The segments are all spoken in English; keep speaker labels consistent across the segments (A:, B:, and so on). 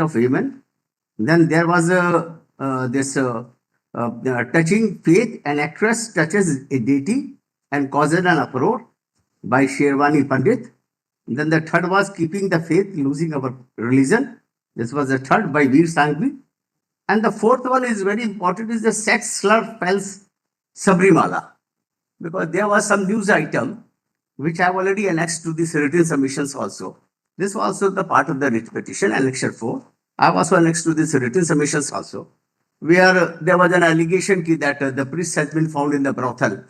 A: of women. Then there was this touching faith, an actress touches a deity and causes an uproar by Sherwani Pandit. Then the third was keeping the faith, losing our religion. This was the third by Veer Sangvi. And the fourth one is very important is the sex slur fells Sabrimala. Because there was some news item which I have already annexed to these written submissions also. This was also the part of the writ petition, annexure 4. I have also annexed to these written submissions also, where there was an allegation that the priest has been found in the brothel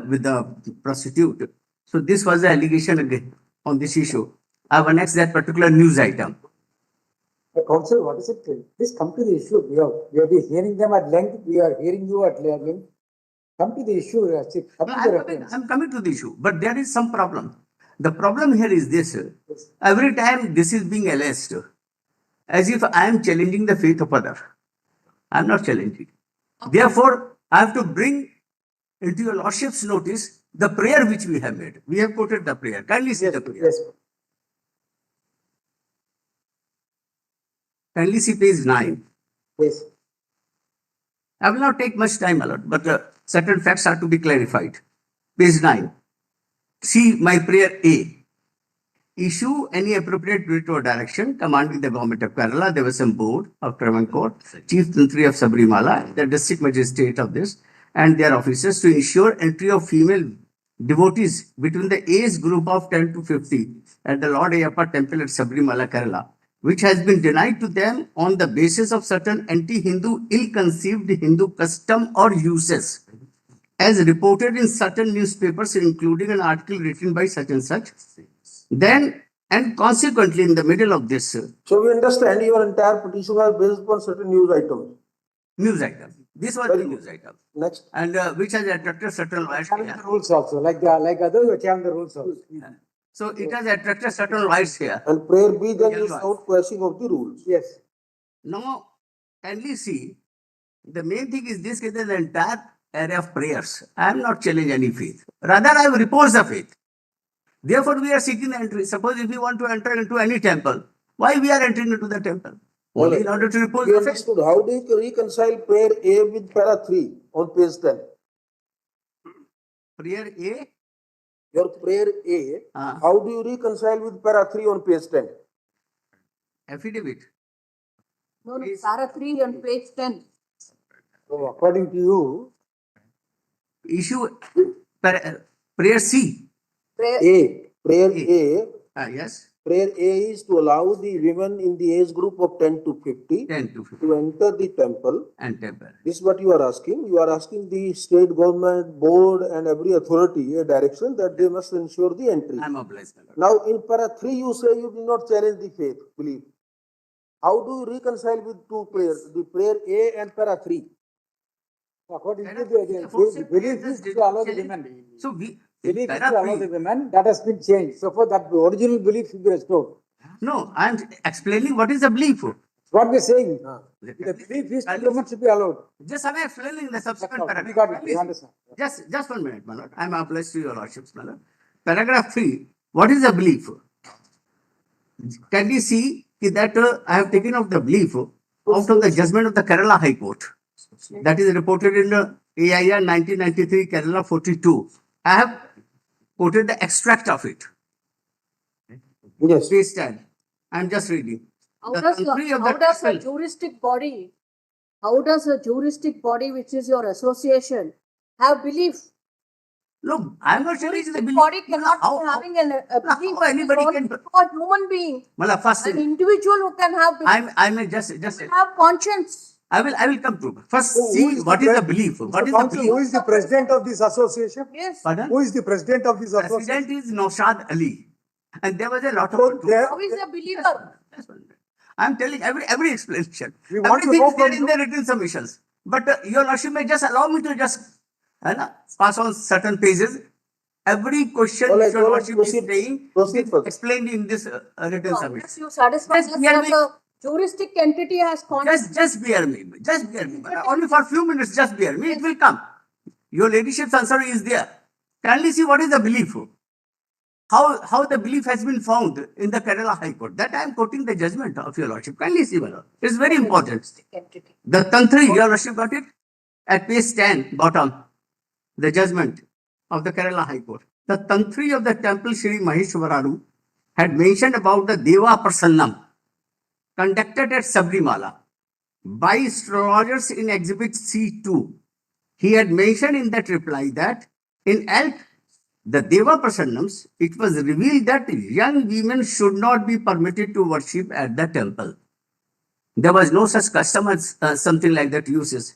A: with the prostitute. So this was the allegation again on this issue. I have annexed that particular news item.
B: Counsel, what is it? Please come to the issue. We have been hearing them at length. We are hearing you at length. Come to the issue.
A: I'm coming to the issue, but there is some problem. The problem here is this: every time this is being alleged, as if I am challenging the faith of other. I'm not challenging. Therefore, I have to bring into your lordship's notice the prayer which we have made. We have quoted the prayer. Kindly see the prayer.
B: Yes.
A: Kindly see page 9.
B: Yes.
A: I will not take much time allowed, but certain facts are to be clarified. Page 9. See my prayer A. Issue any appropriate writ or direction commanding the government of Kerala, Devasam Board of Travancore, Chief Tantri of Sabarimala, the district magistrate of this, and their officers to ensure entry of female devotees between the age group of 10 to 50 at the Lord Ayappa temple at Sabarimala, Kerala, which has been denied to them on the basis of certain anti-Hindu, ill-conceived Hindu custom or uses, as reported in certain newspapers, including an article written by such and such. Then, and consequently, in the middle of this
C: So we understand your entire petition was based upon certain news items.
A: news item, this was the news item,
C: Next.
A: and which has attracted certain lights.
B: The rules also, like others, we have the rules also.
A: So it has attracted certain lights here.
C: And prayer B then is out questioning of the rules.
B: Yes.
A: Now, kindly see, the main thing is this: is the entire area of prayers. I am not challenging any faith. Rather, I have reposed the faith. Therefore, we are seeking the entry. Suppose if we want to enter into any temple, why we are entering into the temple? Only in order to repose
C: We
A: the faith.
C: understood. How do you reconcile prayer A with para 3 on page 10?
A: Prayer A.
C: Your prayer A, how do you reconcile with para 3 on page 10?
A: Affidavit.
D: No, para 3 on page 10.
B: So according to you,
A: Issue prayer C.
C: Prayer A.
A: Yes.
C: Prayer A is to allow the women in the age group of 10 to 50 to enter the temple.
A: And temple.
C: This is what you are asking. You are asking the state government, board, and every authority a direction that they must ensure the entry.
A: I am obliged.
C: Now, in para 3, you say you did not challenge the faith, belief. How do you reconcile with two prayers, the prayer A and para 3?
B: according to the belief is to allow the women.
A: So we
B: Belief is to allow the women, that has been changed. So for that, the original belief should be restored.
A: No, I am explaining what is the belief.
B: What we are saying, the belief is to women should be allowed.
A: Just I am explaining the subsequent paragraph.
B: We got it, we understand.
A: Just 1 minute, my lord. I am obliged to your lordships, my lord. Paragraph 3. What is the belief? Can we see that I have taken out the belief out of the judgment of the Kerala High Court that is reported in AIR 1993 Kerala 42. I have quoted the extract of it.
C: Yes.
A: Page 10. I am just reading.
D: How does a juristic body, which is your association, have belief?
A: No, I am not sure it's the belief.
D: Body cannot be having a belief.
A: How anybody can?
D: A human being,
A: First
D: an individual who can have belief.
A: I may just
D: Have conscience.
A: I will come to first see what is the belief. What is the belief?
B: Who is the president of this association?
D: Yes.
A: Pardon?
B: Who is the president of this association?
A: President is Naushad Ali, and there was a lot of.
D: How is a believer?
A: I am telling every explanation.
B: We want to
A: Everything
B: know
A: is there
B: from
A: in the written submissions. But your lordship may just allow me to just pass on certain pages. Every question
C: All right,
A: your lordship is
C: proceed.
A: saying
C: Proceed
A: is
C: further.
A: explained in this written submission.
D: Unless you satisfy
A: Just
D: us
A: hear
D: that
A: me.
D: the juristic entity has conscience.
A: Just bear me. Just bear me. Only for a few minutes, just bear me. It will come. Your ladyship's answer is there. Kindly see what is the belief. how the belief has been found in the Kerala High Court. That I am quoting the judgment of your lordship. Kindly see, my lord. It's very important. The Tantri, your lordship got it at page 10, bottom, the judgment of the Kerala High Court. The Tantri of the temple Sri Maheshwararu had mentioned about the Deva Prasannam conducted at Sabarimala by astrologers in exhibit C2. He had mentioned in that reply that in Elk, the Deva Prasannams, it was revealed that young women should not be permitted to worship at the temple. There was no such custom as something like that uses.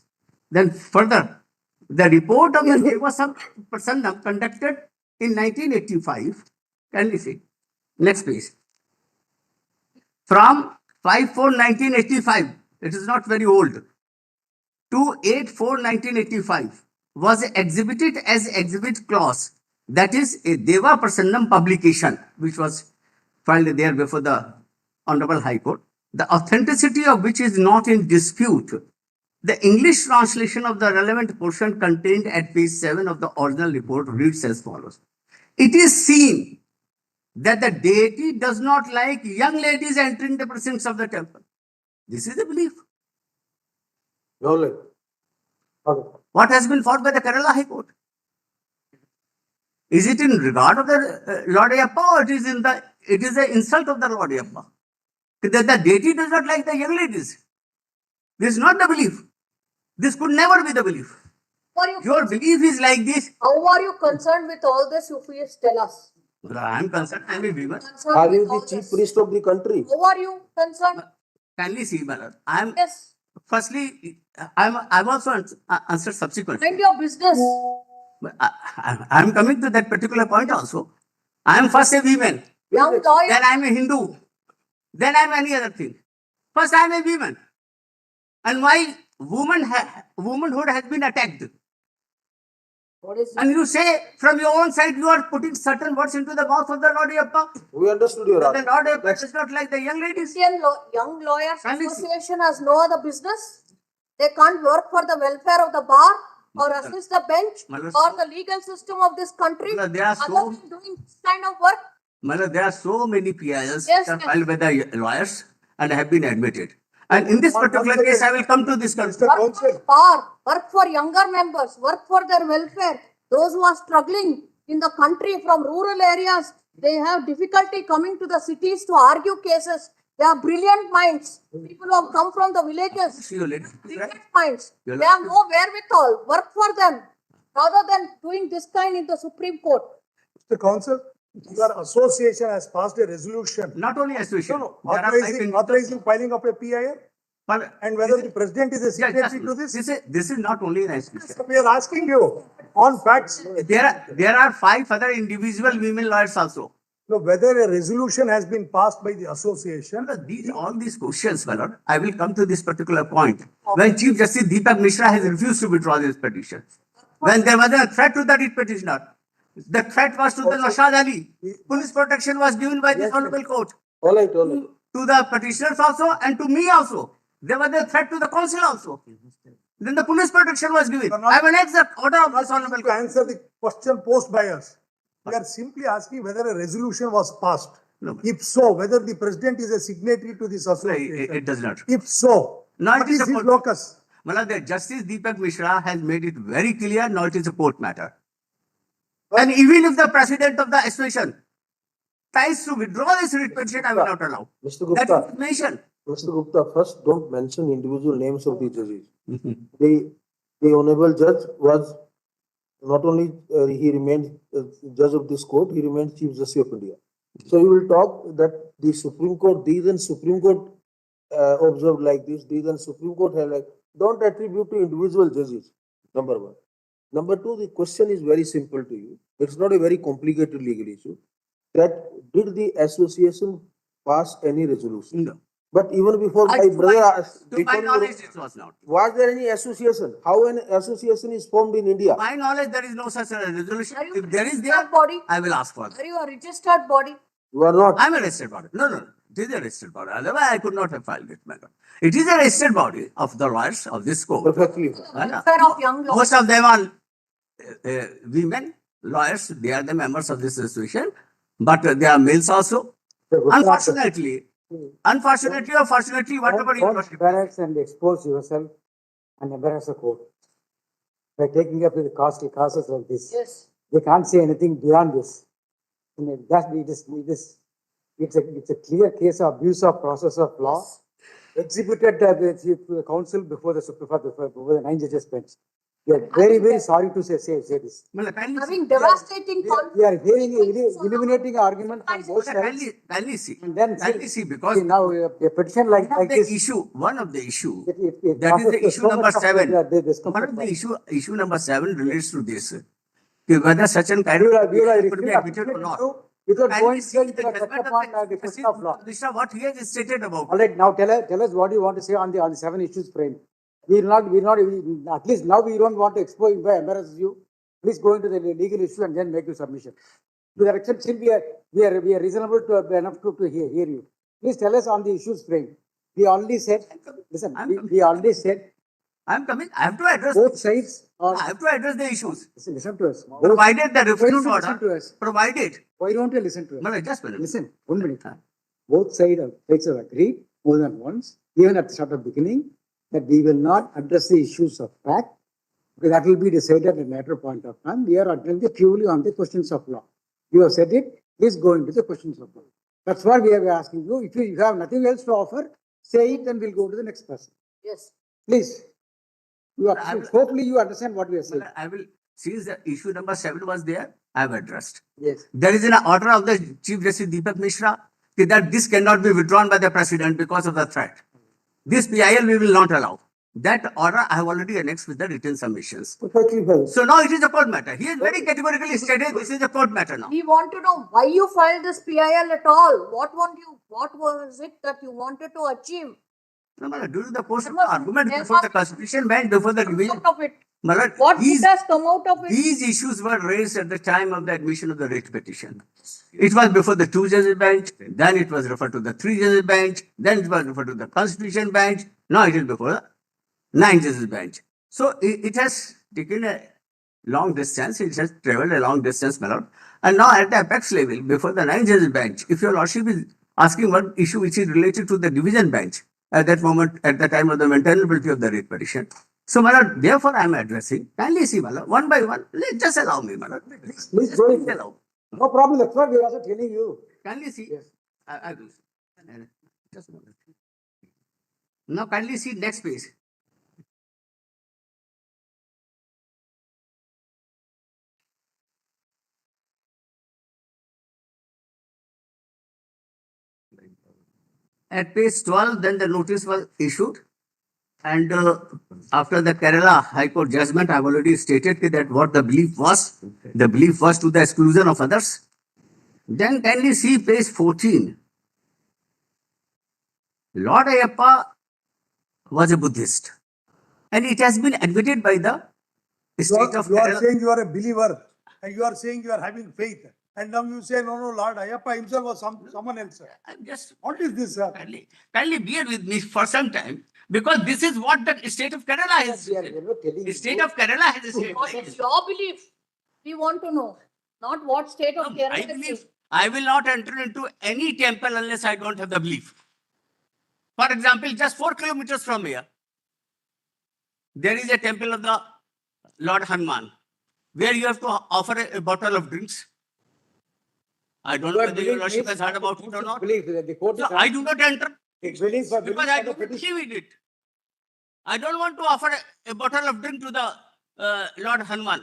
A: Then further, the report of the Deva Prasannam conducted in 1985, can you see? Next page. From 5/4/1985, it is not very old, to 8/4/1985 was exhibited as exhibit clause, that is a Deva Prasannam publication, which was filed there before the Honorable High Court, the authenticity of which is not in dispute. The English translation of the relevant portion contained at page 7 of the original report reads as follows. It is seen that the deity does not like young ladies entering the precincts of the temple. This is the belief.
C: No, like,
B: Okay.
A: What has been fought by the Kerala High Court? Is it in regard of the Lord Ayappa, or it is the insult of the Lord Ayappa? That the deity does not like the young ladies. This is not the belief. This could never be the belief. Your belief is like this.
D: How are you concerned with all this? You please tell us.
A: I am concerned. I am a woman.
D: Concerned
C: are you
D: with
C: the
D: all
C: chief
D: this.
C: priest of the country?
D: How are you concerned?
A: Kindly see, my lord. I am
D: Yes,
A: firstly. I'm also answered subsequently.
D: mind your business.
A: But I am coming to that particular point also. I am first a woman.
D: Young lawyer.
A: Then I am a Hindu. Then I am any other thing. First I am a woman. And my womanhood has been attacked.
D: What is
A: And you say from your own side you are putting certain words into the mouth of the Lord Yappa.
C: We understood your
A: But the
C: argument.
A: Lord Yappa does not like the young ladies.
D: Indian Young Lawyers
A: Kindly see.
D: Association has no other business? They can't work for the welfare of the bar or assist the bench
A: Malus-
D: or the legal system of this country
A: Malus, they are
D: other
A: so-
D: than doing this kind of work?
A: Mother, there are so many PILs
D: Yes,
A: that are
D: yes.
A: filed by the lawyers and have been admitted. And in this particular case, I will come to this conclusion.
B: Mr.
D: Work for
B: Counsel.
D: bar, work for younger members, work for their welfare. Those who are struggling in the country from rural areas, they have difficulty coming to the cities to argue cases. They are brilliant minds. People who have come from the villages,
A: See you later.
D: brilliant minds.
A: You're
D: They have no wherewithal. Work for them rather than doing this kind in the Supreme Court.
B: Mr. Counsel, your association has passed a resolution.
A: Not only association.
B: No,
A: there are five
B: authorizing filing of a PIL,
A: But
B: and whether the president is a
A: yeah,
B: signatory to this.
A: this is not only an association.
B: We are asking you on facts,
A: There are 5 other individual women lawyers also.
B: no, whether a resolution has been passed by the association.
A: All these questions, my lord, I will come to this particular point. When Chief Justice Deepak Mishra has refused to withdraw this petition, when there was a threat to the writ petitioner, the threat was to the Nashad Ali. Police protection was given by this honorable court
C: All right, all right.
A: to the petitioners also and to me also. There was a threat to the council also. Then the police protection was given. I have an exact order of this honorable
B: To
A: court.
B: answer the question posed by us, we are simply asking whether a resolution was passed.
A: No.
B: If so, whether the president is a signatory to this association.
A: It does not.
B: If so,
A: No, it
B: what
A: is
B: is
A: a
B: his
A: court-
B: locus?
A: Malad, the Justice Deepak Mishra has made it very clear, now it is a court matter. And even if the president of the association tries to withdraw this writ petition, I will not allow.
C: Mr.
A: That
C: Gupta,
A: information.
C: Mr. Gupta, first don't mention individual names of the judges. The honorable judge was not only he remained judge of this court, he remained Chief Justice of India. So you will talk that the Supreme Court, these and Supreme Court observed like this, these and Supreme Court have like, don't attribute to individual judges, number one. Number two, the question is very simple to you. It's not a very complicated legal issue. That did the association pass any resolution?
A: No.
C: But even before my
A: To
C: brother asked,
A: To
C: before
A: my
C: you-
A: knowledge, it was not.
C: was there any association? How an association is formed in India?
A: My knowledge, there is no such a resolution.
D: Are you
A: If there is
D: registered
A: there,
D: body?
A: I will ask for it.
D: Are you a registered body?
C: You are not.
A: I am a registered body. No. It is a registered body. Otherwise, I could not have filed it, madam. It is a registered body of the lawyers of this court.
C: Perfectly.
D: Welfare of young
A: Most
D: lawyers.
A: of them are women lawyers. They are the members of this association. but there are males also.
B: So, good luck.
A: Unfortunately or fortunately, whatever you
B: Don't
A: worship.
B: embarrass and expose yourself and embarrass the court by taking up with costly causes like this.
D: Yes.
B: They can't say anything beyond this. And it's a clear case of abuse of process of law. Exhibited the council before before the 9 judges bench. We are very sorry to say this.
D: Having devastating
B: We are hearing eliminating argument from both sides.
A: Kindly see.
B: And then
A: Kindly see, because
B: now a petition like this.
A: one of the issue,
B: it
A: that is
B: causes
A: the issue
B: so
A: number
B: much of
A: 7.
B: discomfort.
A: One of the issue number 7 relates to this. Whether such an kind
B: We
A: of
B: will
A: could be admitted or not.
B: without
A: Kindly
B: going
A: see
B: to
A: the
B: touch
A: judgment
B: upon
A: of
B: the question of law.
A: Krishna, what he has stated about.
B: All right, now tell us what you want to say on the 7 issues frame. We at least now we don't want to expose, embarrass you. Please go into the legal issue and then make your submission. To that extent, still we are reasonable to enough to hear you. Please tell us on the issues frame. We already said, listen, we already said
A: I'm coming. I have to address.
B: both sides are.
A: I have to address the issues.
B: Listen to us.
A: Provided the
B: Why
A: reference
B: don't you listen to
A: order.
B: us?
A: Provided.
B: Why don't you listen to us?
A: No, just a minute.
B: Listen, 1 minute. Both sides have agreed more than once, even at the start of beginning, that we will not address the issues of fact, because that will be decided at a later point of time. We are addressing purely on the questions of law. You have said it, please go into the questions of law. That's what we are asking you. If you have nothing else to offer, say it, then we'll go to the next person.
D: Yes.
B: Please. Hopefully you understand what we are saying.
A: I will, since the issue number 7 was there, I have addressed.
B: Yes.
A: There is an order of the Chief Justice Deepak Mishra that this cannot be withdrawn by the President because of the threat. This PIL we will not allow. That order I have already annexed with the written submissions.
B: Perfectly well.
A: So now it is a court matter. He has very categorically stated this is a court matter now.
D: We want to know why you filed this PIL at all. What was it that you wanted to achieve?
A: No, during the course of
D: There
A: the argument
D: there
A: before the
D: must-
A: Constitution bench, before the division,
D: Out of it.
A: Malad,
D: What good has come out of it?
A: these issues were raised at the time of the admission of the writ petition. It was before the 2 judges bench, then it was referred to the 3 judges bench, then it was referred to the Constitution bench, now it is before the 9 judges bench. So it has taken a long distance, it has traveled a long distance, my lord. And now at the apex level, before the 9 judges bench, if your lordship is asking one issue which is related to the division bench, at that moment, at the time of the maintainability of the writ petition. So, my lord, therefore I am addressing. Kindly see, my lord, one by one. Just allow me, my lord.
B: Please go in.
A: allow.
B: No problem. That's what we are also telling you.
A: Kindly see.
B: Yes.
A: I will. Just a moment. Now, kindly see next page. At page 12, then the notice was issued. And after the Kerala High Court judgment, I have already stated that what the belief was. The belief was to the exclusion of others. Then kindly see page 14. Lord Ayappa was a Buddhist. And it has been admitted by the state of
E: You are
A: Kerala.
E: saying you are a believer and you are saying you are having faith. And now you say, no, Lord Ayappa himself was someone else.
A: I'm just
E: What is this, sir?
A: kindly bear with me for some time, because this is what the state of Kerala has
B: We are
A: stated.
B: telling
A: The
B: you.
A: state of Kerala has stated.
D: What is your belief? We want to know, not what state of
A: No, I
D: Kerala is
A: believe
D: in.
A: I will not enter into any temple unless I don't have the belief. For example, just 4 kilometers from here, there is a temple of the Lord Hanuman, where you have to offer a bottle of drinks. I don't know whether your lordship has heard about it or not.
B: Believe that the court
A: So I do not enter
B: believe for
A: because I do not believe in it. I don't want to offer a bottle of drink to the Lord Hanuman.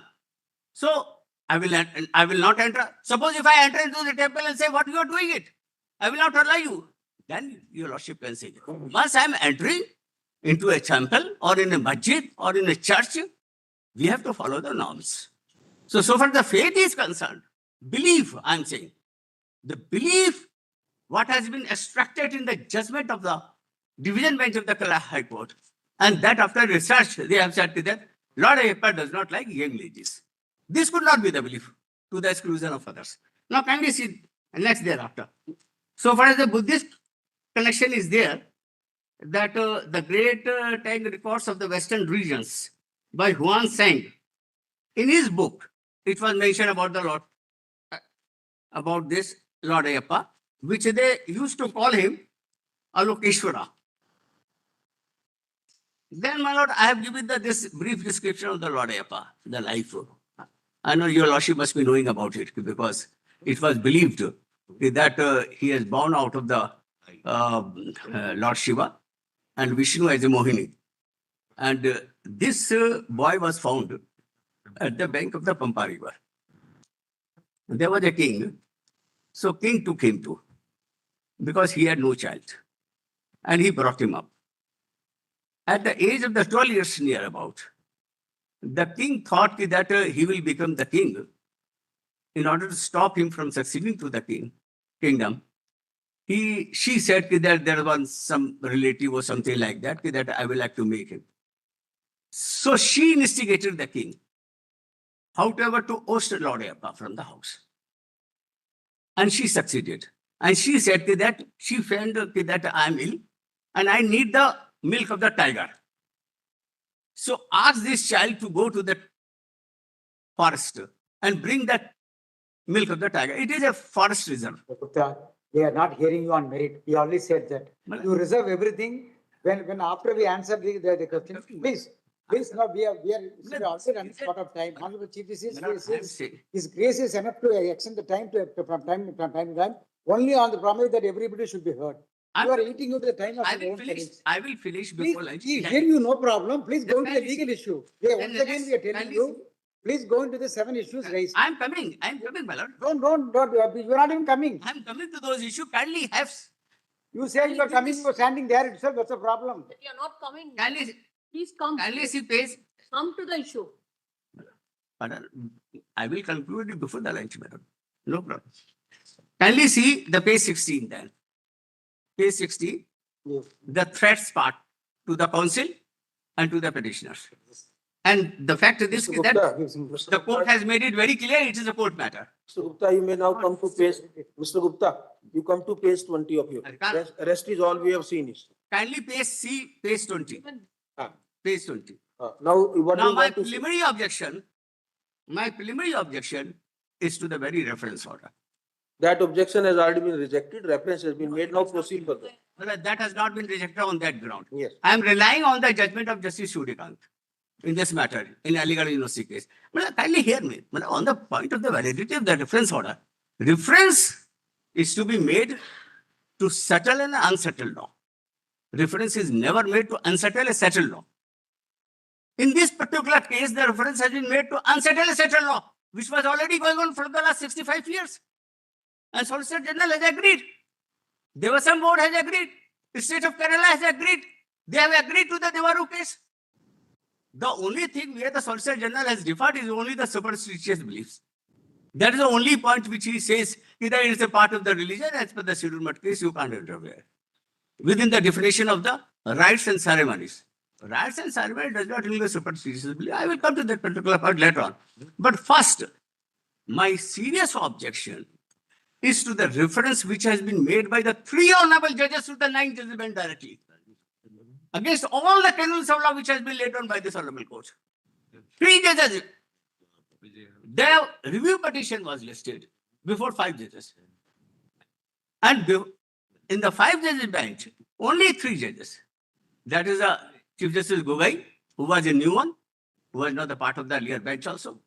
A: So I will not enter. Suppose if I enter into the temple and say, what you are doing it, I will not allow you. Then your lordship can say, once I am entering into a temple or in a masjid or in a church, we have to follow the norms. So far the faith is concerned, belief, I am saying, the belief, what has been extracted in the judgment of the division bench of the Kerala High Court, and that after research, they have said that Lord Ayappa does not like young ladies. This could not be the belief to the exclusion of others. Now, kindly see next thereafter. So far as the Buddhist connection is there, that the great Tang records of the Western regions by Huan Sang, in his book, it was mentioned about the Lord, about this Lord Ayappa, which they used to call him Alokeshwara. Then, my lord, I have given this brief description of the Lord Ayappa, the life. I know your lordship must be knowing about it because it was believed that he is born out of the Lord Shiva and Vishnu as a Mohini. And this boy was found at the bank of the Pampa River. There was a king. So king took him too because he had no child. And he brought him up. At the age of the 12 years near about, the king thought that he will become the king. In order to stop him from succeeding to the kingdom, she said that there was some relative or something like that I will like to make him. So she instigated the king, however, to oust Lord Ayappa from the house. And she succeeded. And she said that she found that I am ill and I need the milk of the tiger. So ask this child to go to the forest and bring that milk of the tiger. It is a forest reserve.
B: Gupta, they are not hearing you on merit. We already said that. You reserve everything when after we answer the question. Please, now we are also running short of time. Honorable Chief Justice, His Grace is enough to extend the time from time to time, only on the promise that everybody should be heard. You are eating into the time of your own colleagues.
A: I will finish
B: Please,
A: before lunch.
B: here you no problem. Please go into the
A: Then
B: legal issue. Once again, we are telling you, please go into the 7 issues raised.
A: I'm coming, my lord.
B: Don't, you're not even coming.
A: I'm coming to those issues. Kindly have.
B: You say you're coming, you're standing there itself, that's a problem.
D: That you are not coming.
A: Kindly,
D: Please come.
A: kindly see page.
D: Come to the issue.
A: Pardon, I will conclude it before the lunch, madam. No problem. Kindly see the page 16 then. Page 60,
B: Yes.
A: the threats part to the council and to the petitioners. And the fact is this,
C: Mr.
A: that
C: Gupta,
A: the court has made it very clear it is a court matter.
C: Mr. Gupta, you may now come to page, Mr. Gupta, you come to page 20 of your, rest is all we have seen is.
A: Kindly see page 20.
C: Ah.
A: Page 20.
C: Now, what do
A: Now
C: you
A: my
C: want to say?
A: preliminary objection is to the very reference order.
C: That objection has already been rejected, reference has been made, now proceed further.
A: But that has not been rejected on that ground.
C: Yes.
A: I am relying on the judgment of Justice Sudikant in this matter, in Aligarh University case. But kindly hear me. On the point of the validity of the reference order, reference is to be made to settle an unsettled law. Reference is never made to unsettle a settled law. In this particular case, the reference has been made to unsettle a settled law, which was already going on for the last 65 years. And Solicitor General has agreed. Devasam Board has agreed. The state of Kerala has agreed. They have agreed to the Devaru case. The only thing where the Solicitor General has differed is only the superstitious beliefs. That is the only point which he says either it is a part of the religion, as per the Scheduled Mud case, you can't interfere. Within the definition of the rites and ceremonies. Rites and ceremony does not include superstitious belief. I will come to that particular point later on. But first, my serious objection is to the reference which has been made by the 3 honorable judges to the 9th judgment directly, against all the canons of law which has been laid on by this honorable court. 3 judges. Their review petition was listed before 5 judges. And in the 5 judges bench, only 3 judges. That is Chief Justice Gogai, who was a new one, who was not a part of the earlier bench also.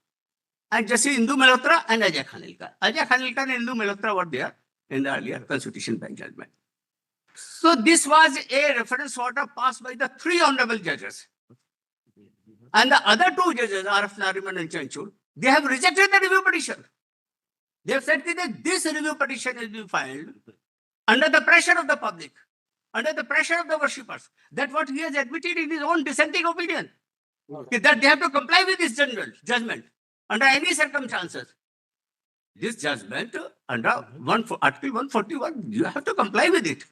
A: And Justice Indu Malhotra and Ajay Khanilkar. Ajay Khanilkar and Indu Malhotra were there in the earlier Constitution Bench judgment. So this was a reference order passed by the 3 honorable judges. And the other 2 judges, R.F. Nariman and Chanchul, they have rejected the review petition. They have said that this review petition has been filed under the pressure of the public, under the pressure of the worshippers. That's what he has admitted in his own dissenting opinion. That they have to comply with this judgment under any circumstances. This judgment under Article 141, you have to comply with it.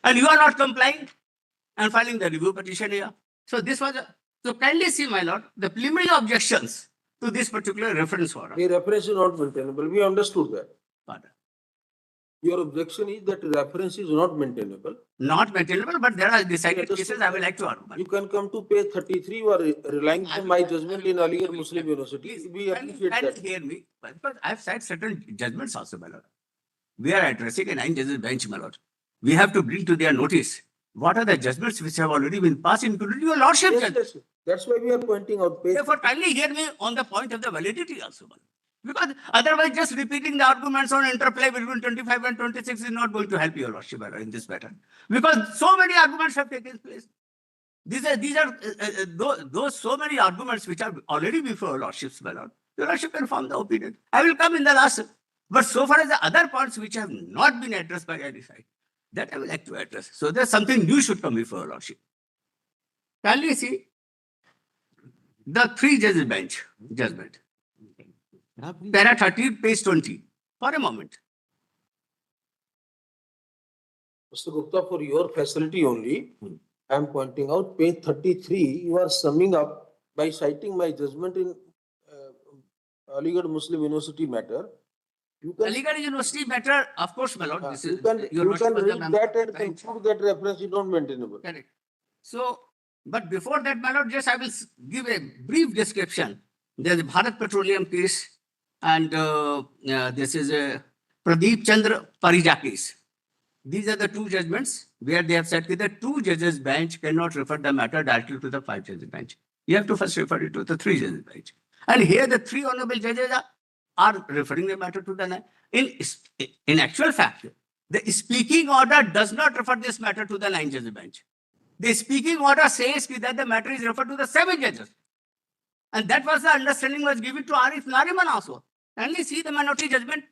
A: And you are not complying and filing the review petition here. So this was so kindly see, my lord, the preliminary objections to this particular reference order.
C: The reference is not maintainable, we understood that.
A: Pardon.
C: Your objection is that reference is not maintainable.
A: Not maintainable, but there are decided
C: understood
A: cases I would like to argue.
C: You can come to page 33, you are relying on my judgment in Aligarh Muslim University.
A: Please,
C: We appreciate
A: kindly
C: that.
A: hear me, because I have cited certain judgments also, my lord. We are addressing a 9 judges bench, my lord. We have to bring to their notice what are the judgments which have already been passed, including your lordship.
C: Yes,
A: Judge.
C: yes, that's why we are pointing out page.
A: Therefore, kindly hear me on the point of the validity also. Because otherwise, just repeating the arguments on interplay between 25 and 26 is not going to help your lordship in this matter. Because so many arguments have taken place. These are those so many arguments which are already before your lordship's ballot. Your lordship can form the opinion. I will come in the last. But so far as the other points which have not been addressed by any side, that I will like to address. So there's something new should come before your lordship. Kindly see the 3 judges bench judgment. Para 13, page 20. For a moment.
C: Mr. Gupta, for your facility only, I am pointing out page 33, you are summing up by citing my judgment in Aligarh Muslim University matter. You can,
A: Aligarh University matter, of course, my lord. This
C: you
A: is
C: can,
A: your
C: you
A: lordship
C: can
A: was the
C: read
A: member
C: that
A: of
C: and
A: the bench.
C: conclude that reference is not maintainable.
A: Correct. So, but before that, my lord, just I will give a brief description. There's a Bharat Petroleum case, and this is a Pradeep Chandra Parija case. These are the 2 judgments where they have said that the 2 judges bench cannot refer the matter directly to the 5 judges bench. You have to first refer it to the 3 judges bench. And here the 3 honorable judges are referring the matter to the 9. In actual fact, the speaking order does not refer this matter to the 9 judges bench. The speaking order says that the matter is referred to the 7 judges. And that was the understanding was given to Arif Nariman also. Kindly see the minority judgment.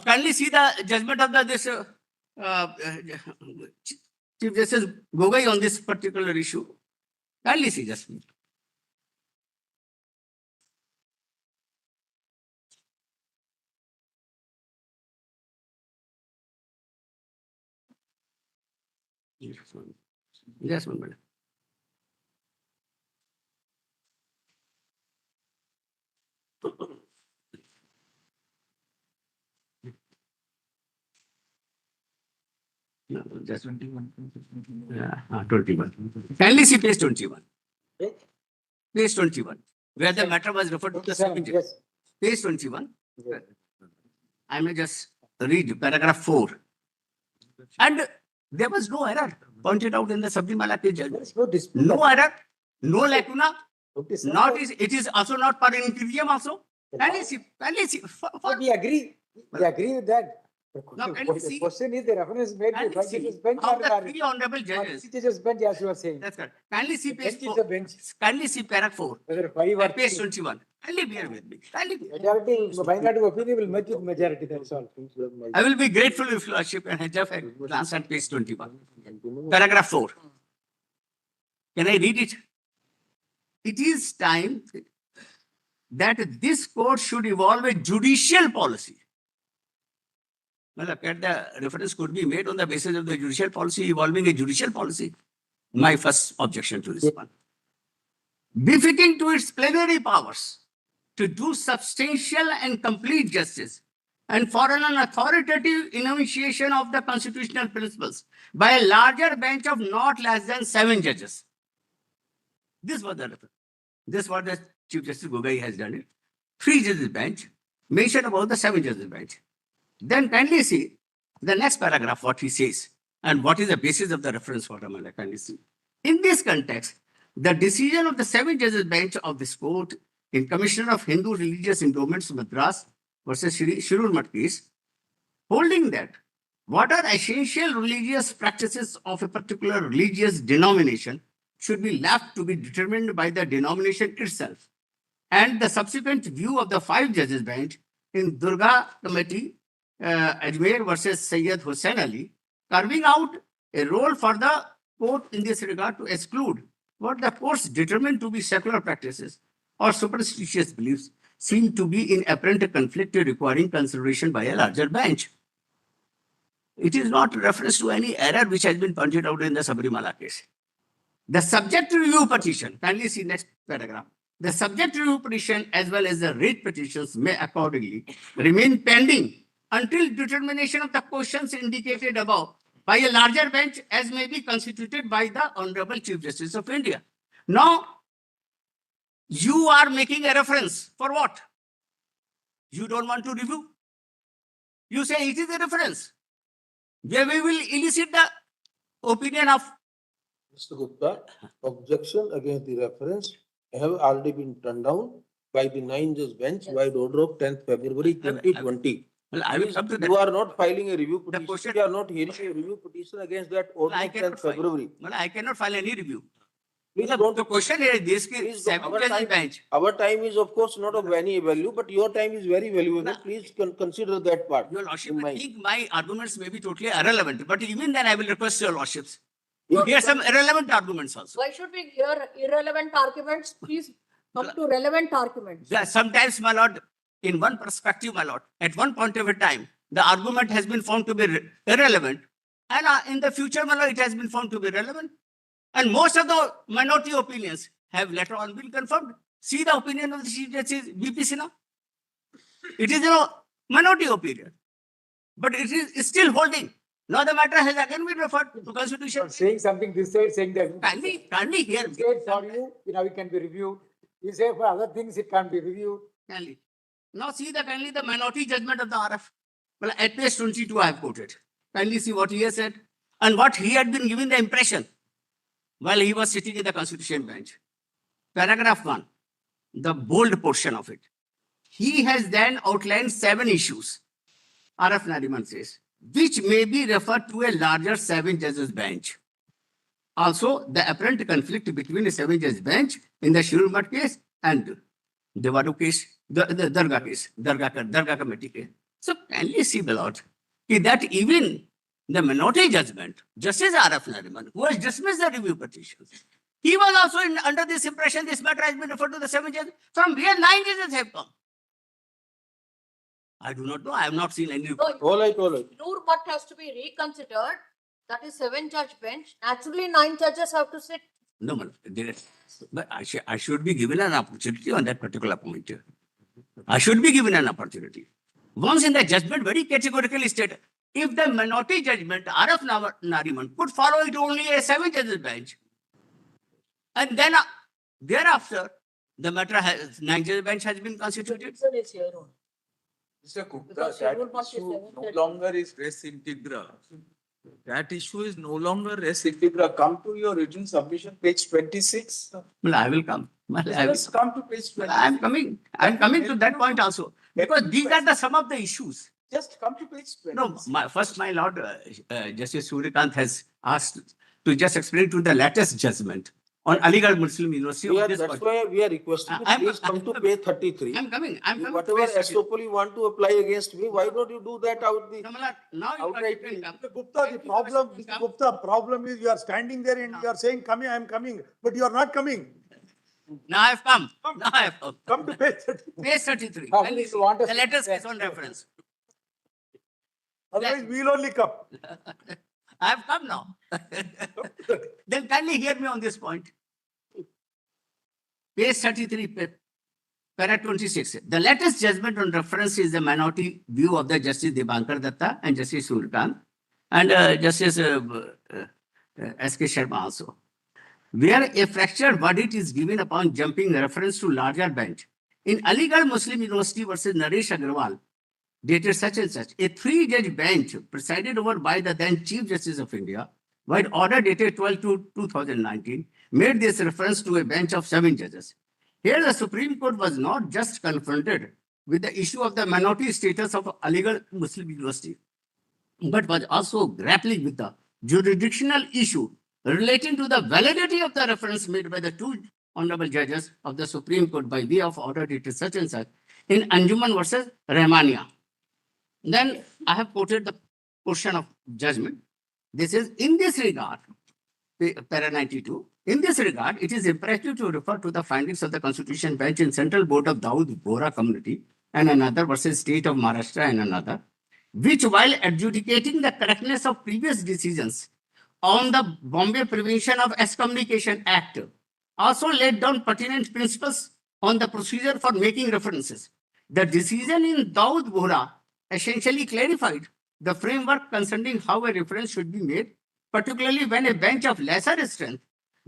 A: Kindly see the judgment of this Chief Justice Gogoi on this particular issue. Kindly see just. Yes, one minute. No, just 21. Yeah, 21. Kindly see page 21. Page 21, where the matter was referred to the 7 judges.
B: Yes.
A: Page 21.
B: Yes.
A: I may just read paragraph 4. And there was no error pointed out in the Sabarimala case
B: There
A: judgment.
B: is no dispute.
A: No error, no lacuna,
B: Notice,
A: not is it is also not per inferium also. Kindly see.
B: We agree. We agree with that.
A: Now, can you see-
B: The question is the reference made to
A: Kindly
B: 5
A: see
B: judges bench
A: how
B: or
A: the
B: not?
A: 3 honorable
B: Or
A: judges.
B: 3 judges bench, as you are saying.
A: That's correct. Kindly see
B: The
A: page
B: bench is
A: 4.
B: a bench.
A: Kindly see paragraph 4.
B: Whether 5 or
A: Page
B: 3.
A: 21. Kindly bear with me.
B: Majority, minority opinion will match with majority, that's all.
A: I will be grateful if Lordship and just a glance at page 21. Paragraph 4. Can I read it? It is time that this court should evolve a judicial policy. The reference could be made on the basis of the judicial policy, evolving a judicial policy. My first objection to this one. Befitting to its plenary powers to do substantial and complete justice and for an authoritative enunciation of the constitutional principles by a larger bench of not less than 7 judges. This was the reference. This is what the Chief Justice Gogoi has done it. 3 judges bench mentioned about the 7 judges bench. Then kindly see the next paragraph, what he says, and what is the basis of the reference for Ramala. Kindly see. In this context, the decision of the 7 judges bench of this court in Commissioner of Hindu Religious Endowments Madras versus Shirur Math case, holding that what are essential religious practices of a particular religious denomination should be left to be determined by the denomination itself, and the subsequent view of the 5 judges bench in Durga Committee, Ajmer versus Sayyid Hussain Ali, carving out a role for the court in this regard to exclude what the courts determined to be secular practices or superstitious beliefs seem to be in apparent conflict requiring consideration by a larger bench. It is not reference to any error which has been pointed out in the Sabarimala case. The subject review petition, kindly see next paragraph. The subject review petition as well as the writ petitions may accordingly remain pending until determination of the questions indicated above by a larger bench as may be constituted by the Honorable Chief Justice of India. Now, you are making a reference for what? You don't want to review? You say it is a reference. Where we will elicit the opinion of.
C: Mr. Gupta, objection against the reference have already been turned down by the 9 judge bench by the order of 10th February 2020.
A: Well, I will
C: Please,
A: come to
C: you
A: that.
C: are not filing a review
A: The
C: petition.
A: question-
C: You are not hearing a review petition against that order
A: I
C: of
A: cannot
C: 10th
A: file.
C: February.
A: Well, I cannot file any review.
C: Please
A: The
C: don't.
A: question is this:
C: Please,
A: seven judges bench.
C: our time is of course not of any value, but your time is very valuable.
A: No.
C: Please consider that part.
A: Your lordship
C: in
A: may
C: mind.
A: think my arguments may be totally irrelevant, but even then I will request your lordships.
C: Yeah.
A: Hear some irrelevant arguments also.
D: Why should we hear irrelevant arguments? Please come to relevant arguments.
A: Sometimes, my lord, in one perspective, my lord, at one point of a time, the argument has been found to be irrelevant, and in the future, my lord, it has been found to be relevant. And most of the minority opinions have later on been confirmed. See the opinion of the Chief Justice B.P. Sinha. It is minority opinion, but it is still holding. Now the matter has again been referred to Constitution.
B: Saying something this side, saying that.
A: Kindly hear me.
B: Say it for you, it can be reviewed. You say for other things, it can't be reviewed.
A: Kindly. Now see kindly the minority judgment of the RF. Well, at page 22 I have quoted. Kindly see what he has said and what he had been given the impression while he was sitting in the Constitution bench. Paragraph 1, the bold portion of it. He has then outlined 7 issues, RF Nariman says, which may be referred to a larger 7 judges bench. Also, the apparent conflict between the 7 judge bench in the Shirulmat case and Devadu case, the Dargah case, Dargah committee case. So, kindly see, my lord, that even the minority judgment, Justice RF Nariman, who has dismissed the review petitions, he was also under this impression this matter has been referred to the 7 judges, from where 9 judges have come. I do not know. I have not seen any.
C: All right.
D: Noor Mutt has to be reconsidered. That is 7-judge bench. Naturally, 9 judges have to sit.
A: No, but I should be given an opportunity on that particular point. I should be given an opportunity. Once in the judgment, very categorically stated, if the minority judgment, RF Nariman, could follow it only a 7 judges bench, and then thereafter, the matter has 9 judges bench has been constituted.
D: Is here only.
F: Mr. Gupta,
D: Because
F: that
D: schedule must be
F: issue no
D: 7:30.
F: longer is res integra. That issue is no longer res integra. Come to your written submission, page 26.
A: Well, I will come. Well, I will.
F: Just come to page 26.
A: I am coming. I am coming to that point also. Because these are the some of the issues.
F: Just come to page 26.
A: No, my lord, Justice Surikant has asked to just explain to the latest judgment on Aligarh Muslim University.
C: That's why we are requesting you, please come to page 33.
A: I'm coming. I'm coming.
C: Whatever estoppel you want to apply against me, why don't you do that out the?
A: No, my lord, now you
C: Outright
A: can come.
E: Mr. Gupta, the problem, Mr. Gupta, problem is you are standing there and you are saying, coming, I am coming, but you are not coming.
A: Now I have come. Now I have come.
E: Come to page 30.
A: Page 33.
B: How
A: Kindly
B: many
A: see.
B: you want us
A: The
B: to
A: latest
B: say?
A: case on reference.
E: Otherwise, we will only come.
A: I have come now. Then kindly hear me on this point. Page 33, para 26. The latest judgment on reference is the minority view of the Justice Dibankar Datta and Justice Surikant and Justice S.K. Sharma also, where a fractured verdict is given upon jumping reference to larger bench. In Aligarh Muslim University versus Naresh Agrawal, dated such and such, a 3-judge bench presided over by the then Chief Justice of India, by order dated 12/2/2019, made this reference to a bench of 7 judges. Here the Supreme Court was not just confronted with the issue of the minority status of Aligarh Muslim University, but was also grappling with the jurisdictional issue relating to the validity of the reference made by the 2 honorable judges of the Supreme Court by way of order dated such and such in Anjuman versus Rahmania. Then I have quoted the portion of judgment. This is in this regard, para 92. In this regard, it is imperative to refer to the findings of the Constitution Bench in Central Board of Dawood Bohra Community and another versus State of Maharashtra and another, which while adjudicating the correctness of previous decisions on the Bombay Prevention of Excommunication Act, also laid down pertinent principles on the procedure for making references. The decision in Dawood Bohra essentially clarified the framework concerning how a reference should be made, particularly when a bench of lesser strength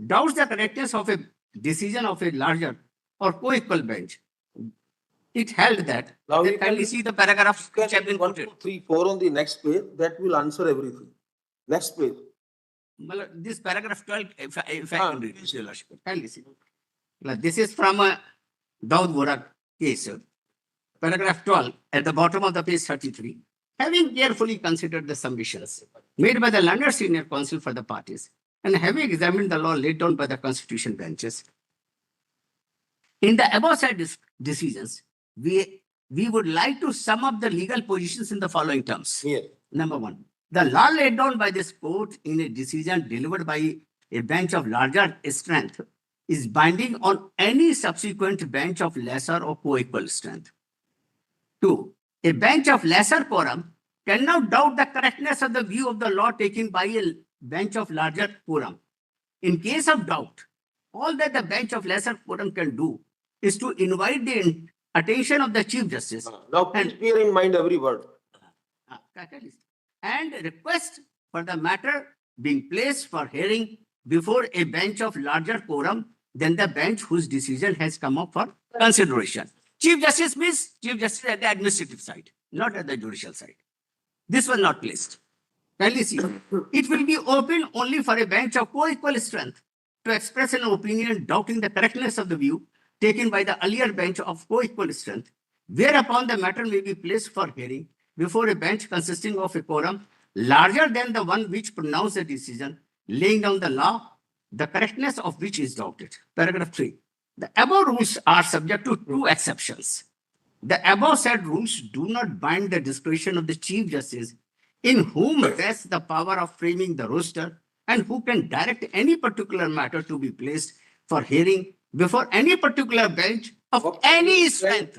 A: doubts the correctness of a decision of a larger or co-equal bench. it held that.
C: Now
A: Then
C: you can-
A: kindly see the paragraphs
C: Can
A: which have been
C: 1,
A: quoted.
C: 2, 3, 4 on the next page, that will answer everything. Next page.
A: Well, this paragraph 12, if I
C: Ah.
A: can read it, Your Lordship. Kindly see. Now, this is from a Daud Bohra case. Paragraph 12, at the bottom of the page 33. Having carefully considered the submissions made by the learned senior counsel for the parties and having examined the law laid down by the constitution benches, in the above said decisions, we would like to sum up the legal positions in the following terms.
C: Here.
A: Number one, the law laid down by this court in a decision delivered by a bench of larger strength is binding on any subsequent bench of lesser or co-equal strength. Two, a bench of lesser quorum cannot doubt the correctness of the view of the law taken by a bench of larger quorum. In case of doubt, all that the bench of lesser quorum can do is to invite the attention of the Chief Justice
C: Now please bear in mind every word.
A: and request for the matter being placed for hearing before a bench of larger quorum than the bench whose decision has come up for consideration. Chief Justice means Chief Justice at the administrative side, not at the judicial side. This was not placed. Kindly see, it will be open only for a bench of co-equal strength to express an opinion doubting the correctness of the view taken by the earlier bench of co-equal strength, whereupon the matter may be placed for hearing before a bench consisting of a quorum larger than the one which pronounced the decision, laying down the law, the correctness of which is doubted. Paragraph 3. The above rules are subject to two exceptions. The above said rules do not bind the discretion of the Chief Justice, in whom rests the power of framing the roster and who can direct any particular matter to be placed for hearing before any particular bench of any strength.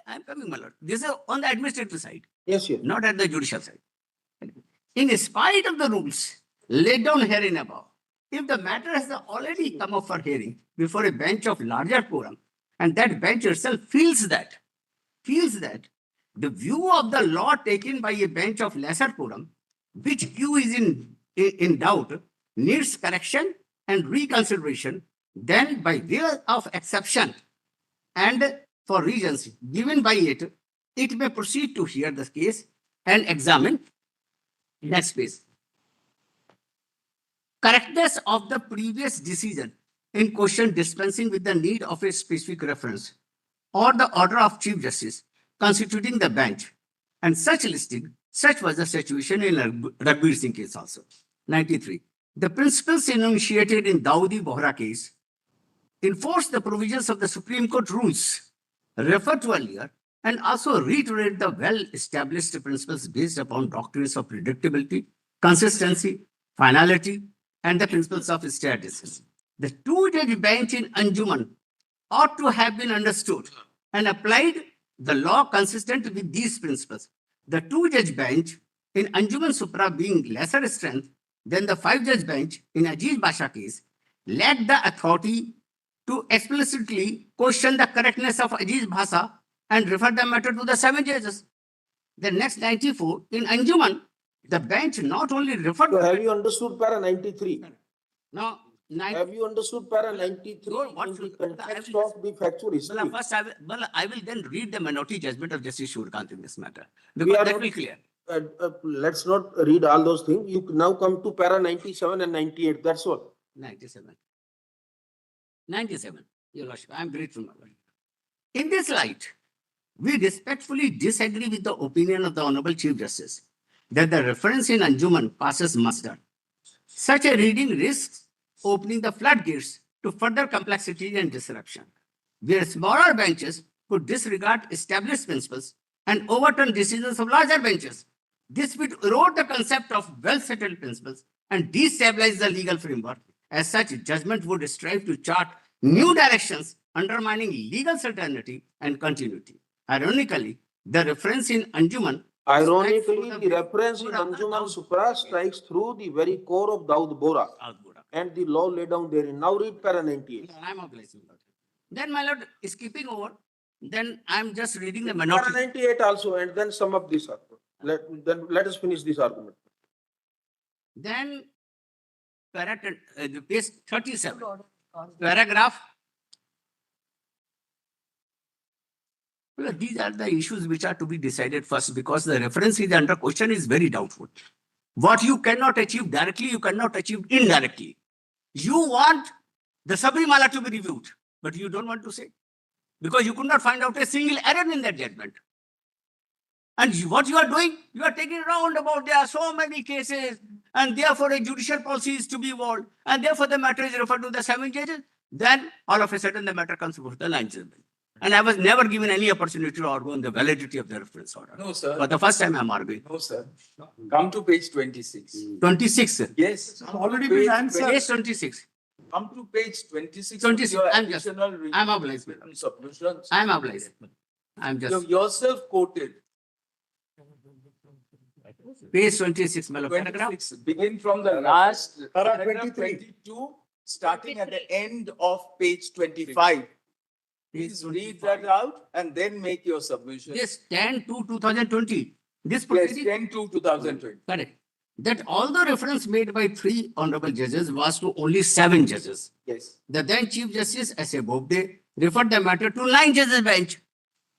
A: I'm coming, my lord. This is on the administrative side,
C: Yes, yes.
A: not at the judicial side. In spite of the rules laid down herein above, if the matter has already come up for hearing before a bench of larger quorum, and that bench itself feels that the view of the law taken by a bench of lesser quorum, which view is in doubt, needs correction and reconsideration, then by way of exception and for reasons given by it, it may proceed to hear the case and examine. Next page. Correctness of the previous decision in question dispensing with the need of a specific reference or the order of Chief Justice constituting the bench, and such listing, such was the situation in Raghbir Singh case also. 93. The principles enunciated in Dawoodi Bohra case enforce the provisions of the Supreme Court rules referred to earlier and also reiterate the well-established principles based upon doctrines of predictability, consistency, finality, and the principles of stare decision. The two-judge bench in Anjuman ought to have been understood and applied the law consistent with these principles. The two-judge bench in Anjuman Supra being lesser strength than the five-judge bench in Aziz Basha case lacked the authority to explicitly question the correctness of Aziz Bhasa and refer the matter to the seven judges. The next 94, in Anjuman, the bench not only referred
C: So have you understood para 93?
A: now.
C: Have you understood para 93
A: No, what
C: in the
A: should-
C: context of the factual history?
A: Well, first, I will then read the minority judgment of Justice Shurkant in this matter,
C: We
A: because
C: are
A: that
C: not-
A: will clear.
C: Let's not read all those things. You now come to para 97 and 98. That's all.
A: 97. 97. Your Lordship, I am grateful, my Lord. In this light, we respectfully disagree with the opinion of the Honorable Chief Justice that the reference in Anjuman passes muster. Such a reading risks opening the floodgates to further complexity and disruption, where smaller benches could disregard established principles and overturn decisions of larger benches. This would erode the concept of well-settled principles and destabilize the legal framework. As such, judgment would strive to chart new directions, undermining legal certainty and continuity. Ironically, the reference in Anjuman
C: Ironically, the reference in Anjuman Supra strikes through the very core of Daud Bora and the law laid down therein. Now read para 98.
A: I'm obliging. Then, my lord, skipping over, then I'm just reading the
C: Para
A: minority.
C: 98 also, and then sum up this argument. Then let us finish this argument.
A: Then, page 37, paragraph Well, these are the issues which are to be decided first because the reference is under question is very doubtful. What you cannot achieve directly, you cannot achieve indirectly. You want the Sabarimala to be reviewed, but you don't want to say because you could not find out a single error in that judgment. And what you are doing, you are taking around about there are so many cases, and therefore a judicial policy is to be evolved, and therefore the matter is referred to the 7 judges. Then all of a sudden the matter comes before the 9 judges. And I was never given any opportunity to argue on the validity of the reference order.
F: No, sir.
A: For the first time I'm arguing.
F: No, sir. Come to page 26.
A: 26.
F: Yes.
E: Already
F: Page
E: been answered.
A: Page 26.
F: Come to page 26.
A: 26.
F: Your
A: I'm just-
F: additional
A: I'm obliged.
F: submissions.
A: I'm obliged. I'm
F: You
A: just
F: yourself quoted
A: page 26, my lord, paragraph.
F: 26, begin from the last
E: Paragraph
F: paragraph
E: 23.
F: 22, starting at the end of page 25. Please read that out and then make your submission.
A: Yes, 10 to 2020. This
F: Yes,
A: proceeding
F: 10 to 2020.
A: correct. That all the reference made by 3 honorable judges was to only 7 judges.
F: Yes.
A: The then Chief Justice S.A. Bobde referred the matter to 9 judges bench.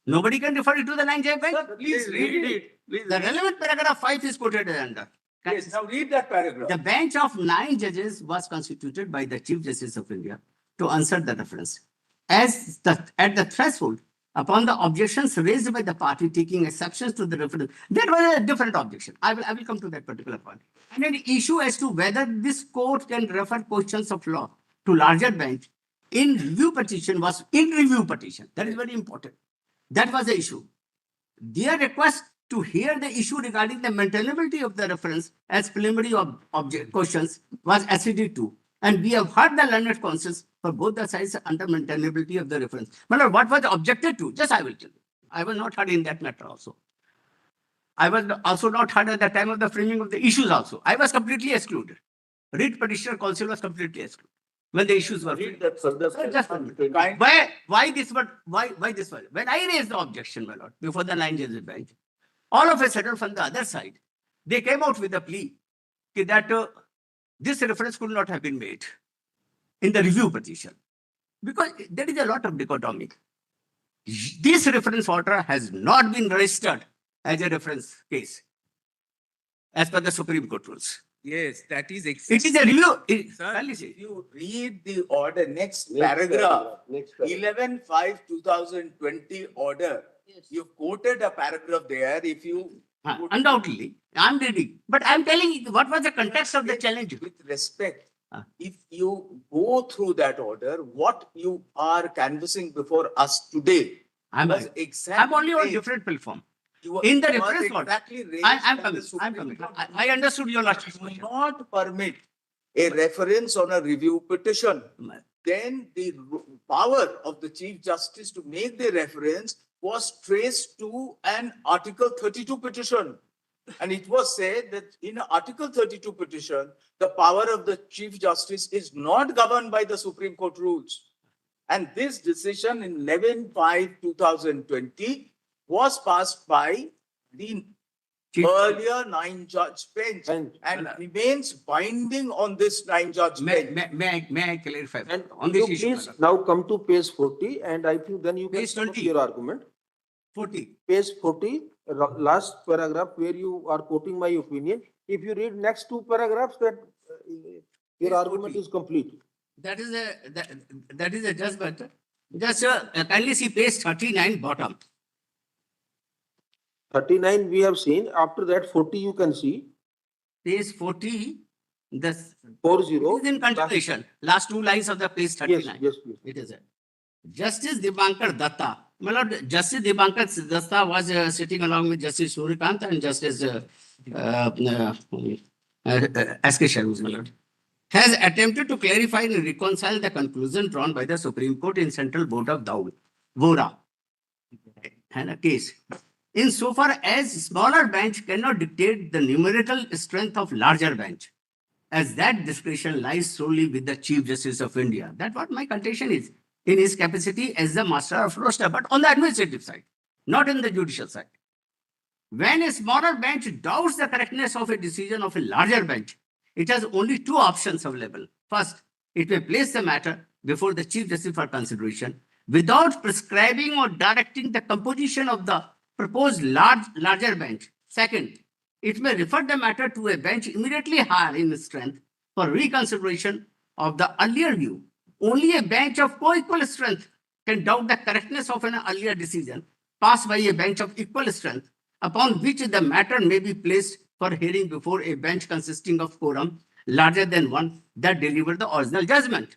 A: Nobody can refer it to the 9 judge bench.
F: Sir, please read it. Please
A: The
F: read it.
A: relevant paragraph 5 is quoted under.
F: Yes, now read that paragraph.
A: The bench of 9 judges was constituted by the Chief Justice of India to answer the reference. At the threshold, upon the objections raised by the party taking exceptions to the reference, that was a different objection. I will come to that particular point. And an issue as to whether this court can refer questions of law to larger bench in review petition was in review petition. That is very important. That was the issue. Their request to hear the issue regarding the maintainability of the reference as preliminary object questions was acceded to. And we have heard the learned counsels for both the sides under maintainability of the reference. My lord, what was objected to? Just I will tell you. I was not heard in that matter also. I was also not heard at the time of the framing of the issues also. I was completely excluded. Writ petitioner counsel was completely excluded when the issues were
C: Read
A: framed.
C: that further.
A: Sir, just a minute.
F: Kind-
A: Why this one? Why this one? When I raised the objection, my lord, before the 9 judges bench, all of a sudden from the other side, they came out with a plea that this reference could not have been made in the review petition because there is a lot of dichotomy. This reference order has not been registered as a reference case as per the Supreme Court rules.
F: Yes, that is
A: It is a review.
F: Sir,
A: Kindly
F: if
A: see.
F: you read the order, next
C: Next
F: paragraph,
C: Next paragraph.
F: 11/5/2020 order, you quoted a paragraph there. If you would-
A: Undoubtedly, I'm reading. But I'm telling you what was the context of the challenge.
F: With respect,
A: Ah.
F: if you go through that order, what you are canvassing before us today
A: I'm
F: was exactly.
A: I'm only on different platform.
F: You were-
A: in the
F: you are
A: reference order.
F: exactly raised
A: I'm
F: that the
A: coming. I'm
F: Supreme
A: coming.
F: Court
A: I understood your last
F: do
A: question.
F: not permit a reference on a review petition. Then the power of the Chief Justice to make the reference was traced to an Article 32 petition. And it was said that in Article 32 petition, the power of the Chief Justice is not governed by the Supreme Court rules. And this decision in 11/5/2020 was passed by the
A: Chief-
F: earlier 9-judge bench
C: And-
F: and remains binding on this 9-judge bench.
A: May I clarify
C: And
A: on
C: you
A: this issue?
C: please now come to page 40 and I think then you can
A: Page
C: sum up
A: 20.
C: your argument.
A: 40.
C: Page 40, last paragraph where you are quoting my opinion. If you read next 2 paragraphs, that your
A: Page
C: argument
A: 40.
C: is complete.
A: That is a judgment. Just kindly see page 39 bottom.
C: 39 we have seen. After that 40 you can see.
A: Page 40, this
C: 40.
A: it is in continuation. Last 2 lines of the page
C: Yes,
A: 39.
C: yes, please.
A: It is it. Justice Dibankar Datta. My lord, Justice Dibankar Datta was sitting along with Justice Surikant and Justice S.K. Sharma, my lord, has attempted to clarify and reconcile the conclusion drawn by the Supreme Court in Central Board of Vora and a case. Insofar as smaller bench cannot dictate the numerical strength of larger bench, as that discretion lies solely with the Chief Justice of India. That's what my contention is, in his capacity as the master of roster, but on the administrative side, not in the judicial side. When a smaller bench doubts the correctness of a decision of a larger bench, it has only 2 options available. First, it may place the matter before the Chief Justice for consideration, without prescribing or directing the composition of the proposed larger bench. Second, it may refer the matter to a bench immediately higher in strength for reconsideration of the earlier view. Only a bench of co-equal strength can doubt the correctness of an earlier decision passed by a bench of equal strength, upon which the matter may be placed for hearing before a bench consisting of quorum larger than one that delivered the original judgment.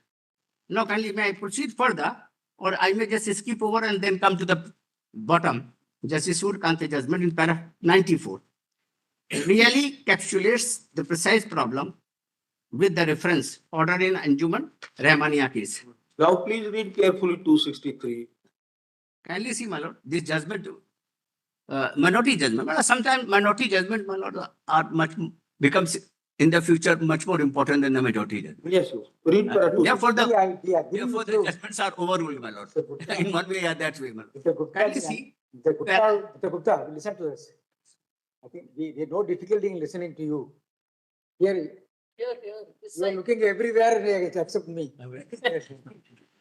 A: Now, kindly may I proceed further, or I may just skip over and then come to the bottom. Justice Surkante judgment in paragraph 94 really encapsulates the precise problem with the reference order in Anjuman Rahmania case.
C: Now please read carefully 263.
A: Kindly see, my lord, this judgment, minority judgment. Sometimes minority judgment, my lord, are much becomes in the future much more important than the majority judgment.
C: Yes, yes. Read para
A: Therefore, the
B: We agree
A: therefore
B: with
A: the
B: you.
A: judgments are overruled, my lord.
B: Mr. Gupta.
A: In one way or that way, my lord.
B: Mr. Gupta,
A: Kindly see.
B: Mr. Gupta, listen to us. I think we have no difficulty in listening to you. Here,
D: Here, this
B: you are
D: side.
B: looking everywhere except me.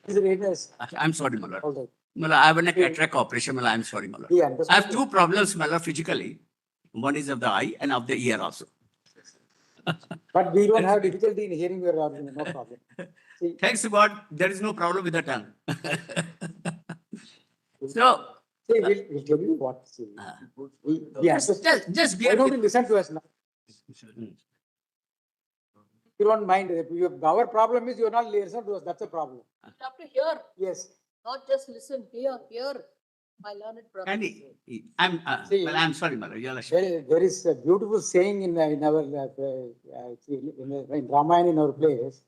B: Please read us.
A: I'm sorry, my lord.
B: All right.
A: Well, I have a cataract operation. Well, I'm sorry, my lord.
B: We
A: I have
B: understand.
A: two problems, my lord, physically. One is of the eye and of the ear also.
B: But we don't have difficulty in hearing your argument, no problem. See,
A: Thanks to God, there is no problem with the tongue. So,
B: see, we'll tell you what. See, we understand.
A: just
B: Why
A: bear
B: don't
A: with
B: you listen to us now? You don't mind. Our problem is you're not listening to us. That's a problem.
D: You have to hear,
B: Yes.
D: not just listen. Hear, my learned brother.
A: I'm sorry, my lord. You're
B: There is a beautiful saying in our in Ramayana in our place.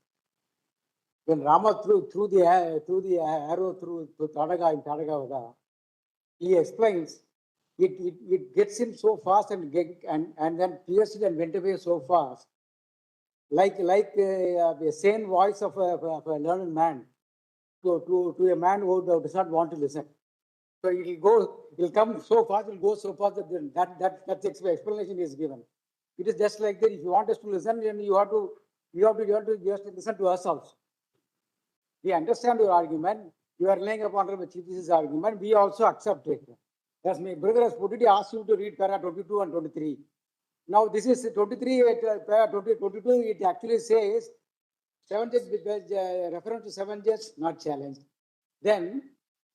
B: When Rama threw the arrow through Tadaga in Tadagavada, he explains it gets him so fast and then pierced it and went away so fast, like a sane voice of a learned man to a man who does not want to listen. So it'll come so fast, it'll go so fast that's the explanation is given. It is just like that. If you want us to listen, then you have to just listen to us also. We understand your argument. You are laying upon the Chief Justice's argument. We also accept it. As my brother has put it, he asked you to read para 22 and 23. Now this is 23, para 22, it actually says 7 judge, reference to 7 judge, not challenged. Then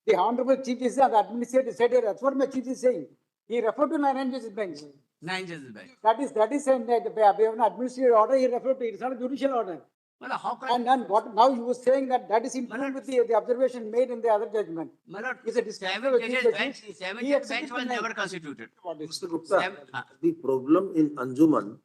B: the Honorable Chief Justice and the Administrative said, that's what my Chief Justice is saying. He referred to 9 judges bench.
A: 9 judges bench.
B: That is an administrative order, he referred to it. It's not a judicial order.
A: Well, how can
B: And what now you were saying that is in line with the observation made in the other judgment.
A: my lord,
B: It's a discussion
A: 7
B: of the
A: judges
B: Chief
A: bench,
B: Justice.
A: 7
B: He
A: judge bench
B: accepted
A: was
B: the
A: never
B: nine.
A: constituted.
C: Mr. Gupta,
A: Seven-
C: the problem in Anjuman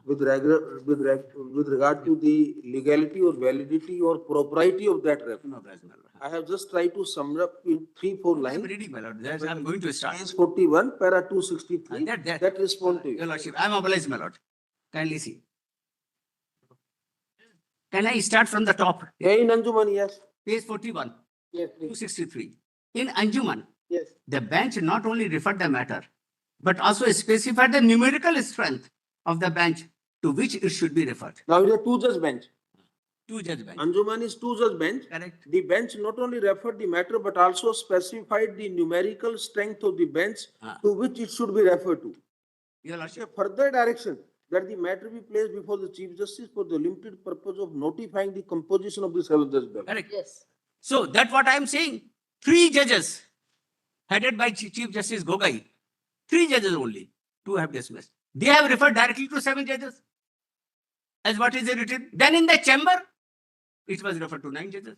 C: with regard to the legality or validity or propriety of that reference,
A: No, that's my lord.
C: I have just tried to sum up in 3-4
A: I'm
C: lines.
A: reading, my lord. I'm going to start.
C: Page 41, para 263,
A: That-
C: that respond to
A: Your
C: you.
A: lordship, I'm obliged, my lord. Kindly see. Can I start from the top?
C: Yeah, in Anjuman, yes.
A: Page 41,
B: Yes, please.
A: 263. In Anjuman,
B: Yes.
A: the bench not only referred the matter, but also specified the numerical strength of the bench to which it should be referred.
C: Now it is a two-judge bench.
A: Two judge bench.
C: Anjuman is two-judge bench.
A: Correct.
C: The bench not only referred the matter but also specified the numerical strength of the bench to which it should be referred to.
A: Your
C: A
A: lordship.
C: further direction that the matter be placed before the Chief Justice for the limited purpose of notifying the composition of the seventh judge bench.
A: Correct.
D: Yes.
A: So that's what I'm saying. 3 judges headed by Chief Justice Gogai. 3 judges only to have dismissed. They have referred directly to 7 judges. As what is written. Then in the chamber, it was referred to 9 judges.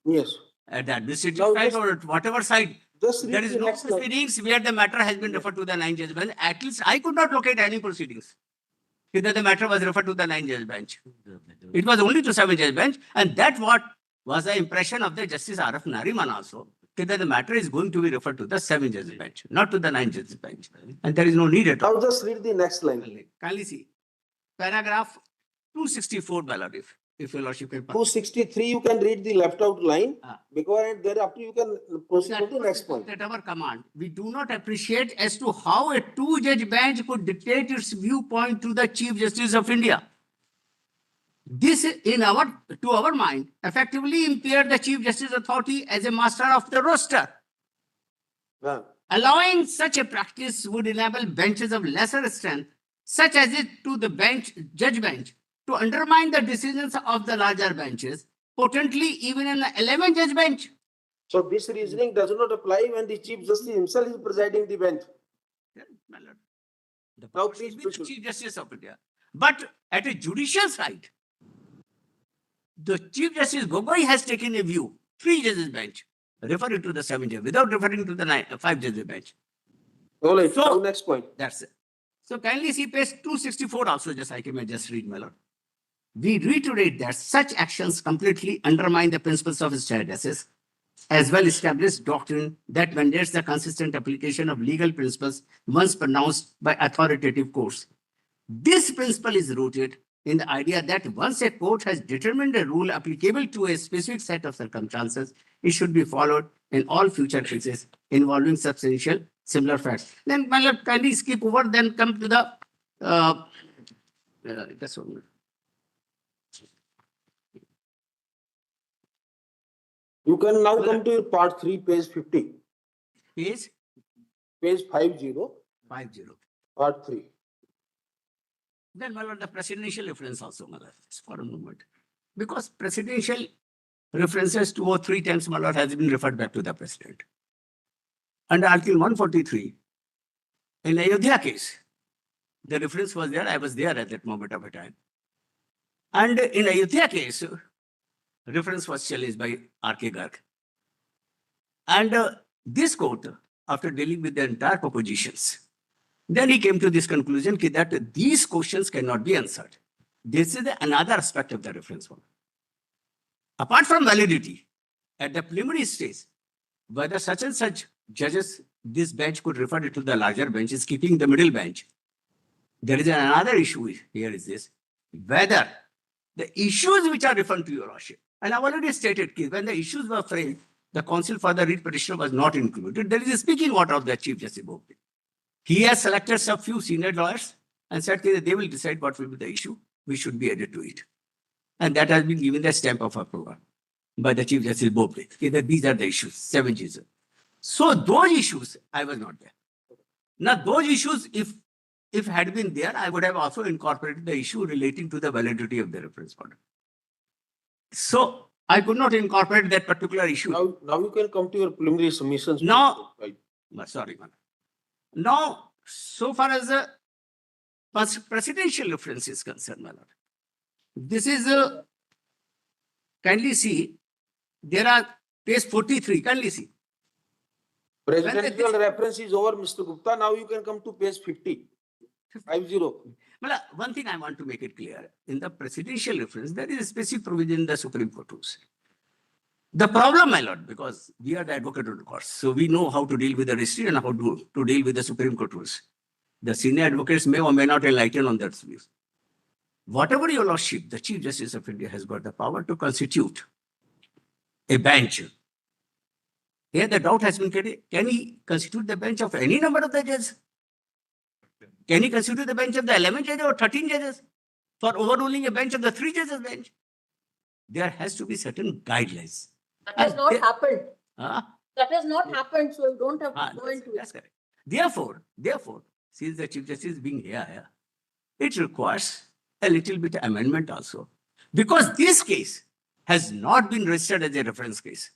C: Yes.
A: At the administrative
C: Now
A: side
C: just-
A: or whatever side,
C: Just read
A: there is
C: the
A: no
C: next line.
A: proceedings where the matter has been referred to the 9 judge bench. At least I could not locate any proceedings. Either the matter was referred to the 9 judge bench. It was only to 7 judge bench, and that what was the impression of the Justice R.F. Nariman also. That the matter is going to be referred to the 7 judge bench, not to the 9 judge bench. And there is no need at all.
C: Now just read the next line.
A: Kindly see. Paragraph 264, my lord, if your lordship can.
C: 263, you can read the left out line because thereafter you can proceed to the next point.
A: At our command, we do not appreciate as to how a 2-judge bench could dictate its viewpoint to the Chief Justice of India. This, to our mind, effectively impaired the Chief Justice authority as a master of the roster.
C: Yeah.
A: Allowing such a practice would enable benches of lesser strength, such as it to the judge bench, to undermine the decisions of the larger benches, potentially even an 11-judge bench.
C: So this reasoning does not apply when the Chief Justice himself is presiding the bench.
A: Yeah, my lord. The
C: Now
A: power
C: please
A: should be the
C: proceed.
A: Chief Justice of India. But at a judicial side, the Chief Justice Gogoi has taken a view, 3 judges bench, referring to the 7 judge, without referring to the 5 judges bench.
C: All right,
A: So-
C: now next point.
A: That's it. So kindly see page 264 also, just I can just read, my lord. We reiterate that such actions completely undermine the principles of state justice, as well established doctrine that mandates the consistent application of legal principles once pronounced by authoritative courts. This principle is rooted in the idea that once a court has determined a rule applicable to a specific set of circumstances, it should be followed in all future cases involving substantial similar facts. Then, my lord, kindly skip over, then come to the that's one.
C: You can now come to your part 3, page 50,
A: Page
C: page 50,
A: 50.
C: part 3.
A: Then, my lord, the presidential reference also, my lord, just for a moment. Because presidential references 2 or 3 times, my lord, has been referred back to the president. Under Article 143, in Ayodhya case, the reference was there. I was there at that moment of a time. And in Ayodhya case, reference was challenged by R.K. Garg. And this court, after dealing with the entire propositions, then he came to this conclusion that these questions cannot be answered. This is another aspect of the reference one. Apart from validity, at the preliminary stage, whether such and such judges, this bench could refer it to the larger bench, is keeping the middle bench. There is another issue here is this, whether the issues which are referred to your lordship, and I've already stated, when the issues were framed, the counsel for the writ petition was not included. There is a speaking order of the Chief Justice Bobde. He has selected some few senior lawyers and said that they will decide what will be the issue. We should be added to it. And that has been given the stamp of approval by the Chief Justice Bobde. These are the issues, 7 issues. So those issues, I was not there. Now those issues, if had been there, I would have also incorporated the issue relating to the validity of the reference order. So I could not incorporate that particular issue.
C: Now you can come to your preliminary submissions.
A: Now-
C: Right.
A: Sorry, man. Now, so far as the presidential reference is concerned, my lord, this is kindly see, there are page 43, kindly see.
C: Presidential reference is over, Mr. Gupta. Now you can come to page 50. 50.
A: Well, one thing I want to make it clear, in the presidential reference, there is a specific provision in the Supreme Court rules. The problem, my lord, because we are the advocate of the courts, so we know how to deal with the registry and how to deal with the Supreme Court rules. The senior advocates may or may not enlighten on that views. Whatever your lordship, the Chief Justice of India has got the power to constitute a bench. Here the doubt has been created, can he constitute the bench of any number of the judges? Can he constitute the bench of the 11 judges or 13 judges for overruling a bench of the 3 judges bench? There has to be certain guidelines.
D: That has not happened.
A: Huh?
D: That has not happened, so you don't have to go
A: That's,
D: into it.
A: that's correct. Therefore, since the Chief Justice being here, it requires a little bit amendment also. Because this case has not been registered as a reference case.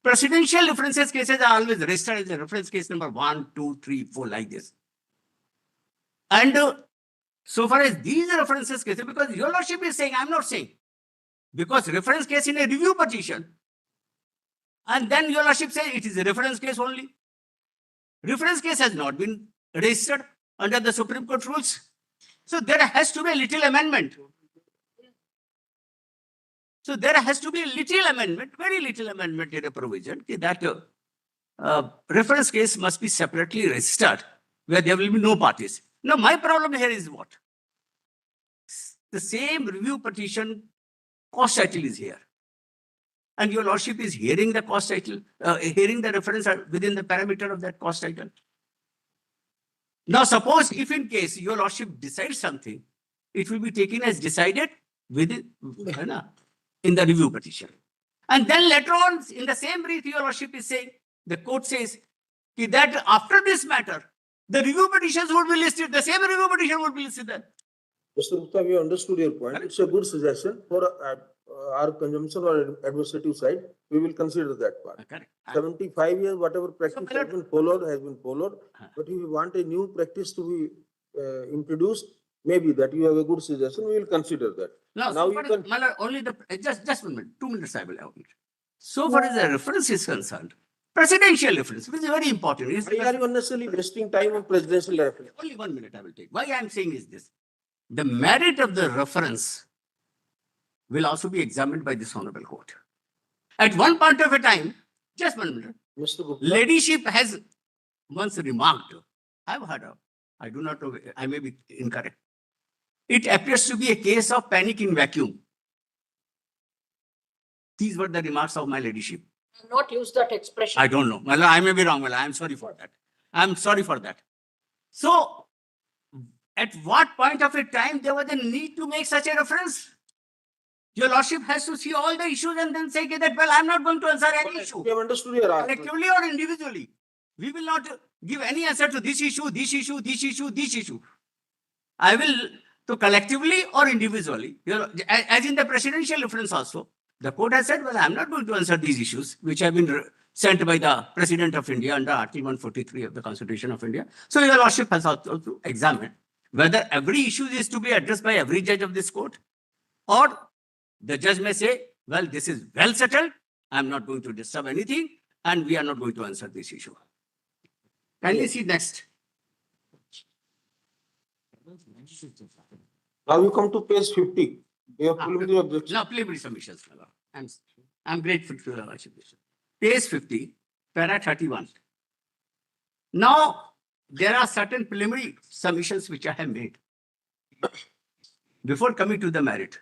A: Presidential references cases are always registered as a reference case number 1, 2, 3, 4, like this. And so far as these references cases, because your lordship is saying, I'm not saying, because reference case in a review petition, and then your lordship says it is a reference case only. Reference case has not been registered under the Supreme Court rules. So there has to be a little amendment. So there has to be a little amendment, very little amendment in a provision that reference case must be separately registered where there will be no parties. Now my problem here is what? The same review petition cost title is here. And your lordship is hearing the cost title, hearing the reference within the parameter of that cost title. Now suppose if in case your lordship decides something, it will be taken as decided within, in the review petition. And then later on, in the same brief, your worship is saying, the court says that after this matter, the review petitions would be listed, the same review petition would be listed then.
C: Mr. Gupta, we understood your point. It's a good suggestion for our consumption or administrative side. We will consider that part.
A: Correct.
C: 75 years, whatever practice
A: So,
C: has been followed, has been followed. But if you want a new practice to be introduced, maybe that you have a good suggestion, we will consider that.
A: No,
C: Now
A: so
C: you
A: far
C: can-
A: as, Malad, only the, just 1 minute, 2 minutes I will have it. So far as the reference is concerned, presidential reference, which is very important. Is
C: Why are you unnecessarily wasting time on presidential reference?
A: only 1 minute I will take. Why I am saying is this. The merit of the reference will also be examined by this honorable court. At one point of a time, just 1 minute,
C: Mr. Gupta,
A: ladyship has once remarked, I've heard of, I do not know, I may be incorrect. It appears to be a case of panic in vacuum. These were the remarks of my ladyship.
D: I've not used that expression.
A: I don't know. Well, I may be wrong. Well, I'm sorry for that. I'm sorry for that. So, at what point of a time there was a need to make such a reference? Your lordship has to see all the issues and then say that, well, I'm not going to answer any issue.
C: we have understood your argument.
A: Collectively or individually. We will not give any answer to this issue, this issue, this issue, this issue. I will, so collectively or individually, as in the presidential reference also, the court has said, well, I'm not going to answer these issues, which have been sent by the President of India under Article 143 of the Constitution of India. So your lordship has also to examine whether every issue is to be addressed by every judge of this court, or the judge may say, well, this is well settled, I'm not going to disturb anything, and we are not going to answer this issue. Kindly see next.
C: Now you come to page 50. You have preliminary objection.
A: Now, preliminary submissions, my lord. I'm grateful to your lordship. Page 50, para 31. Now, there are certain preliminary submissions which I have made. Before coming to the merit,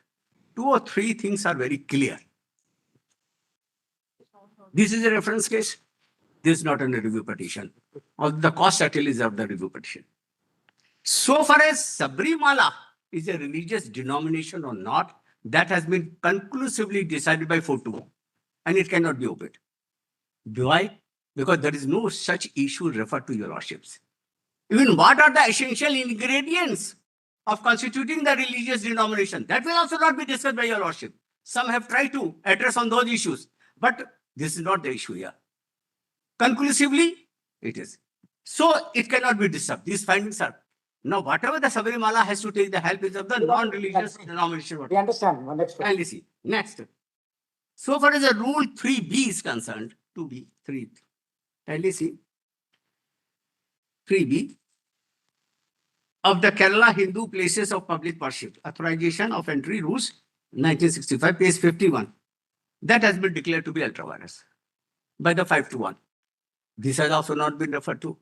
A: 2 or 3 things are very clear. This is a reference case. This is not a review petition. Or the cost settle is of the review petition. So far as Sabarimala is a religious denomination or not, that has been conclusively decided by 4-1, and it cannot be obeyed. Why? Because there is no such issue referred to your lordships. Even what are the essential ingredients of constituting the religious denomination? That will also not be discussed by your lordship. Some have tried to address on those issues, but this is not the issue here. Conclusively, it is. So it cannot be disturbed. These findings are. Now, whatever the Sabarimala has to take the help is of the non-religious denomination.
B: We understand. One next one.
A: Kindly see. Next. So far as the rule 3B is concerned, 2B, 3. Kindly see. 3B. Of the Kerala Hindu Places of Public Worship, Authorization of Entry Rules, 1965, page 51. That has been declared to be ultra-virus by the 5-1. This has also not been referred to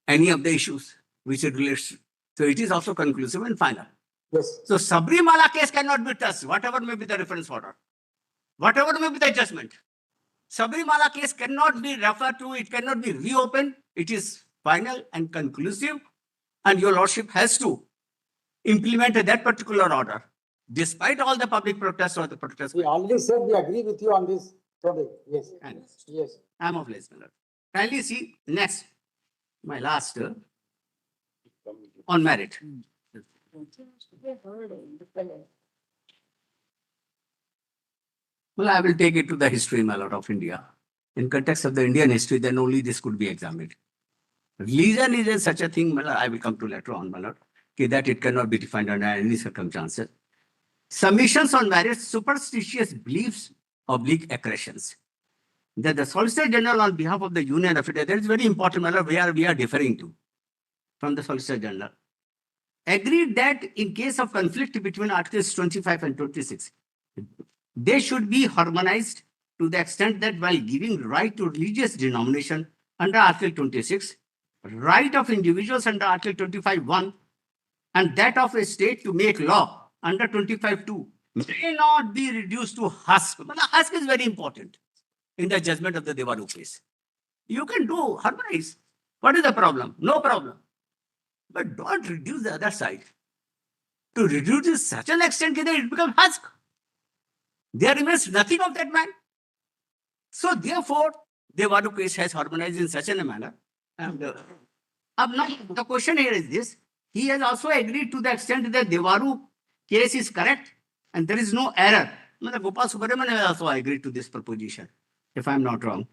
A: any of the issues which it relates to. So it is also conclusive and final.
B: Yes.
A: So Sabarimala case cannot be touched, whatever may be the reference order, whatever may be the judgment. Sabarimala case cannot be referred to, it cannot be reopened. It is final and conclusive, and your lordship has to implement that particular order, despite all the public protests or the protests.
B: We already said we agree with you on this topic. Yes.
A: And
B: Yes.
A: I'm of less, my lord. Kindly see next, my last on merit. Well, I will take it to the history, my lord, of India. In context of the Indian history, then only this could be examined. Religion is such a thing, my lord, I will come to later on, my lord, that it cannot be defined under any circumstances. Submissions on merit, superstitious beliefs, oblique accretions. That the Solicitor General on behalf of the Union Affidavit, that is very important, my lord, where we are differing to from the Solicitor General, agreed that in case of conflict between Articles 25 and 26, they should be harmonized to the extent that while giving right to religious denomination under Article 26, right of individuals under Article 25(1), and that of a state to make law under 25(2) may not be reduced to husk. Husk is very important in the judgment of the Devaru case. You can do harmonize. What is the problem? No problem. But don't reduce the other side. to reduce to such an extent that it becomes husk. There remains nothing of that man. So therefore, Devadu case has harmonized in such a manner. And now the question here is this: he has also agreed to the extent that Devaru case is correct and there is no error. Gopal Subramanian has also agreed to this proposition, if I am not wrong.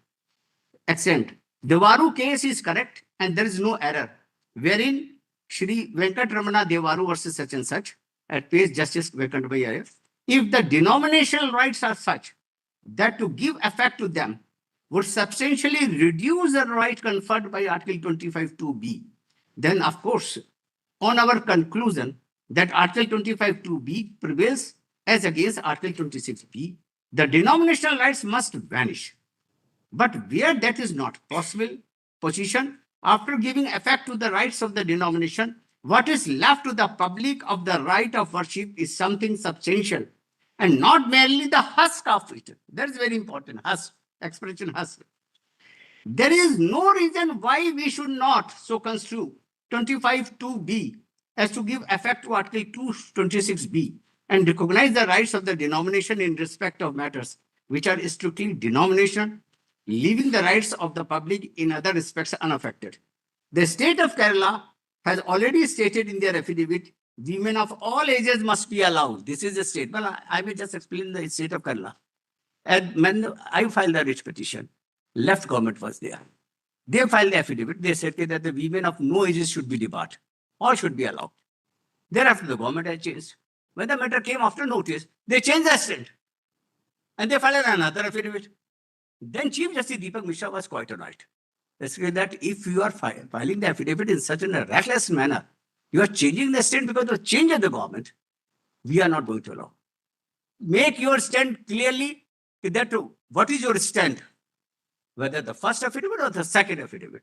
A: Extent Devaru case is correct and there is no error, wherein Shri Venkatramana Devaru versus such and such at page Justice Venkatbhai, if the denominational rights are such that to give effect to them would substantially reduce the right conferred by Article 25(2)(b, then of course, on our conclusion that Article 25(2)(b prevails as against Article 26(b), the denominational rights must vanish. But where that is not possible, position, after giving effect to the rights of the denomination, what is left to the public of the right of worship is something substantial and not merely the husk of it. That is very important. Husk, expression husk. There is no reason why we should not so construe 25(2)(b as to give effect to Article 226(b) and recognize the rights of the denomination in respect of matters which are strictly denominational, leaving the rights of the public in other respects unaffected. The state of Kerala has already stated in their affidavit, women of all ages must be allowed. This is the statement. I will just explain the state of Kerala. And when I filed the writ petition, left government was there. They filed the affidavit. They said that the women of no ages should be debarred. All should be allowed. Thereafter, the government had changed. When the matter came after notice, they changed the stand. And they filed another affidavit. Then Chief Justice Deepak Mishra was quite right. They said that if you are filing the affidavit in such a reckless manner, you are changing the stand because of the change of the government, we are not going to allow. Make your stand clearly that what is your stand, whether the first affidavit or the second affidavit.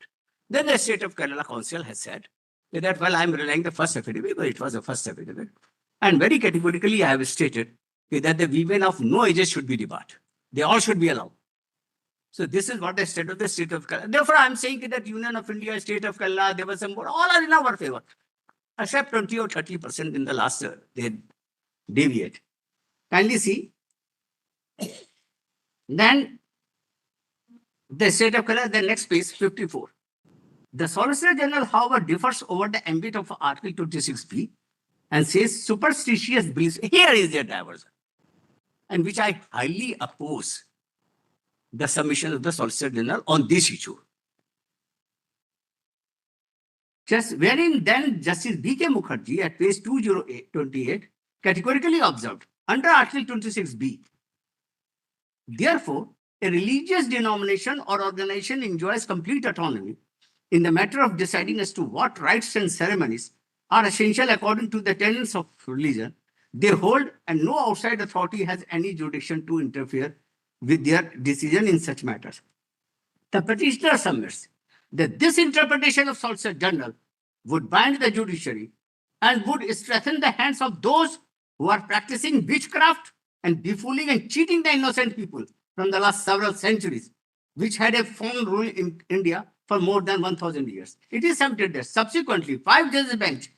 A: Then the State of Kerala Council has said that, well, I am relying the first affidavit, but it was the first affidavit. And very categorically, I have stated that the women of no ages should be debarred. They all should be allowed. So this is what the state of Kerala. Therefore, I am saying that Union of India, State of Kerala, there was some board, all are in our favor. Except 20 or 30% in the last year, they deviate. Kindly see. Then the State of Kerala, the next page, 54. The Solicitor General, however, differs over the ambit of Article 26(b) and says superstitious beliefs. Here is their diversion, and which I highly oppose the submission of the Solicitor General on this issue. Just wherein then Justice B.K. Mukherjee at page 208 categorically observed under Article 26(b), therefore, a religious denomination or organization enjoys complete autonomy in the matter of deciding as to what rites and ceremonies are essential according to the tenets of religion they hold, and no outside authority has any jurisdiction to interfere with their decision in such matters. The petitioner submits that this interpretation of Solicitor General would bind the judiciary and would strengthen the hands of those who are practicing witchcraft and befooling and cheating the innocent people from the last several centuries, which had a firm rule in India for more than 1,000 years. It is submitted that subsequently 5 judges bench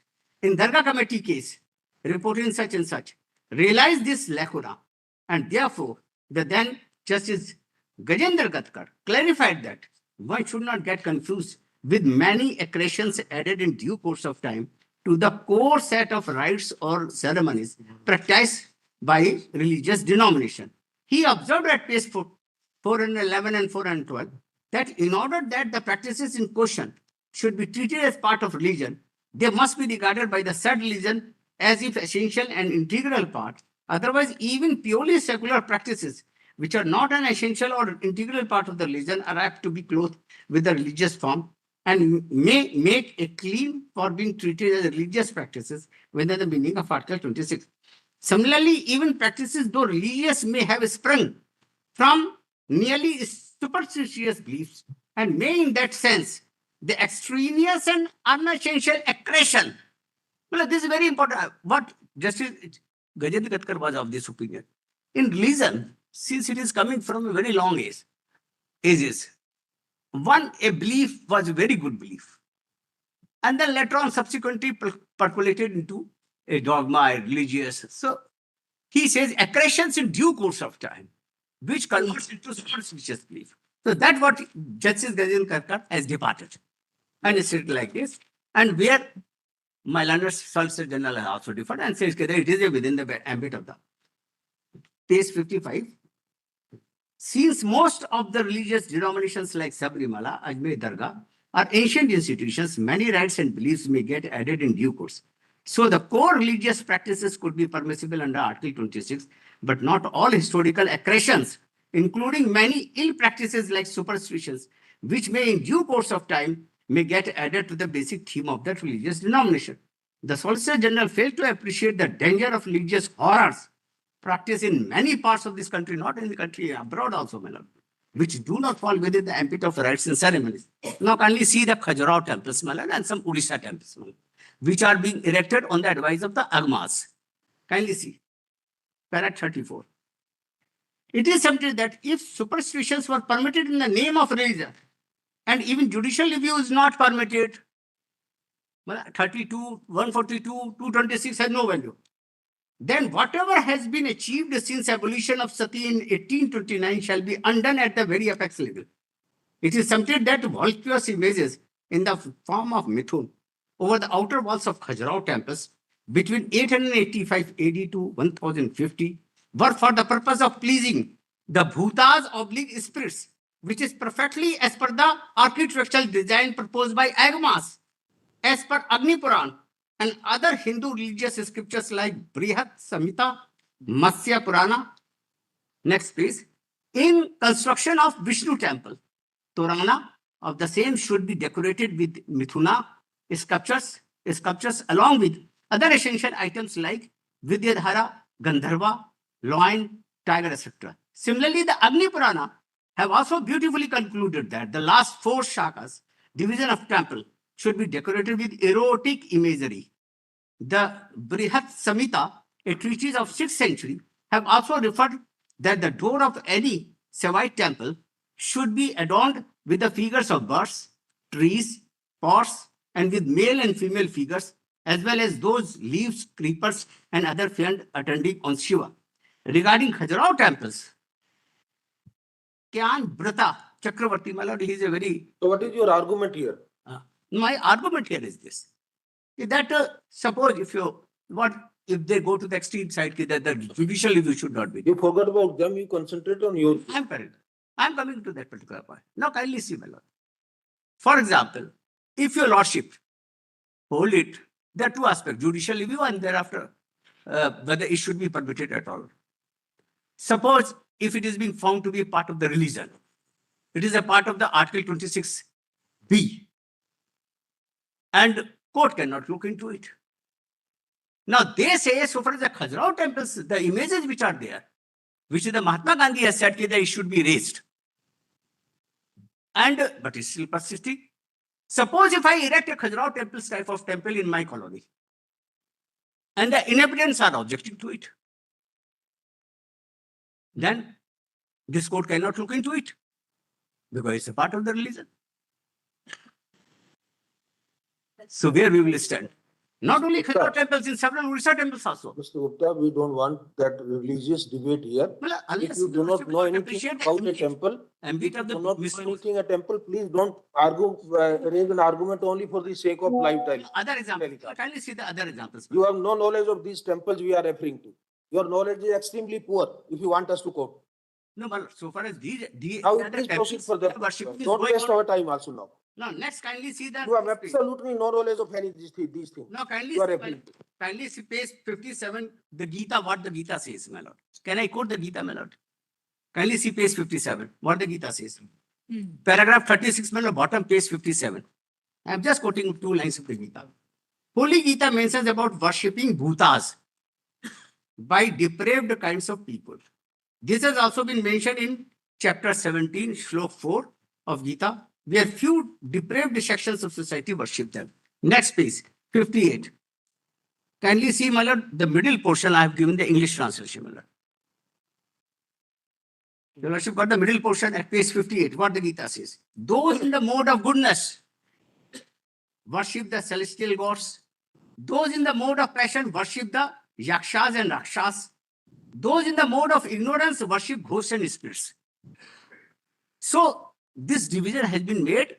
A: in Dargah committee case reporting such and such realized this lacuna, and therefore the then Justice Gajendra Gatkar clarified that one should not get confused with many accretions added in due course of time to the core set of rites or ceremonies practiced by religious denomination. He observed at page 411 and 412 that in order that the practices in question should be treated as part of religion, they must be regarded by the said religion as if essential and integral part. Otherwise, even purely secular practices, which are not an essential or integral part of the religion, are apt to be clothed with the religious form and may make a claim for being treated as religious practices within the meaning of Article 26. Similarly, even practices, though religious, may have sprung from nearly superstitious beliefs and may, in that sense, the extraneous and unessential accretion. Well, this is very important. What Justice Gajendra Katkar was of this opinion. In religion, since it is coming from a very long ages, a belief was a very good belief. And then later on, subsequently percolated into a dogma, a religious. So he says accretions in due course of time, which converts into superstitious belief. So that's what Justice Gajan Karkar has departed. And it's written like this. And where my learned Solicitor General has also differed and says that it is within the ambit of the page 55. Since most of the religious denominations like Sabarimala, Ajmer Dargah are ancient institutions, many rites and beliefs may get added in due course. So the core religious practices could be permissible under Article 26, but not all historical accretions, including many ill practices like superstitions, which may in due course of time may get added to the basic theme of that religious denomination. The Solicitor General failed to appreciate the danger of religious horrors practiced in many parts of this country, not in the country, abroad also, my lord, which do not fall within the ambit of rites and ceremonies. Now, kindly see the Khajuraho temples, my lord, and some Odisha temples, my lord, which are being erected on the advice of the Agmas. Kindly see, para 34. It is submitted that if superstitions were permitted in the name of religion, and even judicial review is not permitted, 32, 142, 226 has no value. Then whatever has been achieved since abolition of sati in 1829 shall be undone at the very apex level. It is submitted that voluptuous images in the form of Mithun over the outer walls of Khajuraho temples between 885 AD to 1050 were for the purpose of pleasing the bhutas oblique spirits, which is perfectly as per the architectural design proposed by Agmas, as per Agni Puran and other Hindu religious scriptures like Brihat Samhita, Matsya Purana. Next, please. In construction of Vishnu temple, Torana of the same should be decorated with Mithuna sculptures along with other essential items like Vidyadhara, Gandharva, loin, tiger, etc. Similarly, the Agni Purana have also beautifully concluded that the last four shakas, division of temple, should be decorated with erotic imagery. The Brihat Samhita, a treatise of 6th century, have also referred that the door of any Saivite temple should be adorned with the figures of birds, trees, pots, and with male and female figures, as well as those leaves, creepers, and other fiend attending on Shiva. Regarding Khajuraho temples, Kyan Brata Chakravarti, my lord, he is a very.
C: So what is your argument here?
A: My argument here is this: that suppose if they go to the extreme side, that the judicial review should not be.
C: You forgot about them, you concentrate on your.
A: I'm correct. I'm coming to that particular point. Now, kindly see, my lord. For example, if your lordship hold it, there are two aspects: judicial review and thereafter whether it should be permitted at all. Suppose if it is being found to be part of the religion, it is a part of the Article 26B, and court cannot look into it. Now they say, so far as the Khajuraho temples, the images which are there, which the Mahatma Gandhi has said that it should be raised, and but it's still persisting. Suppose if I erect a Khajuraho temples type of temple in my colony, and the inhabitants are objecting to it, then this court cannot look into it because it's a part of the religion. So where we will stand? Not only Khajuraho temples, in several Odisha temples also.
C: Mr. Gupta, we don't want that religious debate here.
A: Well,
C: If you do not know anything about a temple,
A: ambit of
C: do
A: the
C: not know anything a temple, please don't argue, raise an argument only for the sake of lifetime.
A: Other examples. Kindly see the other examples.
C: You have no knowledge of these temples we are referring to. Your knowledge is extremely poor if you want us to quote.
A: No, but so far as these
C: Now,
A: other
C: please proceed
A: temples,
C: further.
A: worship is
C: Don't
A: going
C: waste
A: on.
C: our time also now.
A: Now, next, kindly see that.
C: You have absolutely no knowledge of any these things.
A: Now, kindly
C: You are
A: see,
C: referring to.
A: kindly see page 57, the Gita, what the Gita says, my lord. Can I quote the Gita, my lord? Kindly see page 57, what the Gita says. Paragraph 36, my lord, bottom page 57. I am just quoting 2 lines of the Gita. Holy Gita mentions about worshipping bhutas by depraved kinds of people. This has also been mentioned in chapter 17, shlok 4 of Gita, where few depraved sections of society worship them. Next page, 58. Kindly see, my lord, the middle portion I have given the English translation, my lord. Your lordship got the middle portion at page 58, what the Gita says. Those in the mode of goodness worship the celestial gods, Those in the mode of passion worship the yakshas and rakshas. Those in the mode of ignorance worship ghosts and spirits. So this division has been made,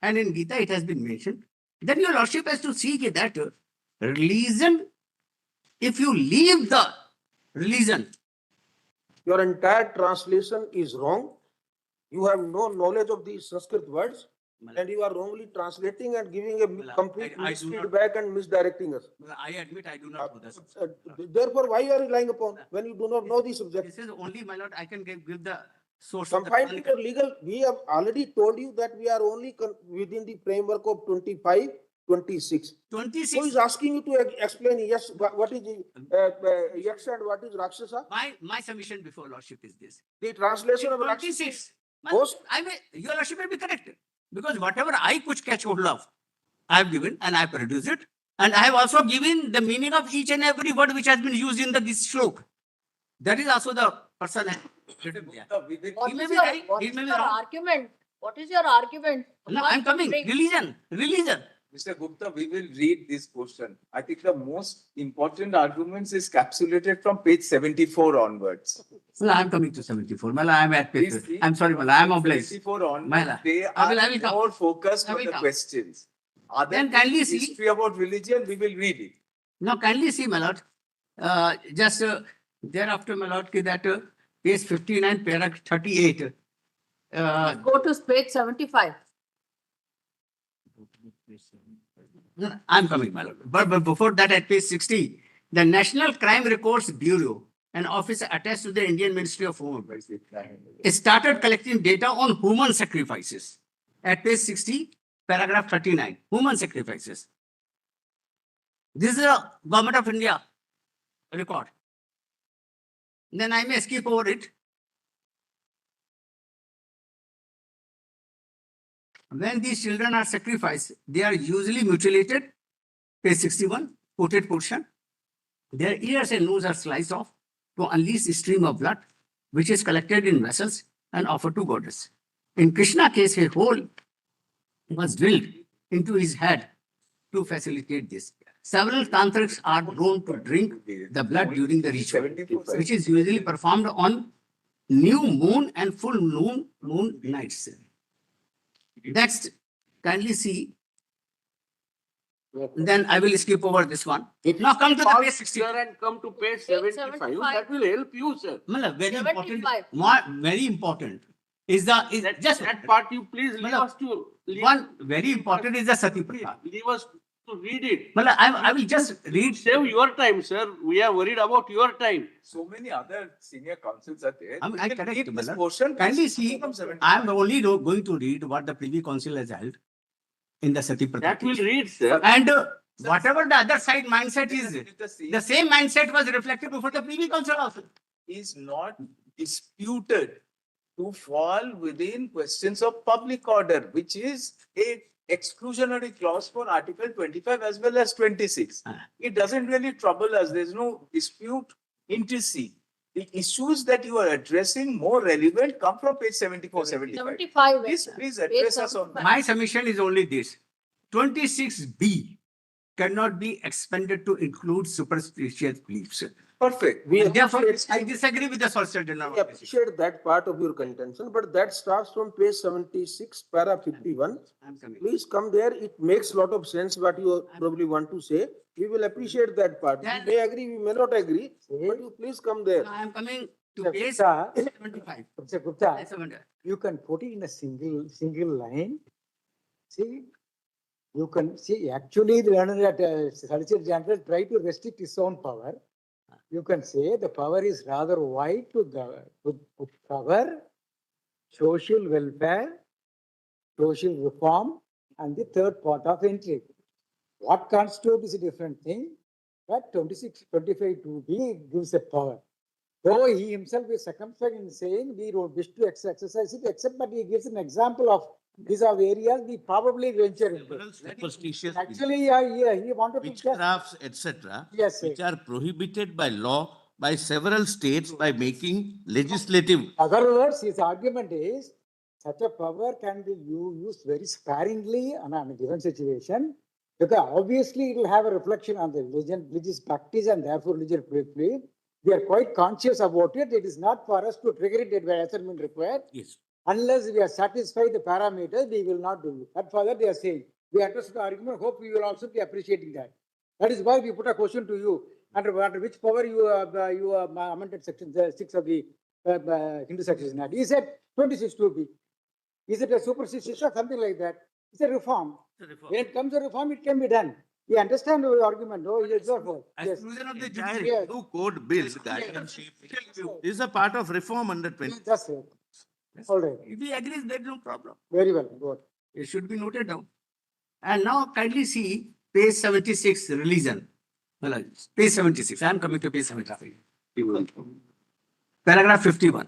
A: and in Gita it has been mentioned. Then your lordship has to see that religion, if you leave the religion,
C: Your entire translation is wrong. You have no knowledge of these Sanskrit words and you are wrongly translating and giving a complete
A: I do not-
C: feedback and misdirecting us.
A: I admit I do not know this.
C: Therefore, why are you relying upon when you do not know the subject?
A: This is only, my lord, I can give the source of the
C: Confined to your legal, we have already told you that we are only within the framework of 25, 26.
A: 26.
C: Who is asking you to explain, yes, what is Yaksha and what is Rakshasa?
A: My submission before lordship is this.
C: The translation of Rakshasa.
A: 26.
C: Post-
A: I may, your lordship may be correct. Because whatever I could catch hold of, I have given and I have produced it. And I have also given the meaning of each and every word which has been used in this slok. That is also the person. written there.
D: What
A: He may
D: is
A: be
D: your,
A: right,
D: what
A: he
D: is
A: may be
D: your
A: wrong.
D: argument? What is your argument?
A: No,
D: Apart
A: I'm
D: from
A: coming.
D: drink.
A: Religion.
F: Mr. Gupta, we will read this portion. I think the most important arguments is capsulated from page 74 onwards.
A: No, I'm coming to 74. Mala, I'm at page.
F: Please see,
A: I'm sorry,
F: from
A: Mala, I'm
F: page
A: obliged.
F: 74 onwards,
A: Mala,
F: they
A: I will
F: are
A: come.
F: more focused
A: I
F: on
A: will
F: the
A: come.
F: questions. Other
A: Then
F: than
A: kindly see-
F: history about religion, we will read it.
A: Now, kindly see, my lord, just thereafter, my lord, that page 59, paragraph 38.
D: Go to page 75.
A: No, I'm coming, my lord. But before that, at page 60, the National Crime Records Bureau, an office attached to the Indian Ministry of Home Affairs, started collecting data on human sacrifices. At page 60, paragraph 39, human sacrifices. This is a Government of India record. Then I may skip over it. When these children are sacrificed, they are usually mutilated. Page 61, quoted portion. Their ears and nose are sliced off to unleash a stream of blood, which is collected in vessels and offered to goddess. In Krishna case, a hole was drilled into his head to facilitate this. Several tantrics are known to drink the blood during the ritual, which is usually performed on new moon and full moon nights. Next, kindly see. Then I will skip over this one. Now come to the page 60.
G: Sir, and come to page
D: Page
G: 75,
D: 75.
G: that will help you, sir.
A: Mala, very important.
D: 75.
A: Very important is the is just
G: That part you please leave
A: Madam,
G: us to.
A: one very important is the Sati Pratha.
G: Leave us to read it.
A: Mala, I will just read.
G: Save your time, sir. We are worried about your time.
F: So many other senior councils are there.
A: I
F: We
A: can
F: can
A: correct
F: read
A: you,
F: this
A: Mala.
F: portion.
A: Kindly see,
F: From 75.
A: I am only going to read what the Privy Council has held in the Sati Pratha.
G: That will
A: case.
G: read, sir.
A: And whatever the other side mindset is, the same mindset was reflected before the Privy Council also.
F: Is not disputed to fall within questions of public order, which is a exclusionary clause for Article 25 as well as 26. It doesn't really trouble us. There's no dispute intricacy. The issues that you are addressing more relevant come from page 74, 75.
D: 75.
F: Please address us on that.
A: My submission is only this. 26B cannot be expanded to include superstitious beliefs.
F: Perfect.
C: We
A: And therefore,
C: appreciate-
A: I disagree with the Solicitor General.
C: We appreciate that part of your contention, but that starts from page 76, para 51.
A: I'm coming.
C: Please come there. It makes a lot of sense what you probably want to say. We will appreciate that part. We
A: Then-
C: may agree, we may not agree, but you please come there.
A: I'm coming to
B: Mr.
A: page
B: Gupta,
A: 75.
B: Mr. Gupta,
A: That's a wonder.
B: you can put it in a single line. See, you can see, actually, the learned at Solicitor General try to restrict his own power. You can say the power is rather wide to cover social welfare, social reform, and the third part of entry. What constitutes is a different thing, but 26, 25 2B gives a power. Though he himself is circumspect in saying we don't wish to exercise it, except but he gives an example of these are the areas we probably venture into.
H: Several superstitious
B: Actually, he wanted to just,
H: witchcrafts, etc.,
B: Yes,
H: which
B: sir.
H: are prohibited by law by several states by making legislative.
B: other words, his argument is such a power can be used very sparingly in a given situation. Because obviously it will have a reflection on the religious practice and therefore religious belief. We are quite conscious about it. It is not for us to trigger it by assignment required.
H: Yes.
B: Unless we are satisfied the parameters, we will not do it. That for that they are saying. We understood the argument. Hope you will also be appreciating that. That is why we put a question to you. Under which power you amended section 6 of the Hindu Succession Act? He said 26 2B. Is it a superstition or something like that? It's a reform. When it comes to reform, it can be done. You understand the argument, no? Yes, therefore. Yes.
H: Exclusion of the entire
B: Yes.
H: Hindu code bills that is a part of reform under 20.
B: That's it. All right.
A: If he agrees, there is no problem.
B: Very well. Good.
A: It should be noted down. And now kindly see page 76, religion. Well, page 76. I am coming to page 73. Paragraph 51.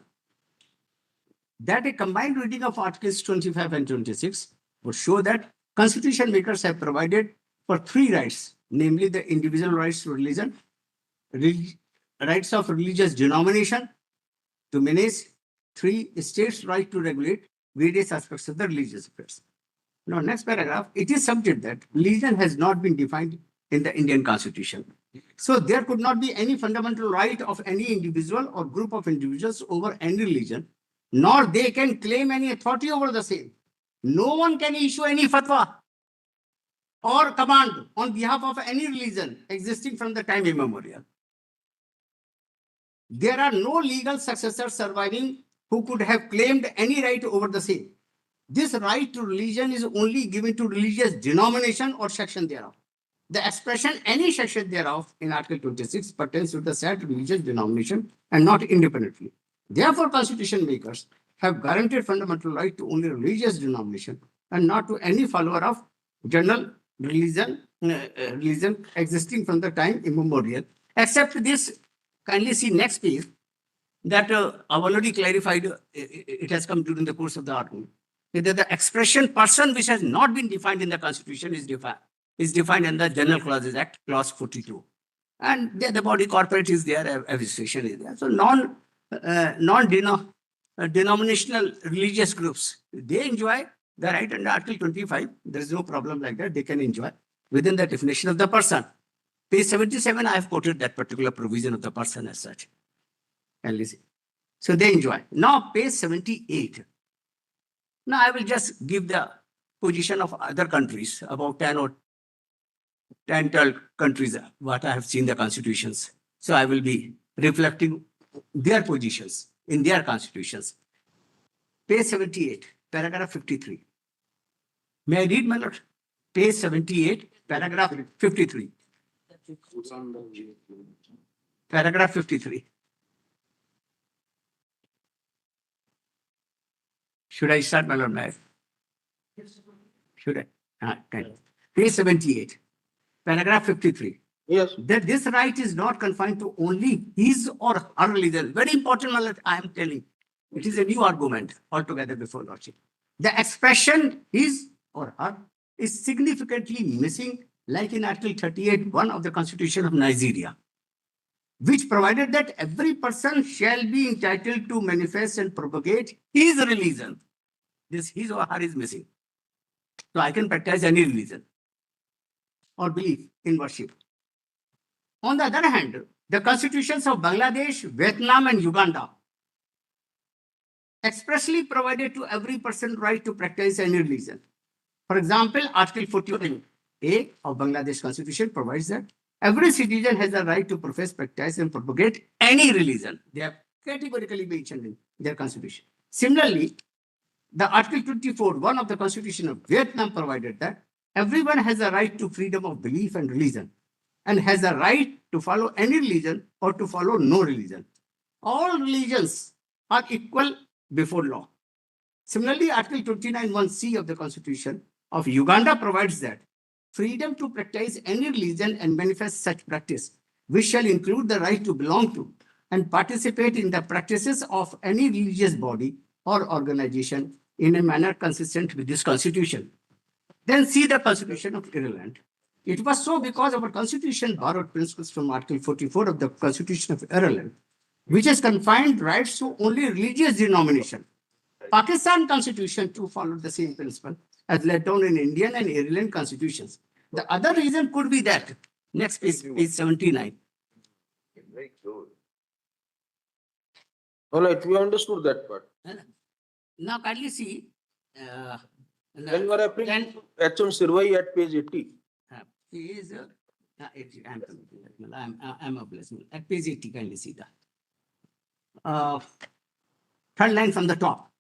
A: That a combined reading of articles 25 and 26 would show that constitution makers have provided for three rights, namely the individual rights to religion, rights of religious denomination to manage, three, states' right to regulate various aspects of the religious affairs. Now, next paragraph, it is subject that religion has not been defined in the Indian Constitution. So there could not be any fundamental right of any individual or group of individuals over any religion, nor they can claim any authority over the same. No one can issue any fatwa or command on behalf of any religion existing from the time immemorial. There are no legal successors surviving who could have claimed any right over the same. This right to religion is only given to religious denomination or section thereof. The expression any section thereof in Article 26 pertains to the said religious denomination and not independently. Therefore, constitution makers have guaranteed fundamental right to only religious denomination and not to any follower of general religion existing from the time immemorial. Except this, kindly see next page that I've already clarified. It has come during the course of the argument. That the expression person which has not been defined in the constitution is defined in the General Clauses Act, clause 42. And there the body corporate is there, administration is there. So denominational religious groups, they enjoy the right under Article 25. There is no problem like that. They can enjoy within the definition of the person. Page 77, I have quoted that particular provision of the person as such. And listen. So they enjoy. Now page 78. Now I will just give the position of other countries, about 10 or 12 countries, what I have seen the constitutions. So I will be reflecting their positions in their constitutions. Page 78, paragraph 53. May I read, my lord? Page 78, paragraph 53. Paragraph 53. Should I start, my lord? May I? Should I? Page 78, paragraph 53.
C: Yes.
A: That this right is not confined to only his or her religion. Very important, my lord, I am telling. It is a new argument altogether before lordship. The expression his or her is significantly missing, like in Article 38(1) of the Constitution of Nigeria, which provided that every person shall be entitled to manifest and propagate his religion. This his or her is missing. So I can practice any religion or belief in worship. On the other hand, the constitutions of Bangladesh, Vietnam, and Uganda expressly provided to every person right to practice any religion. For example, Article 41A of Bangladesh Constitution provides that every citizen has a right to profess, practice, and propagate any religion. They have categorically mentioned in their constitution. Similarly, the Article 24(1) of the Constitution of Vietnam provided that everyone has a right to freedom of belief and religion and has a right to follow any religion or to follow no religion. All religions are equal before law. Similarly, Article 29(1)(c) of the Constitution of Uganda provides that freedom to practice any religion and manifest such practice, which shall include the right to belong to and participate in the practices of any religious body or organization in a manner consistent with this Constitution. Then see the Constitution of Ireland. It was so because our Constitution borrowed principles from Article 44 of the Constitution of Ireland, which has confined rights to only religious denomination. Pakistan Constitution too followed the same principle as laid down in Indian and Ireland constitutions. The other reason could be that. Next page 79.
C: All right, we understood that part.
A: Now kindly see.
C: Then you are referring
A: Then
C: to HM Sirvai at page 80.
A: page 80. I'm a blessing. At page 80, kindly see that. Third line from the top.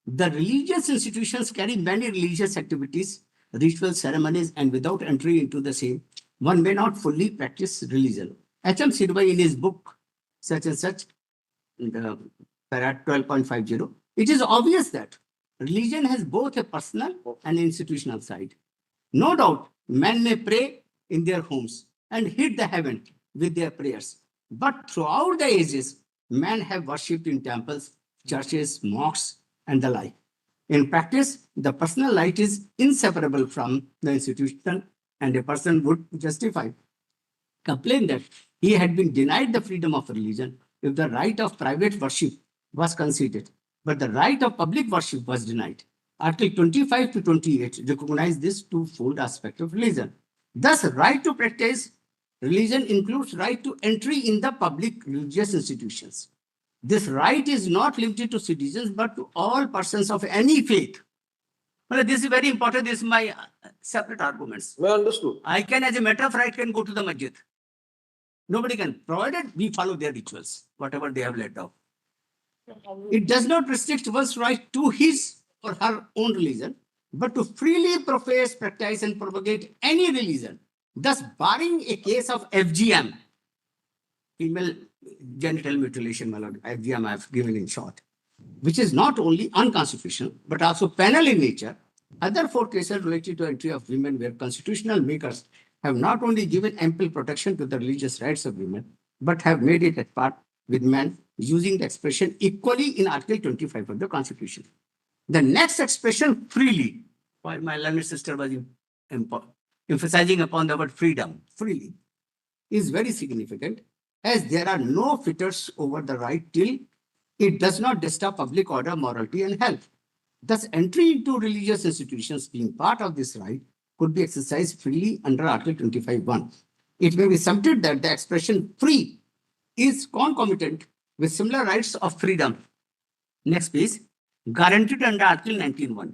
A: The religious institutions carry many religious activities, ritual ceremonies, and without entry into the same, one may not fully practice religion. H.M. Sirvai in his book, such and such, the para 12.50, it is obvious that religion has both a personal and institutional side. No doubt, men may pray in their homes and hit the heaven with their prayers. But throughout the ages, men have worshipped in temples, churches, mosques, and the like. In practice, the personal light is inseparable from the institutional, and a person would justify complain that he had been denied the freedom of religion if the right of private worship was conceded, but the right of public worship was denied. Article 25 to 28 recognize this twofold aspect of religion. Thus, right to practice religion includes right to entry in the public religious institutions. This right is not limited to citizens, but to all persons of any faith. Well, this is very important. This is my separate arguments.
C: I understood.
A: I can, as a matter of right, can go to the masjid. Nobody can, provided we follow their rituals, whatever they have laid down. It does not restrict one's right to his or her own religion, but to freely profess, practice, and propagate any religion, thus barring a case of FGM, female genital mutilation, my lord, FGM I have given in short, which is not only unconstitutional, but also penal in nature. Other four cases related to entry of women where constitutional makers have not only given ample protection to the religious rights of women, but have made it at part with men using the expression equally in Article 25 of the Constitution. The next expression, freely, while my learned sister was emphasizing upon the word freedom, freely, is very significant, as there are no fitters over the right till it does not disturb public order, morality, and health. Thus, entry into religious institutions being part of this right could be exercised freely under Article 25(1). It may be submitted that the expression free is concomitant with similar rights of freedom. Next page, guaranteed under Article 19(1).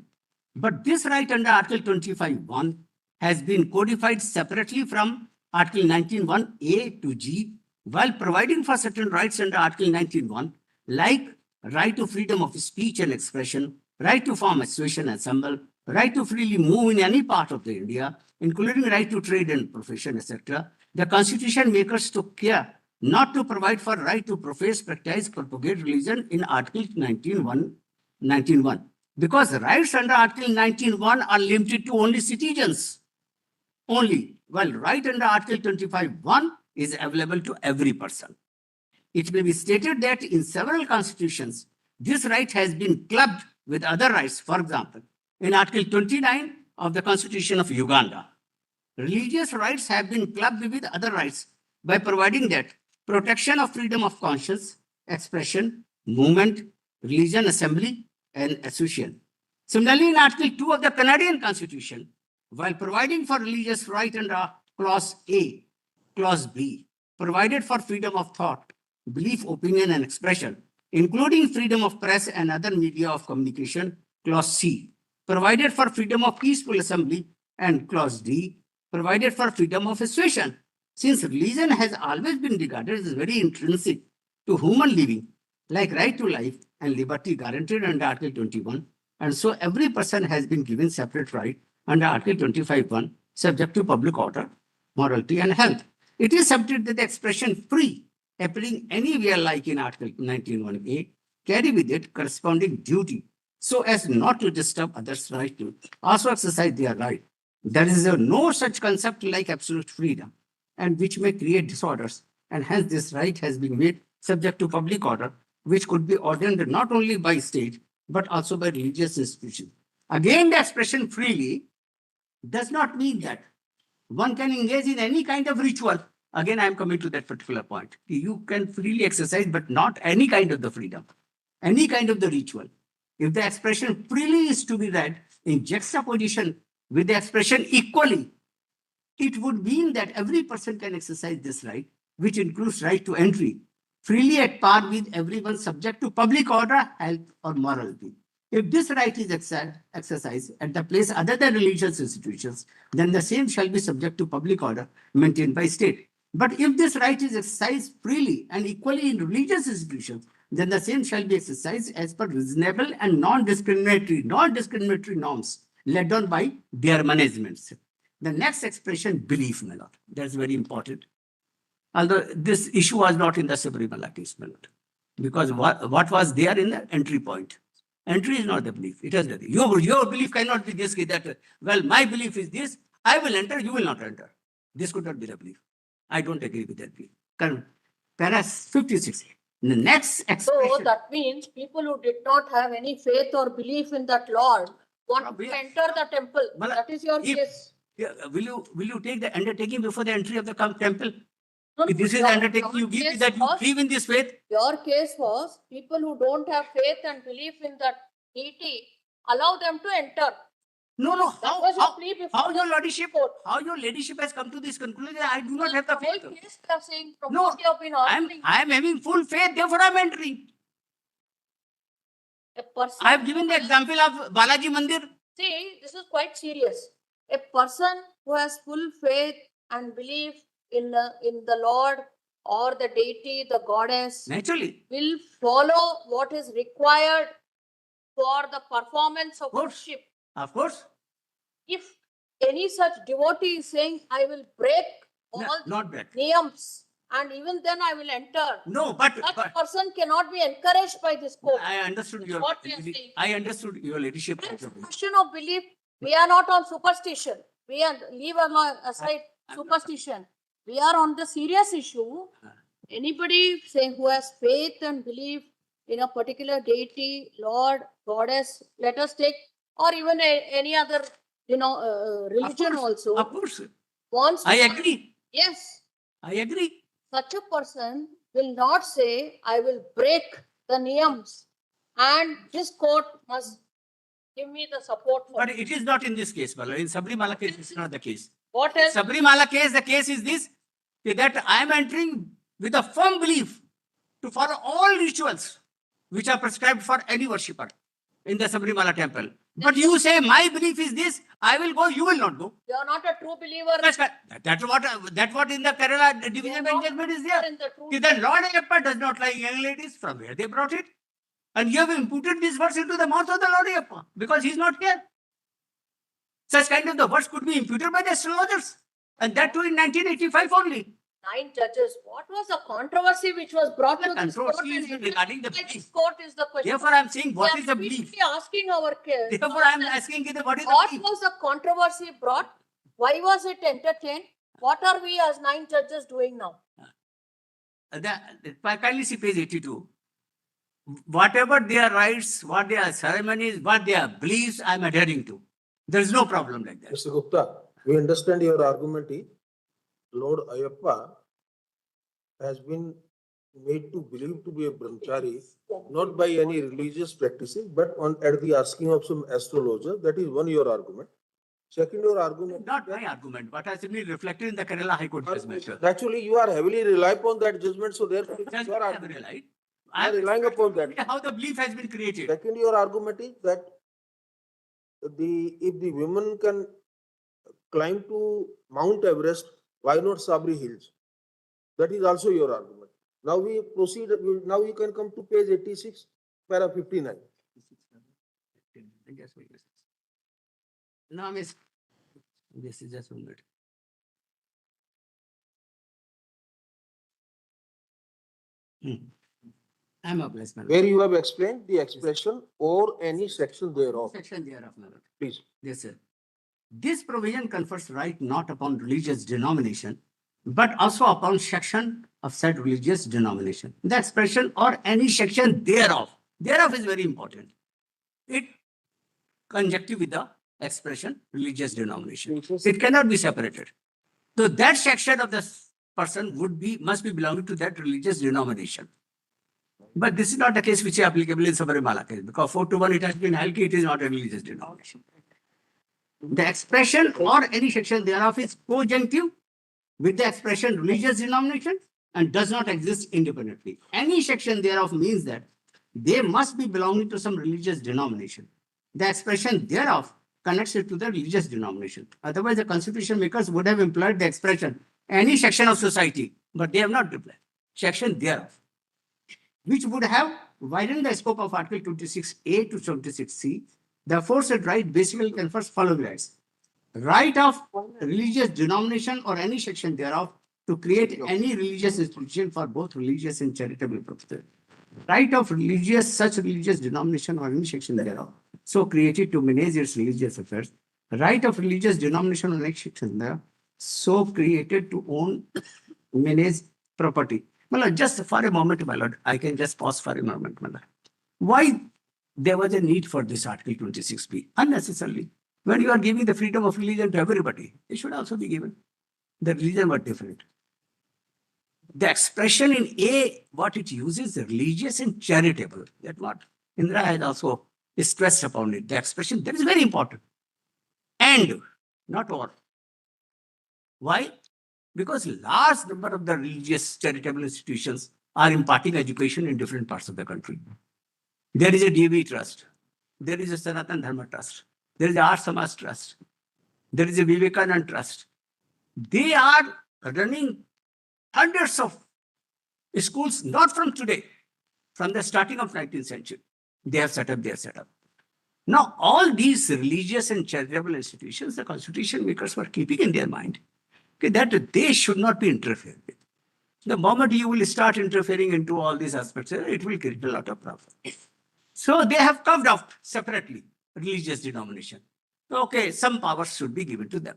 A: But this right under Article 25(1) has been codified separately from Article 19(1)A to G, while providing for certain rights under Article 19(1), like right to freedom of speech and expression, right to form association and assemble, right to freely move in any part of the India, including right to trade and profession, etc. The Constitution makers took care not to provide for right to profess, practice, propagate religion in Article 19(1), because rights under Article 19(1) are limited to only citizens only, while right under Article 25(1) is available to every person. It may be stated that in several constitutions, this right has been clubbed with other rights. For example, in Article 29 of the Constitution of Uganda, religious rights have been clubbed with other rights by providing that protection of freedom of conscience, expression, movement, religion, assembly, and association. Similarly, in Article 2 of the Canadian Constitution, while providing for religious right under Clause A, Clause B, provided for freedom of thought, belief, opinion, and expression, including freedom of press and other media of communication, Clause C, provided for freedom of peaceful assembly, and Clause D, provided for freedom of association. Since religion has always been regarded as very intrinsic to human living, like right to life and liberty guaranteed under Article 21, and so every person has been given separate right under Article 25(1), subject to public order, morality, and health. It is subject that the expression free, appearing anywhere like in Article 19(1)A, carry with it corresponding duty, so as not to disturb others' right to also exercise their right. There is no such concept like absolute freedom, and which may create disorders, and hence this right has been made subject to public order, which could be ordained not only by state, but also by religious institutions. Again, the expression freely does not mean that one can engage in any kind of ritual. Again, I am coming to that particular point. You can freely exercise, but not any kind of the freedom, any kind of the ritual. If the expression freely is to be read in juxtaposition with the expression equally, it would mean that every person can exercise this right, which includes right to entry, freely at par with everyone subject to public order, health, or morality. If this right is exercised at the place other than religious institutions, then the same shall be subject to public order maintained by state. But if this right is exercised freely and equally in religious institutions, then the same shall be exercised as per reasonable and non-discriminatory norms laid down by their managements. The next expression, belief, my lord. That's very important. Although this issue was not in the Sabarimala case, my lord. Because what was there in the entry point? Entry is not the belief. It is the your belief cannot be this, that, well, my belief is this, I will enter, you will not enter. This could not be the belief. I don't agree with that belief. Paras 56. The next
D: So
A: expression.
D: that means people who did not have any faith or belief in that Lord want to enter the temple.
A: Well,
D: That is your
A: if-
D: case.
A: Yeah, will you take the undertaking before the entry of the temple?
D: No,
A: If this is
D: your-
A: the undertaking you
D: your
A: give me
D: case
A: that you
D: was-
A: believe in this faith.
D: Your case was people who don't have faith and belief in that deity, allow them to enter.
A: No,
D: That was your plea before
A: how your
D: the
A: ladyship,
D: court.
A: how your ladyship has come to this conclusion? I do not have the
D: The whole
A: faith.
D: case they are saying from
A: No,
D: what you have been arguing.
A: I am having full faith, therefore I am entering.
D: A person.
A: I have given the example of Balaji Mandir.
D: See, this is quite serious. A person who has full faith and belief in the Lord or the deity, the goddess,
A: Naturally.
D: will follow what is required for the performance of
A: course.
D: worship.
A: Of course.
D: If any such devotee is saying, I will break all
A: Not that.
D: niyams and even then I will enter,
A: No, but
D: such person cannot be encouraged by this court.
A: I understood your
D: What we are saying.
A: I understood your ladyship.
D: It's a question of belief. We are not on superstition. We are leave aside superstition. We are on the serious issue. Anybody saying who has faith and belief in a particular deity, Lord, goddess, let us take, or even any other, religion also.
A: Of course.
D: Wants to
A: I agree.
D: Yes,
A: I agree.
D: such a person will not say, I will break the niyams and this court must give me the support for
A: But it is not in this case, Bala. In Sabarimala case, it's not the case.
D: what else?
A: Sabarimala case, the case is this, that I am entering with a firm belief to follow all rituals which are prescribed for any worshipper in the Sabarimala temple. But you say, my belief is this, I will go, you will not go.
D: You are not a true believer.
A: That's what in the Kerala division bench judgment is there.
D: In the true
A: If the Lord Ayappa does not like young ladies, from where they brought it? And you have imputed this verse into the mouth of the Lord Ayappa because he's not here. Such kind of the words could be imputed by the astrologers. And that too in 1985 only.
D: 9 judges. What was the controversy which was brought
A: The
D: to this court?
A: controversy
D: and
A: is regarding the
D: by
A: belief.
D: this court is the question.
A: Therefore, I am saying, what
D: We
A: is
D: are
A: the belief?
D: repeatedly asking our case.
A: Therefore, I am asking you, what is the
D: What
A: belief?
D: was the controversy brought? Why was it entertained? What are we as 9 judges doing now?
A: Kindly see page 82. Whatever their rights, what their ceremonies, what their beliefs, I am adhering to. There is no problem like that.
C: Mr. Gupta, we understand your argument is Lord Ayappa has been made to believe to be a brahmachari, not by any religious practices, but at the asking of some astrologer. That is one your argument. Second, your argument.
A: Not my argument, but has been reflected in the Kerala High Court judgment.
C: Naturally, you are heavily relying upon that judgment, so therefore it is
A: Just
C: your
A: I have
C: argument.
A: realized.
C: You are relying upon that.
A: How the belief has been created.
C: Second, your argument is that if the women can climb to Mount Everest, why not Sabri Hills? That is also your argument. Now we proceed. Now you can come to page 86, para 59.
A: No, miss. This is just 1 minute. I'm a blessed man.
C: Where you have explained the expression or any section thereof.
A: Section thereof, my lord.
C: Please.
A: Yes, sir. This provision confers right not upon religious denomination, but also upon section of said religious denomination. The expression or any section thereof. Thereof is very important. It conjunctive with the expression religious denomination. It cannot be separated. So that section of the person must be belonging to that religious denomination. But this is not the case which is applicable in Sabarimala case, because 4 to 1 it has been held, it is not a religious denomination. The expression or any section thereof is conjunctive with the expression religious denomination and does not exist independently. Any section thereof means that they must be belonging to some religious denomination. The expression thereof connects it to the religious denomination. Otherwise, the constitution makers would have employed the expression any section of society, but they have not replied. Section thereof, which would have widened the scope of Article 26A to 26C. The aforesaid right basically confers following rights: right of religious denomination or any section thereof to create any religious institution for both religious and charitable purposes. Right of such religious denomination or any section thereof, so created to manage its religious affairs. Right of religious denomination or any section thereof, so created to own, manage property. Well, just for a moment, my lord, I can just pause for a moment, my lord. Why there was a need for this Article 26B? Unnecessarily. When you are giving the freedom of religion to everybody, it should also be given. The religion was different. The expression in A, what it uses, religious and charitable. That what Indra has also stressed upon it. The expression, that is very important. And, not or. Why? Because large number of the religious charitable institutions are imparting education in different parts of the country. There is a DB Trust. There is a Sanatan Dharma Trust. There is a Arth Samaj Trust. There is a Vivekanand Trust. They are running hundreds of schools, not from today, from the starting of 19th century. They have set up their setup. Now, all these religious and charitable institutions, the constitution makers were keeping in their mind that they should not be interfered with. The moment you will start interfering into all these aspects, it will create a lot of problems. So they have carved out separately religious denomination. Okay, some powers should be given to them.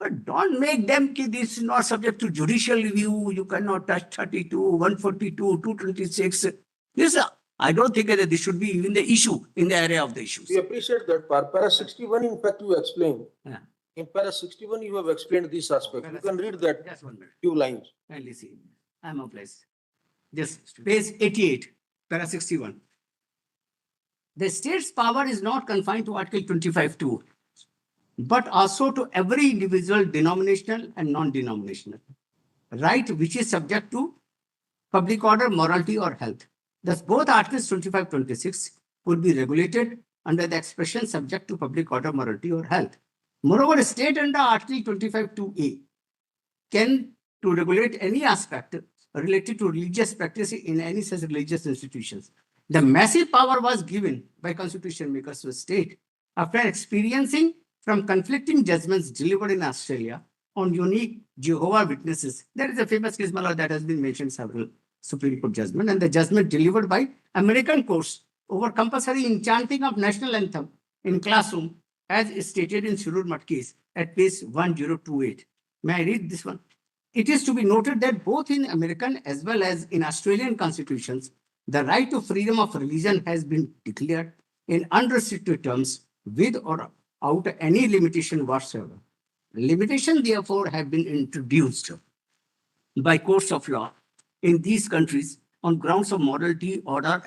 A: But don't make them, this is not subject to judicial review. You cannot touch 32, 142, 226. This, I don't think that this should be even the issue in the area of the issues.
C: We appreciate that part. Para 61, in fact, you explained.
A: Yeah.
C: In para 61, you have explained this aspect. You can read that
A: Just 1 minute.
C: few lines.
A: Kindly see. I'm a place. This page 88, para 61. The state's power is not confined to Article 25(2), but also to every individual denominational and non-denominational right which is subject to public order, morality, or health. Thus, both Articles 25, 26 would be regulated under the expression subject to public order, morality, or health. Moreover, a state under Article 25(2)A can to regulate any aspect related to religious practice in any such religious institutions. The massive power was given by constitution makers to the state after experiencing from conflicting judgments delivered in Australia on unique Jehovah Witnesses. There is a famous case that has been mentioned several Supreme Court judgment, and the judgment delivered by American courts over compulsory enchanting of national anthem in classroom, as stated in Shirur Mat case at page 1028. May I read this one? It is to be noted that both in American as well as in Australian constitutions, the right to freedom of religion has been declared in unrestricted terms with or out any limitation whatsoever. Limitations, therefore, have been introduced by courts of law in these countries on grounds of morality, order,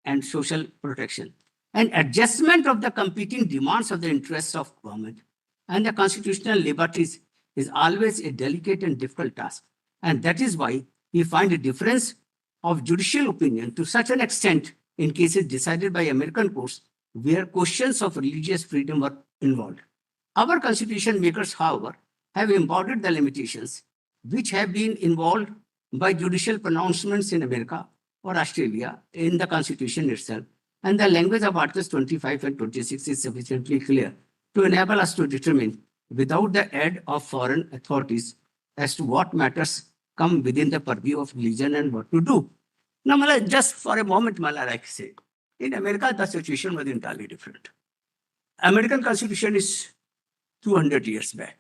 A: and social protection. An adjustment of the competing demands of the interests of government and the constitutional liberties is always a delicate and difficult task. And that is why we find a difference of judicial opinion to such an extent in cases decided by American courts where questions of religious freedom were involved. Our constitution makers, however, have embodied the limitations which have been involved by judicial pronouncements in America or Australia in the constitution itself. And the language of Articles 25 and 26 is sufficiently clear to enable us to determine without the aid of foreign authorities as to what matters come within the purview of religion and what to do. Now, Mala, just for a moment, Mala, like I say, in America, the situation was entirely different. American Constitution is 200 years back.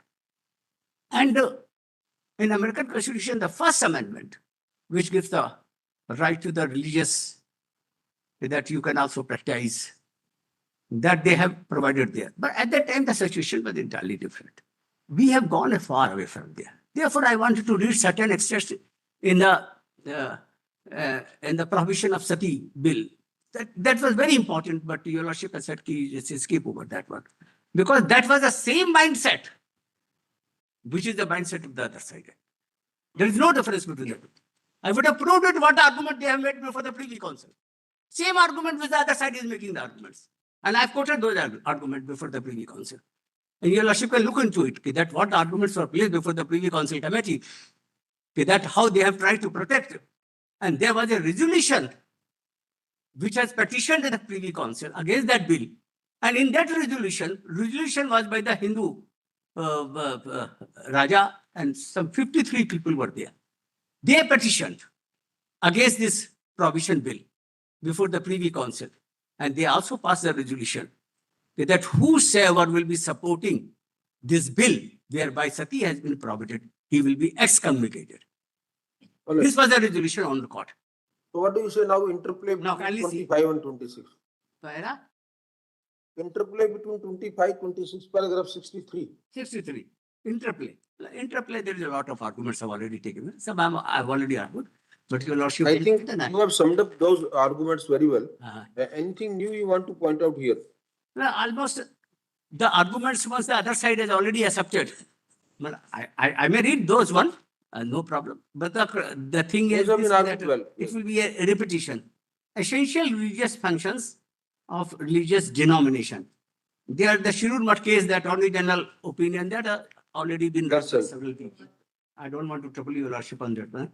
A: And in American Constitution, the First Amendment, which gives the right to the religious that you can also practice, that they have provided there. But at that time, the situation was entirely different. We have gone far away from there. Therefore, I wanted to read certain extracts in the prohibition of sati bill. That was very important, but your lordship has said, just skip over that one. Because that was the same mindset, which is the mindset of the other side. There is no difference between the two. I would have proved it what argument they have made before the Privy Council. Same argument which the other side is making the arguments. And I've quoted those arguments before the Privy Council. And your Lordship can look into it, that what arguments were placed before the Privy Council committee, that how they have tried to protect it. And there was a resolution which has petitioned the Privy Council against that bill. And in that resolution was by the Hindu Raja, and some 53 people were there. They petitioned against this provision bill before the Privy Council. And they also passed a resolution that whosoever will be supporting this bill whereby sati has been prohibited, he will be excommunicated.
C: All right.
A: This was a resolution on the court.
C: So what do you say now, interplay
A: Now,
C: between
A: kindly see.
C: 25 and 26?
A: Para
C: Interplay between 25, 26, paragraph 63.
A: 63. Interplay. Interplay, there is a lot of arguments I've already taken. Some I've already argued. But your Lordship,
C: I think you have summed up those arguments very well. Anything new you want to point out here?
A: Almost the arguments once the other side has already accepted. Well, I may read those one, no problem. But the thing is,
C: Those have been
A: this,
C: argued
A: that
C: well.
A: it will be a repetition. Essential religious functions of religious denomination. They are the Shirur Mat case, that Attorney General opinion that already been read
C: That's
A: by
C: right.
A: several people. I don't want to trouble your Lordship on that. Huh?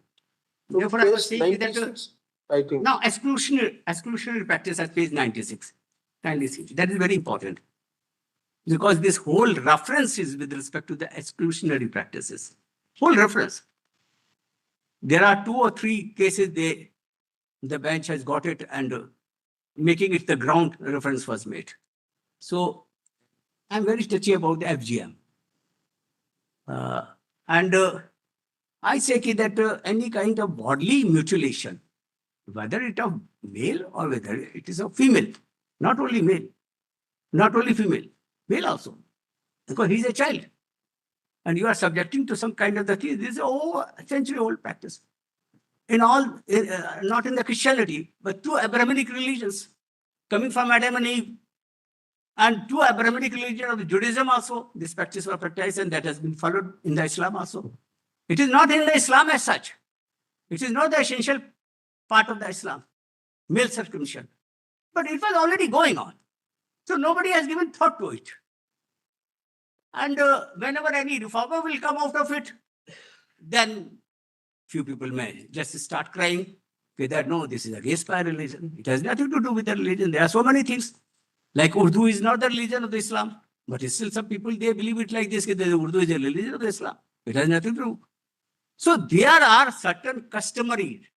C: So
A: Therefore, I
C: page
A: was saying that
C: 96, I think.
A: now exclusionary practice at page 96. Kindly see. That is very important. Because this whole reference is with respect to the exclusionary practices. Whole reference. There are 2 or 3 cases the bench has got it, and making it the ground reference was made. So I'm very touchy about the FGM. I say that any kind of bodily mutilation, whether it of male or whether it is of female, not only male, not only female, male also, because he is a child. And you are subjecting to some kind of the thing. This is a century-old practice. In all, not in the Christianity, but 2 Abrahamic religions, coming from Adam and Eve, and 2 Abrahamic religions of Judaism also, this practice was practiced, and that has been followed in the Islam also. It is not in the Islam as such. It is not the essential part of the Islam, male circumcision. But it was already going on. So nobody has given thought to it. And whenever any reformer will come out of it, then few people may just start crying that no, this is against my religion. It has nothing to do with the religion. There are so many things. Like Urdu is not the religion of the Islam, but still some people, they believe it like this, that Urdu is a religion of the Islam. It has nothing to do. So there are certain customary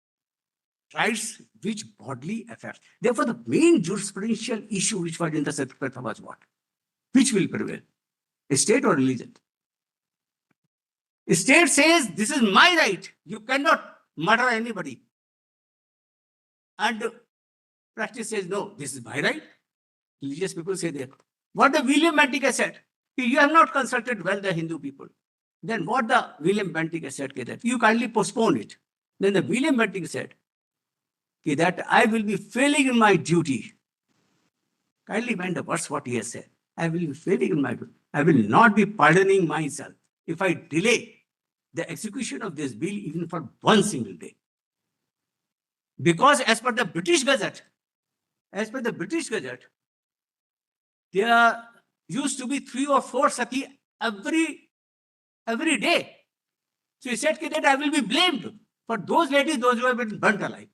A: rights which bodily affect. Therefore, the main jurisprudential issue which was in the Satyapatha was what? Which will prevail? State or religion? State says, this is my right. You cannot murder anybody. And practice says, no, this is my right. Religious people say that. What the William Bentinck said, you have not consulted well the Hindu people. Then what the William Bentinck said, that you kindly postpone it. Then the William Bentinck said that I will be failing in my duty. Kindly mind the words what he has said. I will be failing in my duty. I will not be pardoning myself if I delay the execution of this bill even for 1 single day. Because as per the British Gazette, there used to be 3 or 4 sati every day. So he said that I will be blamed for those ladies, those who have been burnt alive.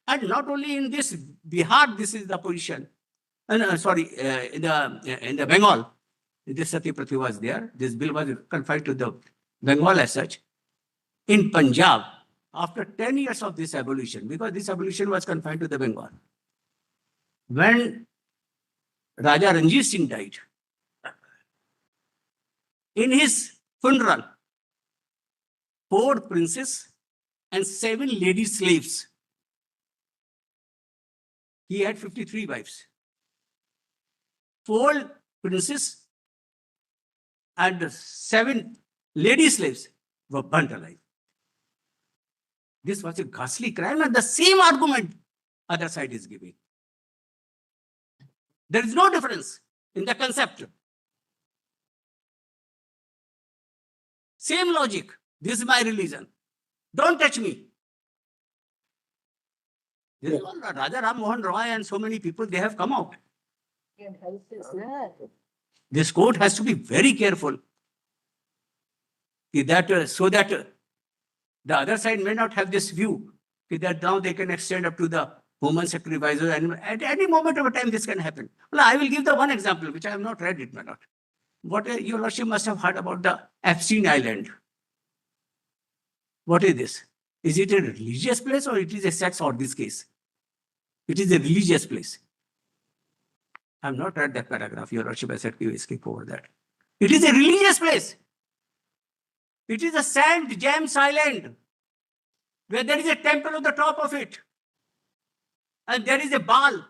A: And not only in this Bihar, this is the position. In the Bengal, this sati prathi was there. This bill was confined to the Bengal as such. In Punjab, after 10 years of this abolition, because this abolition was confined to the Bengal, when Raja Ranjit Singh died, in his funeral, 4 princes and 7 lady slaves. He had 53 wives. 4 princes and 7 lady slaves were burnt alive. This was a ghastly crime, and the same argument other side is giving. There is no difference in the concept. Same logic. This is my religion. Don't touch me. This is all Raja Ram Mohan Roy and so many people, they have come out.
D: And health is there.
A: This court has to be very careful so that the other side may not have this view that now they can extend up to the Home and Secretary Advisor, and at any moment of time this can happen. Well, I will give the one example which I have not read it, my lord. What your lordship must have heard about the Epstein Island. What is this? Is it a religious place or it is a sex orgies case? It is a religious place. I have not read that paragraph. Your lordship has said you skip over that. It is a religious place. It is a sand James Island where there is a temple on the top of it. And there is a Baal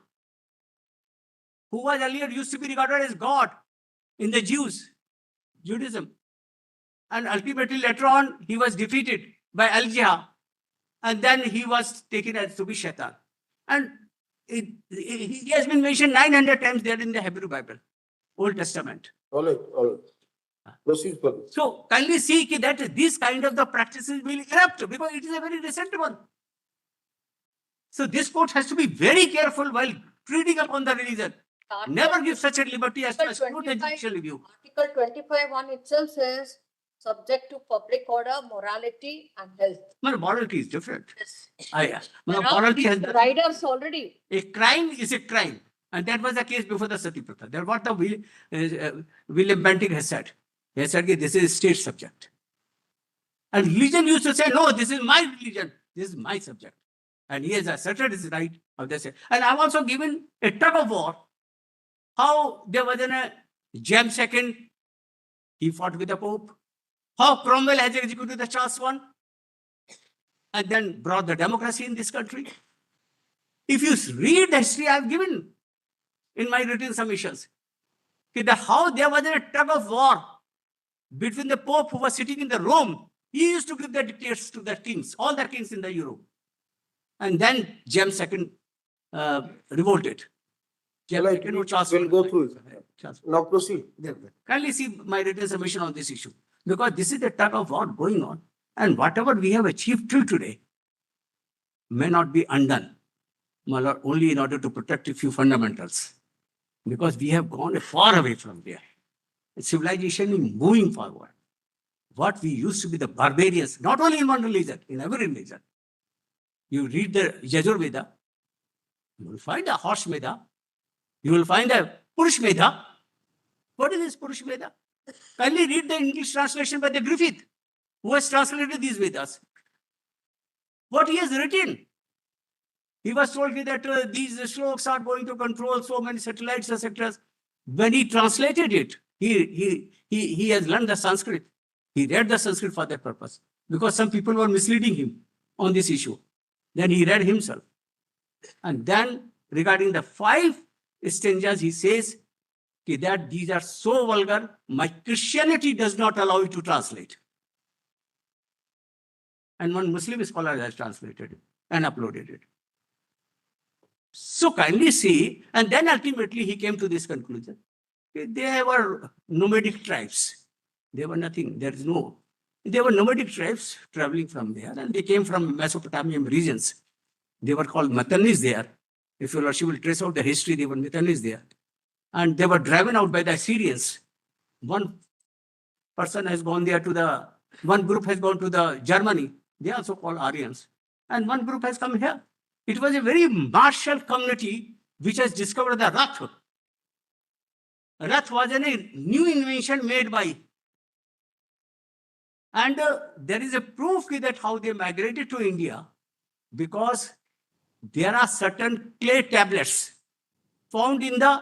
A: who was earlier used to be regarded as God in the Judaism. And ultimately later on, he was defeated by Al-Jihad. And then he was taken as to be Shaitan. And he has been mentioned 900 times there in the Hebrew Bible, Old Testament.
C: All right. Proceed, please.
A: So kindly see that these kind of the practices will erupt because it is a very recent one. So this court has to be very careful while treating upon the religion. Never give such a liberty as to exclude the judicial review.
D: Article 25(1) itself says, subject to public order, morality and health.
A: Well, morality is different.
D: Yes.
A: Well,
D: There are
A: morality has
D: riders already.
A: a crime is a crime. And that was the case before the Sati Pratha. That's what the William Bentinck has said. He has said this is a state subject. And religion used to say, no, this is my religion. This is my subject. And he has asserted his right of this. And I've also given a tug of war. How there was a James II, he fought with the Pope. How Cromwell has executed the Charles I and then brought the democracy in this country. If you read the history I've given in my written submissions, how there was a tug of war between the Pope who was sitting in the Rome. He used to give the dictates to the kings, all the kings in the Europe. And then James II revolted.
C: Like, we'll go through it. Now proceed.
A: Kindly see my written submission on this issue. Because this is the tug of war going on. And whatever we have achieved till today may not be undone. My lord, only in order to protect a few fundamentals. Because we have gone far away from there. Civilization is moving forward. What we used to be the barbarians, not only in one religion, in every religion. You read the Yajur Veda, you will find a Horse Veda, you will find a Purush Veda. What is this Purush Veda? Kindly read the English translation by the Griffith, who has translated these Vedas. What he has written. He was told that these shlokas are going to control so many satellites, etc. When he translated it, he has learned the Sanskrit. He read the Sanskrit for that purpose. Because some people were misleading him on this issue. Then he read himself. And then regarding the 5 stanzas, he says that these are so vulgar, my Christianity does not allow you to translate. And one Muslim scholar has translated it and uploaded it. So kindly see, and then ultimately he came to this conclusion. They were nomadic tribes. They were nothing. They were nomadic tribes traveling from there, and they came from Mesopotamian regions. They were called Matanis there. If your lordship will trace out the history, they were Matanis there. And they were driven out by the Assyrians. One person has gone there one group has gone to the Germany. They also called Aryans. And one group has come here. It was a very martial community which has discovered the Rath. Rath was a new invention made by. And there is a proof that how they migrated to India because there are certain clay tablets found in the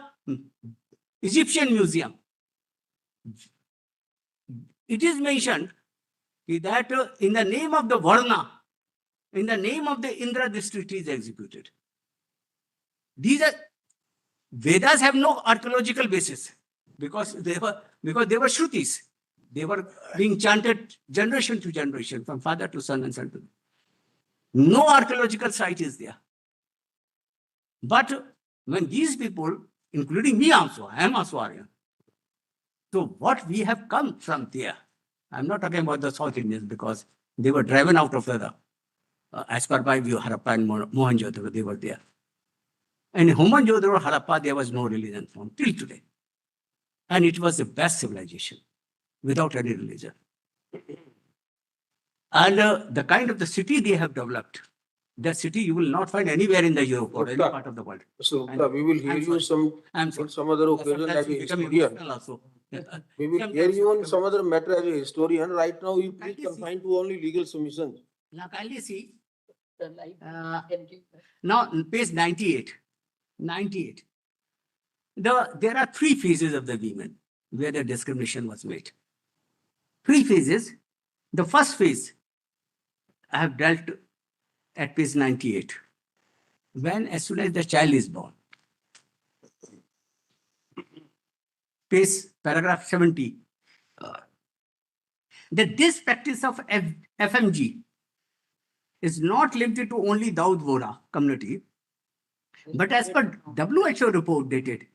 A: Egyptian museum. It is mentioned that in the name of the Varna, in the name of the Indra, this treaty is executed. These are Vedas have no archaeological basis because they were Shrutis. They were being chanted generation to generation, from father to son and son to. No archaeological site is there. But when these people, including me also, I am also Aryan. So what we have come from there, I'm not talking about the South Indians because they were driven out of the, as per my view, Harappa and Mohenjo-daro, they were there. And in Mohenjo-daro, Harappa, there was no religion formed till today. And it was the best civilization without any religion. And the kind of the city they have developed, that city you will not find anywhere in the Europe or any
C: Gupta.
A: part of the world.
C: So we will hear
A: I'm
C: you
A: sorry. I'm sorry.
C: on some other occasion
A: Sometimes
C: as a
A: you become
C: historian.
A: emotional also.
C: We will hear
A: Sometimes
C: you on
A: become
C: some other matter as a historian. Right now, you please
A: Kindly see.
C: confine to only legal submissions.
A: Now kindly see. Now page 98. 98. There are three phases of the women where the discrimination was made. Three phases. The first phase I have dealt at page 98. When as soon as the child is born. Page paragraph 70. That this practice of FMG is not limited to only Daud Vora community, but as per WHO report dated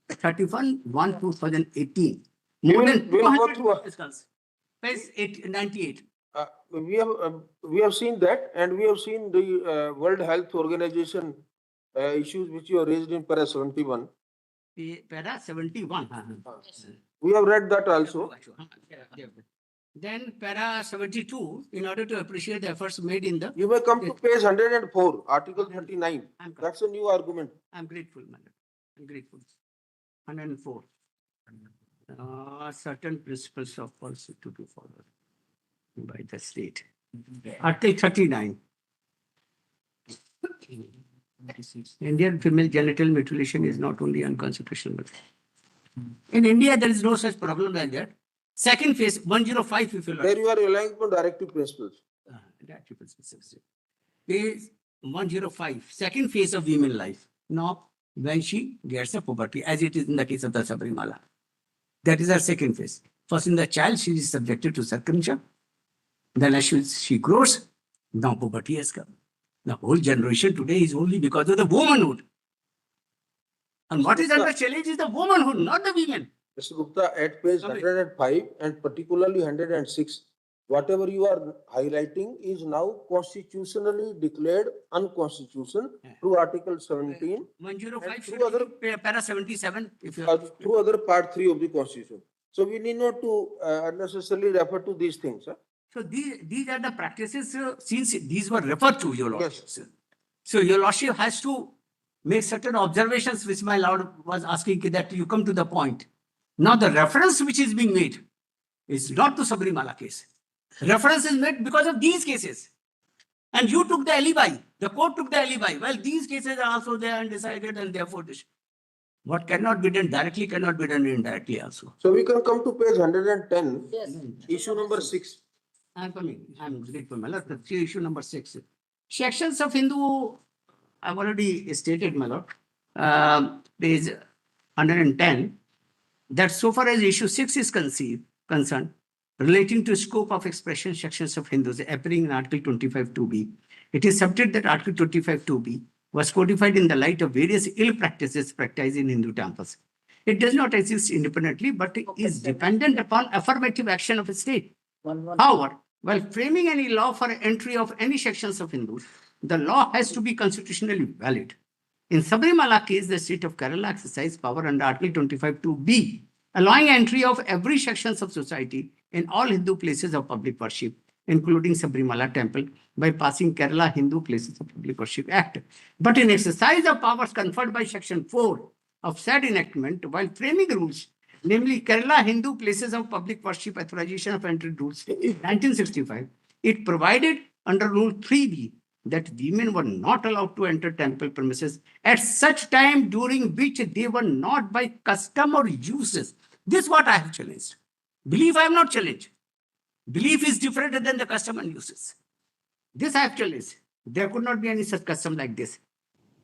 A: 31/1/2018, more than
C: we'll go
A: 200
C: through
A: fiscals. Page 98.
C: We have seen that, and we have seen the World Health Organization issues which you have raised in para 71.
A: Para 71.
C: We have read that also.
A: Then para 72, in order to appreciate the efforts made in the.
C: You may come to page 104, Article 39. That's a new argument.
A: I'm grateful, madam. I'm grateful. 104. Certain principles of policy to be followed by the state. Article 39. Indian female genital mutilation is not only unconstitutional, but in India there is no such problem like that. Second phase, 105, if you like.
C: There you are relying on directive principles.
A: Phase 105, second phase of women life. Now, when she gets a puberty, as it is in the case of the Sabarimala. That is her second phase. First, in the child, she is subjected to circumcision. Then as she grows, now puberty has come. The whole generation today is only because of the womanhood. And what is under challenge is the womanhood, not the women.
C: Mr. Gupta, at page 105 and particularly 106, whatever you are highlighting is now constitutionally declared unconstitutional through Article 17.
A: 105
C: through other,
A: para 77, if you
C: through other part 3 of the Constitution. So we need not to unnecessarily refer to these things. Huh?
A: So these are the practices, since these were referred to, Your Lordship.
C: Yes.
A: So Your Lordship has to make certain observations, which my Lord was asking that you come to the point. Now the reference which is being made is not to Sabarimala case. Reference is made because of these cases. And you took the alibi. The court took the alibi. Well, these cases are also there undecided and therefore this. What cannot be done directly cannot be done indirectly also.
C: So we can come to page 110, yes. Issue number 6.
A: I'm coming. I'm grateful, my Lord. Issue number 6. Sections of Hindu, I've already stated, my Lord. Page 110. That so far as issue 6 is concerned, relating to scope of expression sections of Hindus appearing in Article 25(2)(b), it is subject that Article 25(2)(b) was codified in the light of various ill practices practiced in Hindu temples. It does not exist independently, but is dependent upon affirmative action of a state. However, while framing any law for entry of any sections of Hindus, the law has to be constitutionally valid. In Sabarimala case, the state of Kerala exercised power under Article 25(2)(b), allowing entry of every sections of society in all Hindu places of public worship, including Sabarimala temple, by passing Kerala Hindu Places of Public Worship Act. But in exercise of powers conferred by Section 4 of said enactment, while framing rules, namely Kerala Hindu Places of Public Worship Authorization of Entry Rules, 1965, it provided under Rule 3B that women were not allowed to enter temple premises at such time during which they were not by custom or uses. This is what I have challenged. Belief I have not challenged. Belief is different than the custom and uses. This I have challenged. There could not be any such custom like this.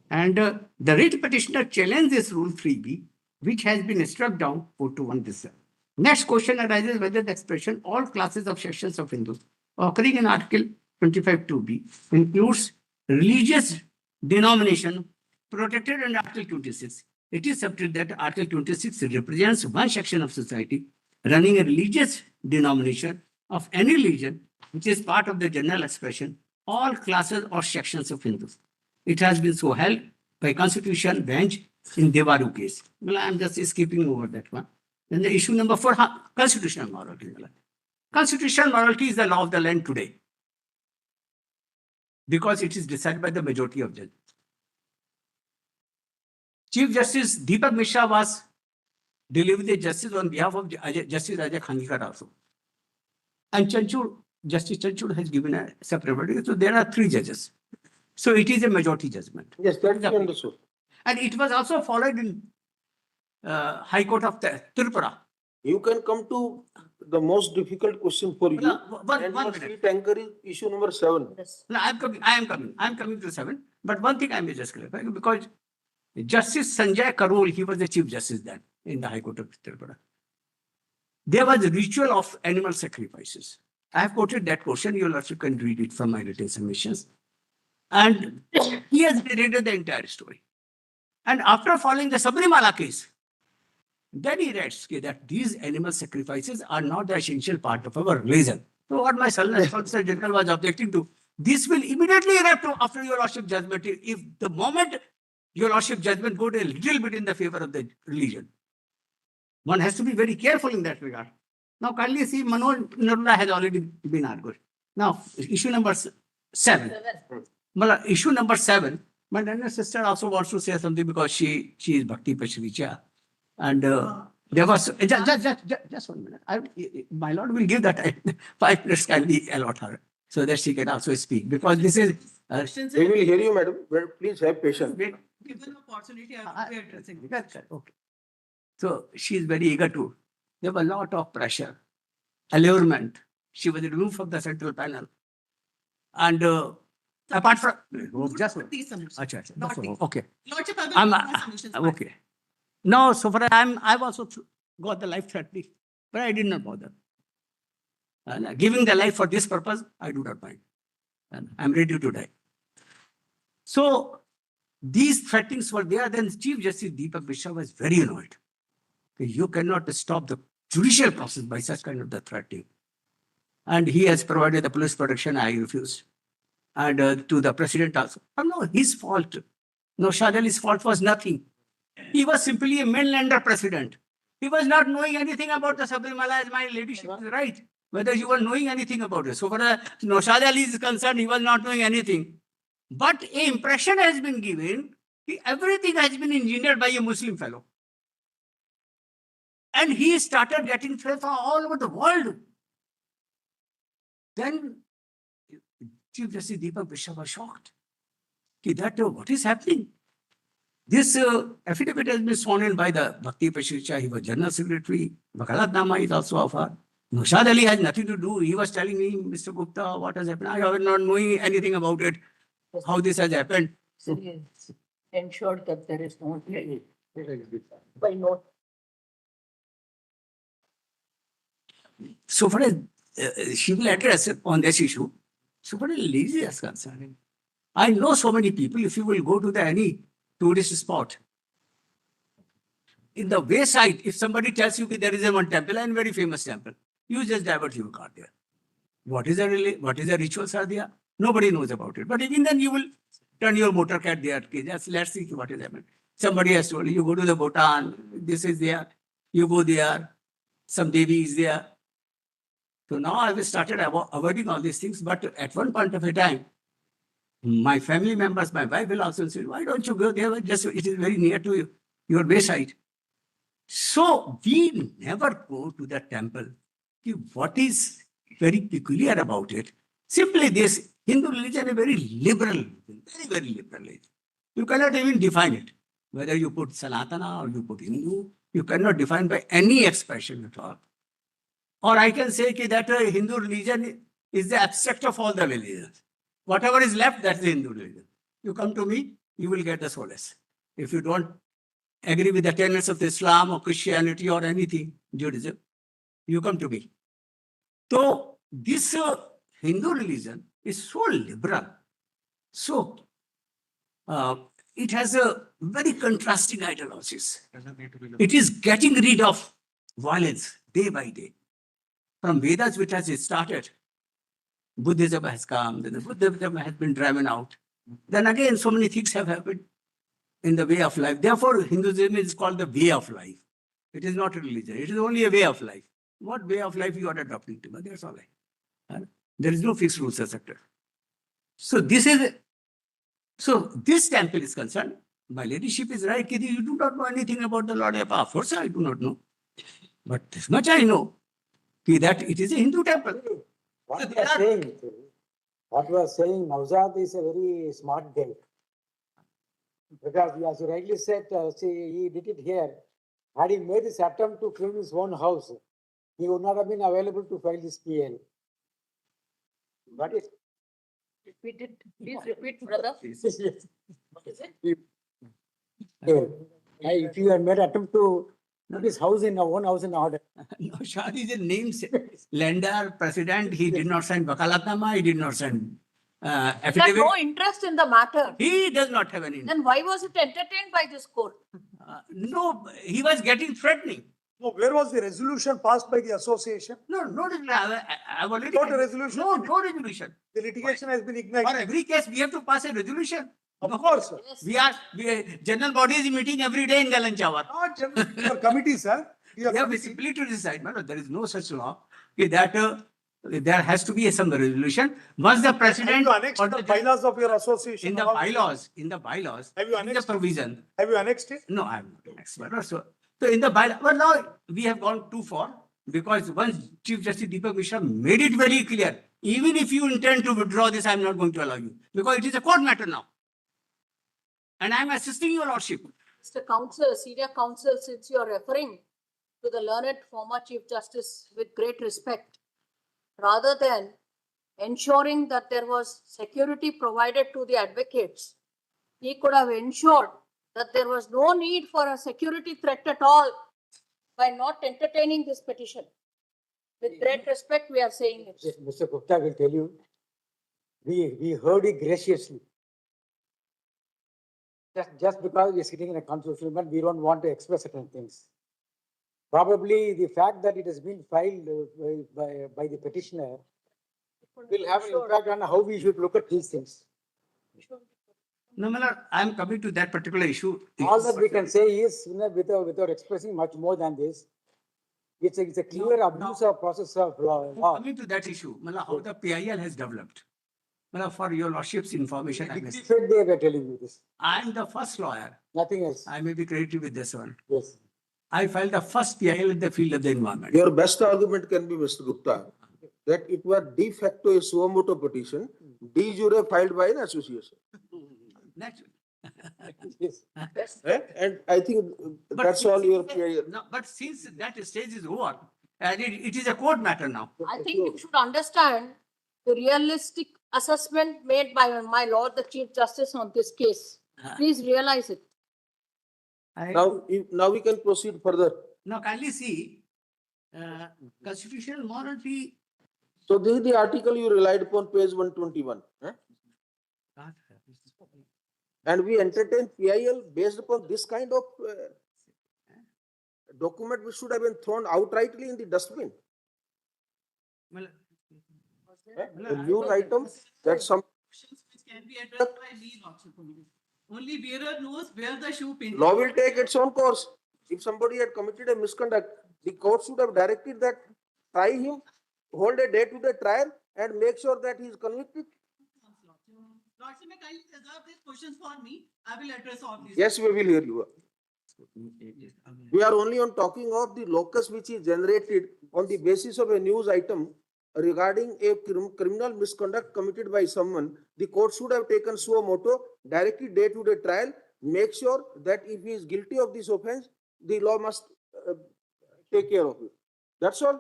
A: And the writ petitioner challenged this Rule 3B, which has been struck down 4-1 this year. Next question arises whether the expression all classes of sections of Hindus occurring in Article 25(2)(b) includes religious denomination protected under Article 26. It is subject that Article 26 represents one section of society running a religious denomination of any religion which is part of the general expression, all classes or sections of Hindus. It has been so held by Constitution bench in Devaru case. Well, I'm just skipping over that one. Then the issue number 4, constitutional morality. Constitutional morality is the law of the land today because it is decided by the majority of judges. Chief Justice Deepak Mishra was delivering the justice on behalf of Justice Ajay Khankar also. And Chanchud, Justice Chanchud has given a separate verdict. So there are 3 judges. So it is a majority judgment.
C: Yes, that we understood.
A: And it was also followed in High Court of Tripura.
C: You can come to the most difficult question for you.
A: One
C: And your
A: minute.
C: free tanker is issue number 7.
A: No, I am coming to 7. But one thing I may just clarify, because Justice Sanjay Karol, he was the Chief Justice then in the High Court of Tripura. There was a ritual of animal sacrifices. I have quoted that question. You also can read it from my written submissions. And he has narrated the entire story. And after following the Sabarimala case, then he writes that these animal sacrifices are not the essential part of our religion. So what my Solicitor General was objecting to, this will immediately erupt after your Lordship judgment. If the moment your Lordship judgment goes a little bit in the favor of the religion, one has to be very careful in that regard. Now, kindly see, Manoj Narula has already been argued. Now, issue number 7. Well, issue number 7, my younger sister also wants to say something because she is Bhakti Pashricha. And there was, just 1 minute. My Lord will give that time. 5 minutes kindly allot her so that she can also speak. Because this is.
C: We will hear you, madam, but please have patience.
I: Given opportunity, I will be addressing this.
A: Okay. So she is very eager to. There was a lot of pressure, allurement. She was removed from the central panel. And apart from. Just one.
I: These submissions.
A: Acha,
I: Not me.
A: okay.
I: Lordship, I will
A: I'm,
I: make my submissions first.
A: okay. No, so far I've also got the life threatening, but I did not bother. And giving the life for this purpose, I do not mind. And I'm ready to die. So these threatenings were there. Then Chief Justice Deepak Mishra was very annoyed. You cannot stop the judicial process by such kind of the threatening. And he has provided the police protection. I refused. And to the president also. No, his fault. No, Shah Ali's fault was nothing. He was simply a mainlander president. He was not knowing anything about the Sabarimala, as my ladyship is right. Whether you were knowing anything about it. So far as Shah Ali is concerned, he was not knowing anything. But an impression has been given, everything has been engineered by a Muslim fellow. And he started getting threats from all over the world. Then Chief Justice Deepak Mishra was shocked. That what is happening? This affidavit has been sworn in by the Bhakti Pashricha. He was General Secretary. Vakalatnama is also of her. Nushad Ali has nothing to do. He was telling me, Mr. Gupta, what has happened. I was not knowing anything about it, how this has happened.
J: So he has ensured that there is no delay by note.
A: So far as she will address on this issue, so far as lazy is concerned. I know so many people, if you will go to any tourist spot, in the wayside, if somebody tells you that there is a one temple and very famous temple, you just divert your car there. What is the rituals are there? Nobody knows about it. But even then you will turn your motor cat there. Just let's see what is happening. Somebody has told you go to the Bhutan, this is there, you go there, some Devi is there. So now I have started avoiding all these things, but at one point of a time, my family members, my wife will also say, why don't you go there? Just it is very near to your wayside. So we never go to the temple. What is very peculiar about it? Simply this, Hindu religion is very liberal, very liberal religion. You cannot even define it. Whether you put Sanatana or you put Hindu, you cannot define by any expression at all. Or I can say that Hindu religion is the abstract of all the religions. Whatever is left, that's the Hindu religion. You come to me, you will get the solace. If you don't agree with the tenets of Islam or Christianity or anything, Judaism, you come to me. So this Hindu religion is so liberal. So it has a very contrasting ideologies. It is getting rid of violence day by day. from Vedas which has started. Buddhism has come, then the Buddhism has been driven out. Then again, so many things have happened in the way of life. Therefore, Hinduism is called the way of life. It is not a religion. It is only a way of life. What way of life you are adopting to? That's all. There is no fixed rules, etc. So this temple is concerned. My ladyship is right. Kidi, you do not know anything about the Lord Ayappa. Of course, I do not know. But this much I know, that it is a Hindu temple.
B: What we are saying, Nauzad is a very smart guy. Because as you rightly said, see, he did it here. Had he made this attempt to clean his own house, he would not have been available to file this PL. But it.
J: Repeat it. Please repeat, brother.
B: If you had made attempt to put his house in our own house in order.
A: No, Shah is a name lender, president. He did not sign Vakalatnama. He did not sign
D: He had
A: affidavit.
D: no interest in the matter.
A: He does not have any.
D: Then why was it entertained by this court?
A: No, he was getting threatening.
E: No, where was the resolution passed by the association?
A: No resolution. I've already.
E: Not a resolution?
A: No resolution.
E: The litigation has been
A: For
E: ignited.
A: every case, we have to pass a resolution.
E: Of course, sir.
D: Yes.
A: General body is meeting every day in Galanchawat.
E: Not general, your committee, sir. Your
A: We have
E: committee.
A: simply to decide. No, there is no such law that there has to be some resolution. Once the
E: Have
A: president
E: you annexed
A: or
E: the
A: the
E: bylaws of your association?
A: in the bylaws,
E: Have you
A: in the
E: annexed it?
A: provision.
E: Have you annexed it?
A: No, I'm not an expert. So in the bylaw, well, now we have gone too far because once Chief Justice Deepak Mishra made it very clear, even if you intend to withdraw this, I'm not going to allow you because it is a court matter now. And I'm assisting your lordship.
D: Mr. Counsel, senior counsel, since you are referring to the learned former Chief Justice with great respect, rather than ensuring that there was security provided to the advocates, he could have ensured that there was no need for a security threat at all by not entertaining this petition. With great respect, we are saying it.
B: Yes, Mr. Gupta will tell you, we heard it graciously. Just because we are sitting in a constitutional court, we don't want to express certain things. Probably the fact that it has been filed by the petitioner will have an impact on how we should look at these things.
A: No, my lord, I'm coming to that particular issue.
B: All that we can say is, without expressing much more than this, it's a clear abuse of process of law.
A: Coming to that issue, how the PIL has developed. For your lordship's information,
B: They were telling you this,
A: I'm the first lawyer.
B: nothing else.
A: I may be credited with this one.
B: Yes.
A: I filed the first PIL in the field of the environment.
C: Your best argument can be, Mr. Gupta, that it was de facto a suo motu petition, de jure filed by an association.
A: Naturally.
B: Yes.
C: And I think that's all your PIL.
A: No, but since that stage is over, and it is a court matter now.
D: I think you should understand the realistic assessment made by my lord, the Chief Justice on this case. Please realize it.
C: Now we can proceed further.
A: Now kindly see, constitutional monarchy.
C: So this is the article you relied upon, page 121. And we entertain PIL based upon this kind of document which should have been thrown outrightly in the dustbin. A news item that some
I: Questions which can be addressed by me, lordship only. Only bearer knows where the shoe pinches.
C: law will take its own course. If somebody had committed a misconduct, the court should have directed that try him, hold a day to the trial and make sure that he is convicted.
I: Lordship, may kindly reserve these questions for me. I will address all these.
C: Yes, we will hear you. We are only on talking of the locus which is generated on the basis of a news item regarding a criminal misconduct committed by someone. The court should have taken suo motu, directed day to day trial, make sure that if he is guilty of this offense, the law must take care of it. That's all.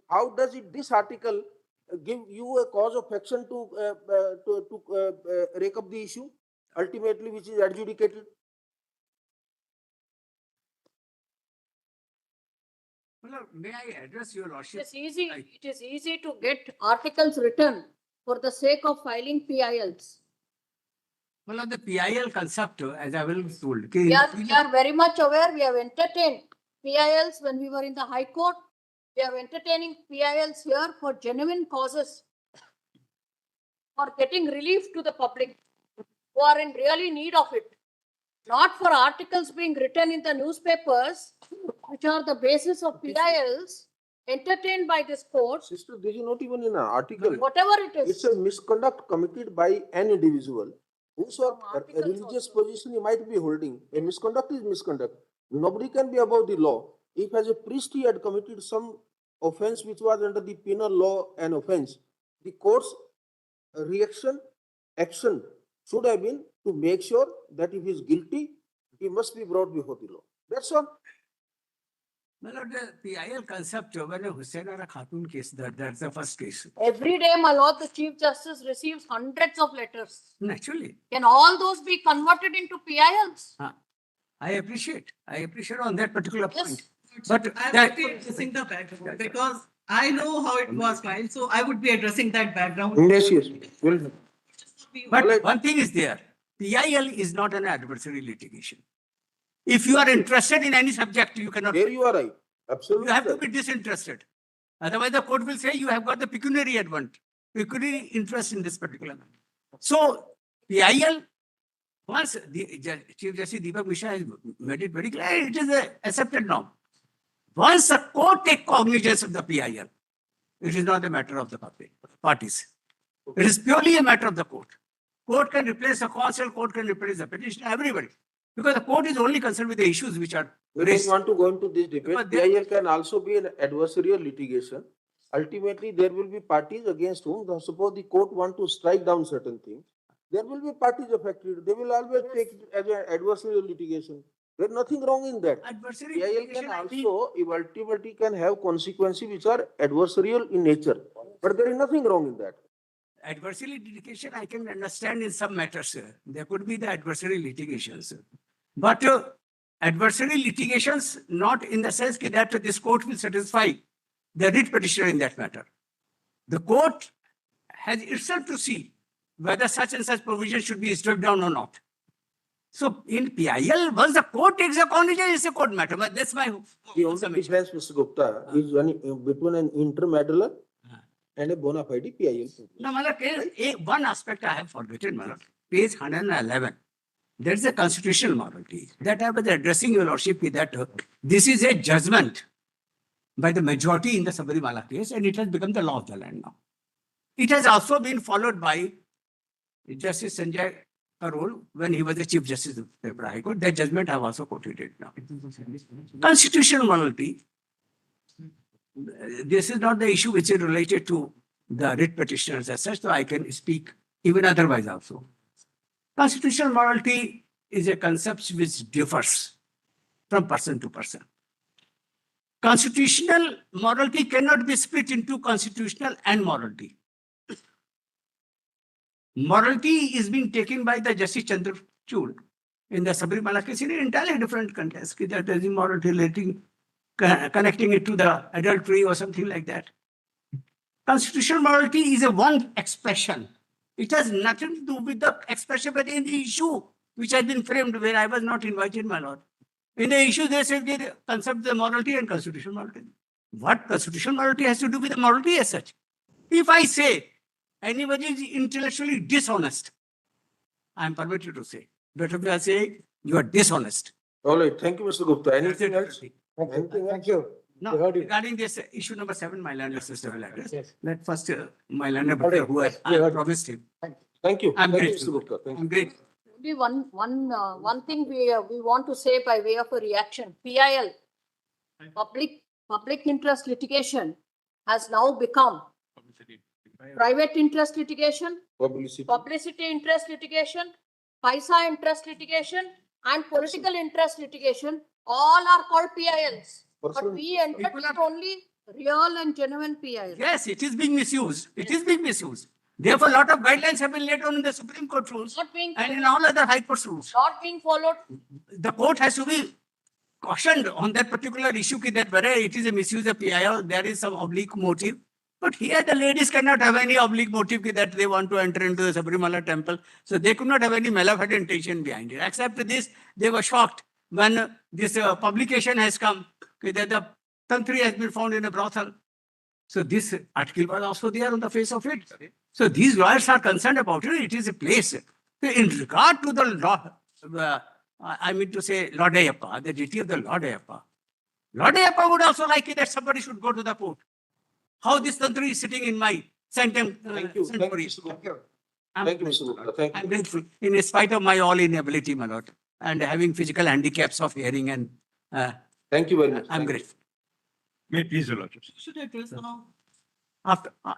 C: How does this article give you a cause of action to rake up the issue, ultimately which is adjudicated?
A: Well, may I address your lordship?
D: It is easy to get articles written for the sake of filing PILs.
A: Well, on the PIL concept, as I will told.
D: We are very much aware, we have entertained PILs when we were in the High Court. We are entertaining PILs here for genuine causes, for getting relief to the public who are in really need of it. Not for articles being written in the newspapers, which are the basis of PILs entertained by this court,
C: Sister, this is not even in an article.
D: whatever it
C: It's
D: is.
C: a misconduct committed by an individual whose
D: From articles
C: religious
D: also.
C: position he might be holding. A misconduct is misconduct. Nobody can be above the law. If as a priest he had committed some offense which was under the penal law an offense, the court's action should have been to make sure that if he is guilty, he must be brought before the law. That's all.
A: Well, the PIL concept, when a Hussain or a Khatun case, that's the first case.
D: Every day, my lord, the Chief Justice receives hundreds of letters.
A: Naturally,
D: Can all those be converted into PILs?
A: I appreciate on that particular
D: Yes.
A: point. But
I: I
A: that,
I: would be addressing the background because I know how it was filed, so I would be addressing that background.
C: Yes, yes. Well,
A: but one thing is there, PIL is not an adversary litigation. If you are interested in any subject, you cannot.
C: there you are right. Absolutely.
A: You have to
C: right.
A: be disinterested. Otherwise, the court will say you have got the pecuniary pecuniary interest in this particular matter. So, PIL, once the Chief Justice Deepak Mishra has made it very clear, it is an accepted norm. Once the court takes cognizance of the PIL, it is not a matter of the parties. It is purely a matter of the court. Court can replace the counsel, court can replace the petitioner, everybody. Because the court is only concerned with the issues which are
C: We
A: raised.
C: don't want to go into this debate.
A: But there-
C: PIL can also be an adversarial litigation. Ultimately, there will be parties against whom, suppose the court want to strike down certain things, there will be parties affected. They will always take it as an adversarial litigation. There is nothing wrong in that.
A: Adversary
C: PIL
A: litigation,
C: can
A: I think,
C: also, if ultimately can have consequences which are adversarial in nature. But there is nothing wrong in that.
A: adversary litigation, I can understand in some matters. There could be the adversary litigations. But adversary litigations, not in the sense that this court will satisfy the writ petitioner in that matter. The court has itself to see whether such and such provision should be struck down or not. So in PIL, once the court takes a cognizance, it's a court matter. But that's my
C: The only
A: submission.
C: difference, Mr. Gupta, is between an intermedular and a bona fide PIL.
A: No, one aspect I have forgotten, page 111. There's a constitutional morality that I was addressing your lordship with that this is a judgment by the majority in the Sabarimala case, and it has become the law of the land now. It has also been followed by Justice Sanjay Karol when he was the Chief Justice of the High Court. That judgment I have also quoted it now. Constitutional morality. This is not the issue which is related to the writ petitioners as such, so I can speak even otherwise also. Constitutional morality is a concept which differs from person to person. Constitutional morality cannot be split into constitutional and morality. Morality is being taken by the Justice Chandrachud in the Sabarimala case in an entirely different context. That is morality relating, connecting it to the adultery or something like that. Constitutional morality is a one expression. It has nothing to do with the expression, but in the issue which has been framed where I was not invited, my lord. In the issue, they said the concept of the morality and constitutional morality. What constitutional morality has to do with the morality as such? If I say anybody is intellectually dishonest, I am permitted to say. Better if I say you are dishonest.
C: All right, thank you, Mr. Gupta. Anything else? Anything
B: Thank you.
A: Now,
B: We heard you.
A: regarding this issue number 7, my land sister will address.
B: Yes.
A: Let first my land
B: All right.
A: who has
B: We heard you.
A: promised him.
C: Thank you.
A: I'm
C: Thank you,
A: grateful.
C: Mr. Gupta. Thank you.
A: I'm great.
D: Only one thing we want to say by way of a reaction. PIL, public interest litigation, has now become private interest litigation,
C: Publicity.
D: publicity interest litigation, paisa interest litigation, and political interest litigation. All are called PILs. But
C: Personal-
D: we entered only real and genuine PILs.
A: Yes, it is being misused. It is being misused. Therefore, a lot of guidelines have been laid down in the Supreme Court rules
D: Not being
A: and in all other high court rules.
D: not being followed.
A: The court has to be cautioned on that particular issue that whether it is a misuse of PIL, there is some oblique motive. But here the ladies cannot have any oblique motive that they want to enter into the Sabarimala temple. So they could not have any malevolent intention behind it. Except this, they were shocked when this publication has come that the tantri has been found in a brothel. So this article was also there on the face of it. So these lawyers are concerned about it. It is a place. In regard to the law, I mean to say Lord Ayappa, the duty of the Lord Ayappa. Lord Ayappa would also like it that somebody should go to the court. How this tantri is sitting in my sentence.
C: Thank you. Thank you, Mr. Gupta. Thank you, Mr. Gupta. Thank
A: I'm
C: you.
A: grateful in spite of my all inability, my lord, and having physical handicaps of hearing and
C: Thank you very much.
A: I'm
C: Thank you.
A: grateful.
K: May it please your lordship.
I: Should I address now?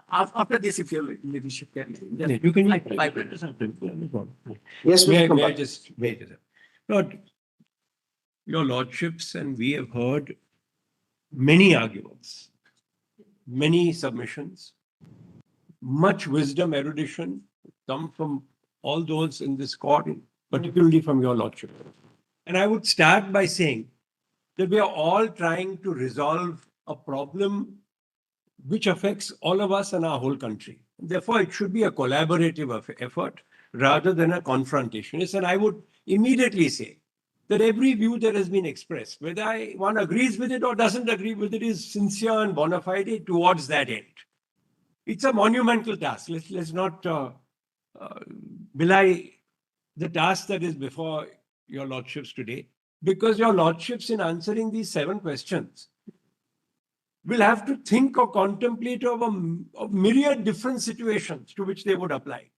A: After this, if your leadership can. just
K: You can.
A: 5 minutes.
C: Yes,
K: May
C: Mr.
K: I
C: Kamba.
K: just wait a second? Lord, your lordships and we have heard many arguments, many submissions, much wisdom, erudition come from all those in this court, particularly from your lordship. And I would start by saying that we are all trying to resolve a problem which affects all of us and our whole country. Therefore, it should be a collaborative effort rather than a confrontationist. And I would immediately say that every view that has been expressed, whether one agrees with it or doesn't agree with it, is sincere and bona fide towards that end. It's a monumental task. Let's not belie the task that is before your lordships today, because your lordships, in answering these 7 questions, will have to think or contemplate of a myriad different situations to which they would apply.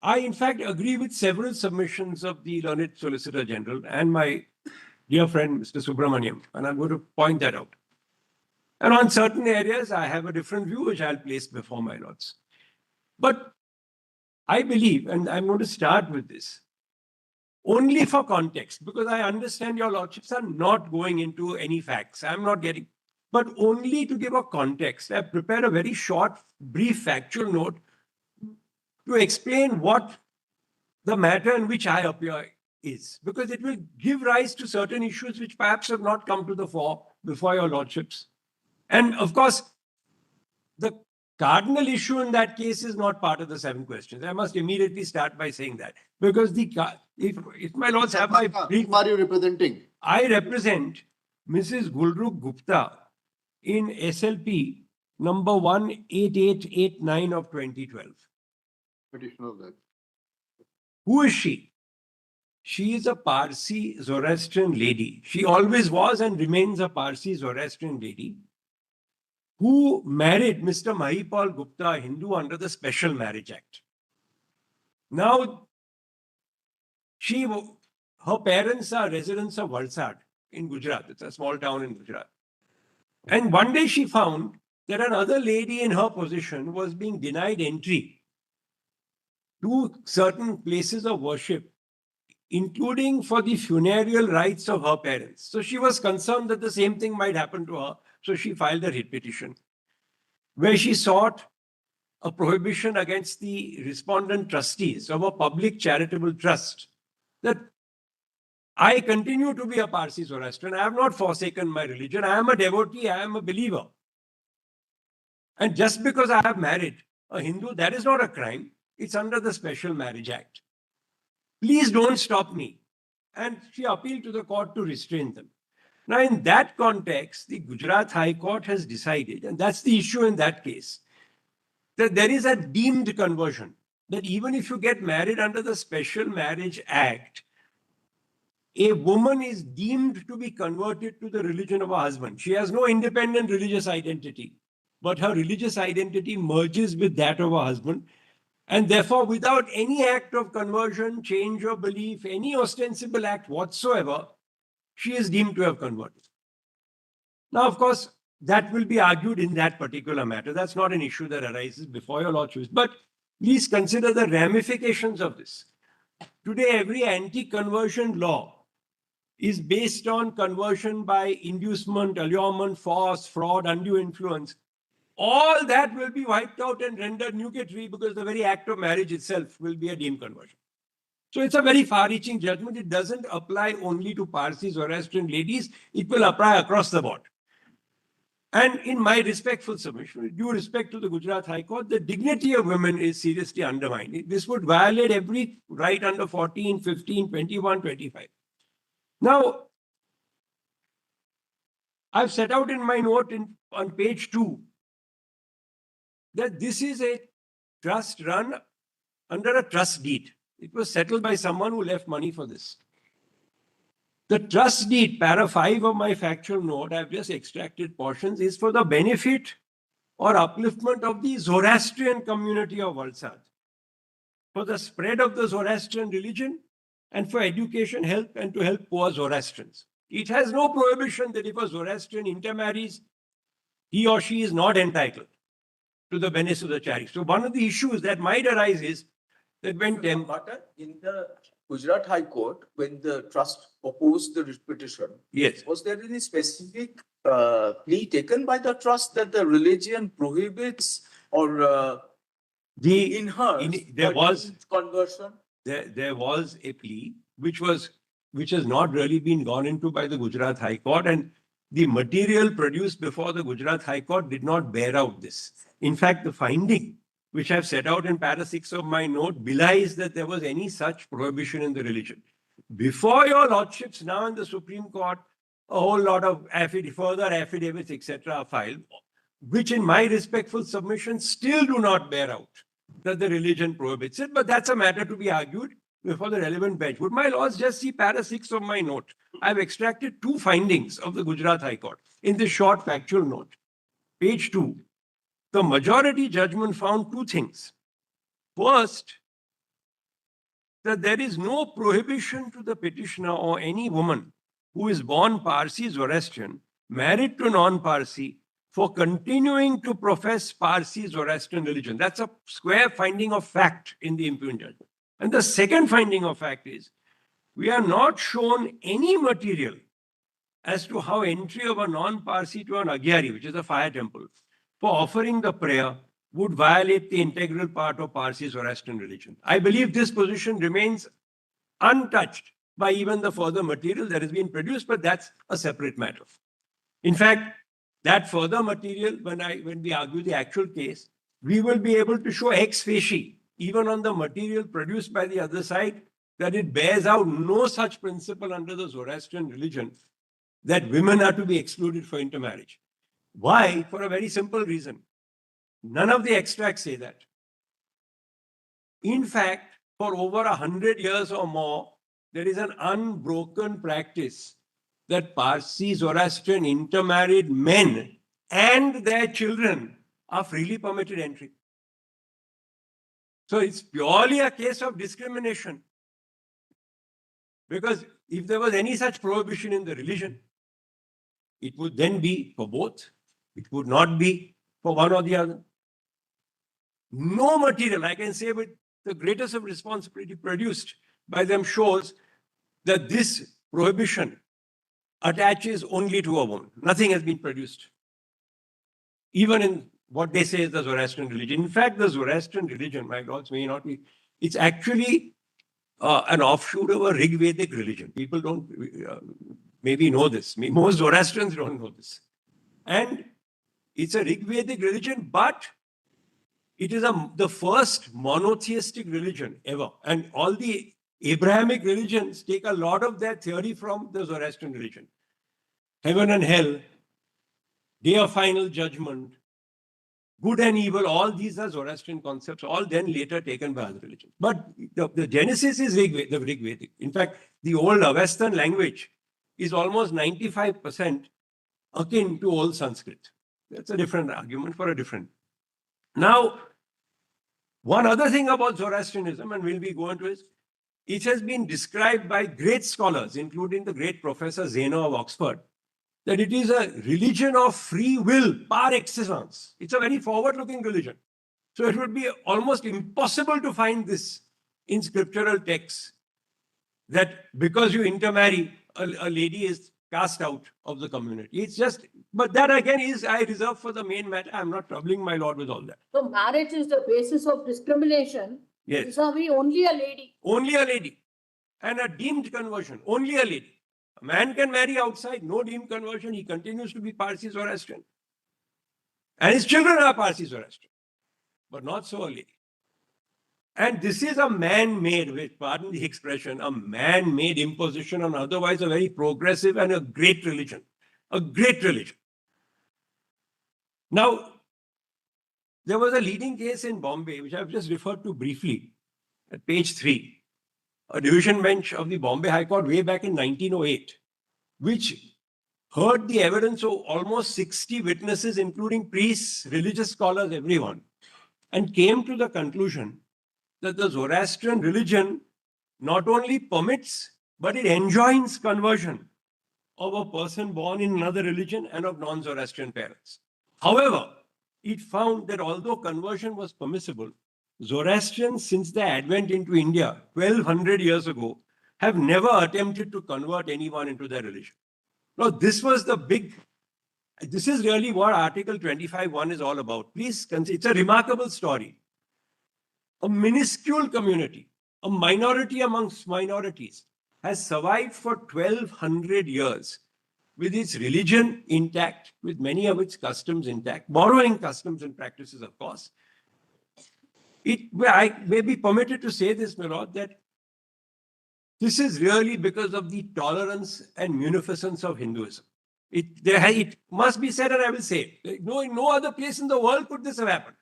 K: I, in fact, agree with several submissions of the learned Solicitor General and my dear friend, Mr. Subramaniam, and I'm going to point that out. And on certain areas, I have a different view, which I'll place before my lords. But I believe, and I'm going to start with this, only for context, because I understand your lordships are not going into any facts. I'm not getting, but only to give a context. I've prepared a very short, brief factual note to explain what the matter in which I appear is, because it will give rise to certain issues which perhaps have not come to the fore before your lordships. And of course, the cardinal issue in that case is not part of the 7 questions. I must immediately start by saying that, because if my lords have my brief,
L: whom are you representing?
K: I represent Mrs. Gulrukh Gupta in SLP number 18889 of 2012.
L: Petition of that.
K: Who is she? She is a Parsi Zoroastrian lady. She always was and remains a Parsi Zoroastrian lady who married Mr. Mahipal Gupta, a Hindu, under the Special Marriage Act. Now, her parents are residents of Valsad in Gujarat. It's a small town in Gujarat. And one day she found that another lady in her position was being denied entry to certain places of worship, including for the funereal rites of her parents. So she was concerned that the same thing might happen to her. So she filed a writ petition where she sought a prohibition against the respondent trustees of a public charitable trust that I continue to be a Parsi Zoroastrian. I have not forsaken my religion. I am a devotee. I am a believer. And just because I have married a Hindu, that is not a crime. It's under the Special Marriage Act. Please don't stop me. And she appealed to the court to restrain them. Now, in that context, the Gujarat High Court has decided, and that's the issue in that case, that there is a deemed conversion, that even if you get married under the Special Marriage Act, a woman is deemed to be converted to the religion of her husband. She has no independent religious identity, but her religious identity merges with that of her husband. And therefore, without any act of conversion, change of belief, any ostensible act whatsoever, she is deemed to have converted. Now, of course, that will be argued in that particular matter. That's not an issue that arises before your lordships. But please consider the ramifications of this. Today, every anti-conversion law is based on conversion by inducement, allurement, force, fraud, undue influence. All that will be wiped out and rendered nugatory because the very act of marriage itself will be a deemed conversion. So it's a very far-reaching judgment. It doesn't apply only to Parsi Zoroastrian ladies. It will apply across the board. And in my respectful submission, with due respect to the Gujarat High Court, the dignity of women is seriously undermined. This would violate every right under 14, 15, 21, 25. Now, I've set out in my note on page 2 that this is a trust run under a trust deed. It was settled by someone who left money for this. The trust deed, para 5 of my factual note, I've just extracted portions, is for the benefit or upliftment of the Zoroastrian community of Valsad, for the spread of the Zoroastrian religion, and for education, help, and to help poor Zoroastrians. It has no prohibition that if a Zoroastrian intermarries, he or she is not entitled to the benefits of the charity. So one of the issues that might arise is that when
F: But in the Gujarat High Court, when the trust opposed the writ petition,
K: yes,
F: was there any specific plea taken by the trust that the religion prohibits or
K: the
F: in her
K: there was
F: conversion?
K: there was a plea which has not really been gone into by the Gujarat High Court, and the material produced before the Gujarat High Court did not bear out this. In fact, the finding which I've set out in para 6 of my note belies that there was any such prohibition in the religion. Before your lordships, now in the Supreme Court, a whole lot of further affidavits, etc., are filed, which in my respectful submission still do not bear out that the religion prohibits it, but that's a matter to be argued before the relevant bench. Would my lords just see para 6 of my note? I've extracted 2 findings of the Gujarat High Court in this short factual note. Page 2. The majority judgment found 2 things. First, that there is no prohibition to the petitioner or any woman who is born Parsi Zoroastrian, married to non-Parsi, for continuing to profess Parsi Zoroastrian religion. That's a square finding of fact in the impugned judgment. And the second finding of fact is, we are not shown any material as to how entry of a non-Parsi to an Agyari, which is a fire temple, for offering the prayer would violate the integral part of Parsi Zoroastrian religion. I believe this position remains untouched by even the further material that has been produced, but that's a separate matter. In fact, that further material, when we argue the actual case, we will be able to show ex facie, even on the material produced by the other side, that it bears out no such principle under the Zoroastrian religion that women are to be excluded for intermarriage. Why? For a very simple reason. None of the extracts say that. In fact, for over 100 years or more, there is an unbroken practice that Parsi Zoroastrian intermarried men and their children are freely permitted entry. So it's purely a case of discrimination. Because if there was any such prohibition in the religion, it would then be for both. It would not be for one or the other. No material, I can say with the greatest of responsibility, produced by them shows that this prohibition attaches only to a woman. Nothing has been produced. Even in what they say is the Zoroastrian religion. In fact, the Zoroastrian religion, my lords, may not be, it's actually an offshoot of a Rig Vedic religion. People don't maybe know this. Most Zoroastrians don't know this. And it's a Rig Vedic religion, but it is the first monotheistic religion ever. And all the Abrahamic religions take a lot of their theory from the Zoroastrian religion. Heaven and hell, day of final judgment, good and evil, all these are Zoroastrian concepts, all then later taken by other religions. But the genesis is the Rig Vedic. In fact, the old Avestan language is almost 95% akin to old Sanskrit. That's a different argument for a different. Now, one other thing about Zoroastrianism, and we'll be going to is, it has been described by great scholars, including the great Professor Zeno of Oxford, that it is a religion of free will par excellence. It's a very forward-looking religion. So it would be almost impossible to find this in scriptural texts, that because you intermarry, a lady is cast out of the community. It's just, but that again is, I reserve for the main matter. I'm not troubling my lord with all that.
D: So marriage is the basis of discrimination.
K: Yes.
D: So we only a lady.
K: Only a lady. And a deemed conversion, only a lady. A man can marry outside, no deemed conversion, he continues to be Parsi Zoroastrian. And his children are Parsi Zoroastrian, but not so a lady. And this is a man-made, pardon the expression, a man-made imposition on otherwise a very progressive and a great religion. a great religion. Now, there was a leading case in Bombay, which I've just referred to briefly at page 3, a division bench of the Bombay High Court way back in 1908, which heard the evidence of almost 60 witnesses, including priests, religious scholars, everyone, and came to the conclusion that the Zoroastrian religion not only permits, but it enjoins conversion of a person born in another religion and of non-Zoroastrian parents. However, it found that although conversion was permissible, Zoroastrians, since their advent into India 1200 years ago, have never attempted to convert anyone into their religion. Now, this is really what Article 25(1) is all about. Please consider, it's a remarkable story. A minuscule community, a minority amongst minorities, has survived for 1200 years with its religion intact, with many of its customs intact, borrowing customs and practices, of course. I may be permitted to say this, my lord, that this is really because of the tolerance and munificence of Hinduism. It must be said, and I will say it. In no other place in the world could this have happened.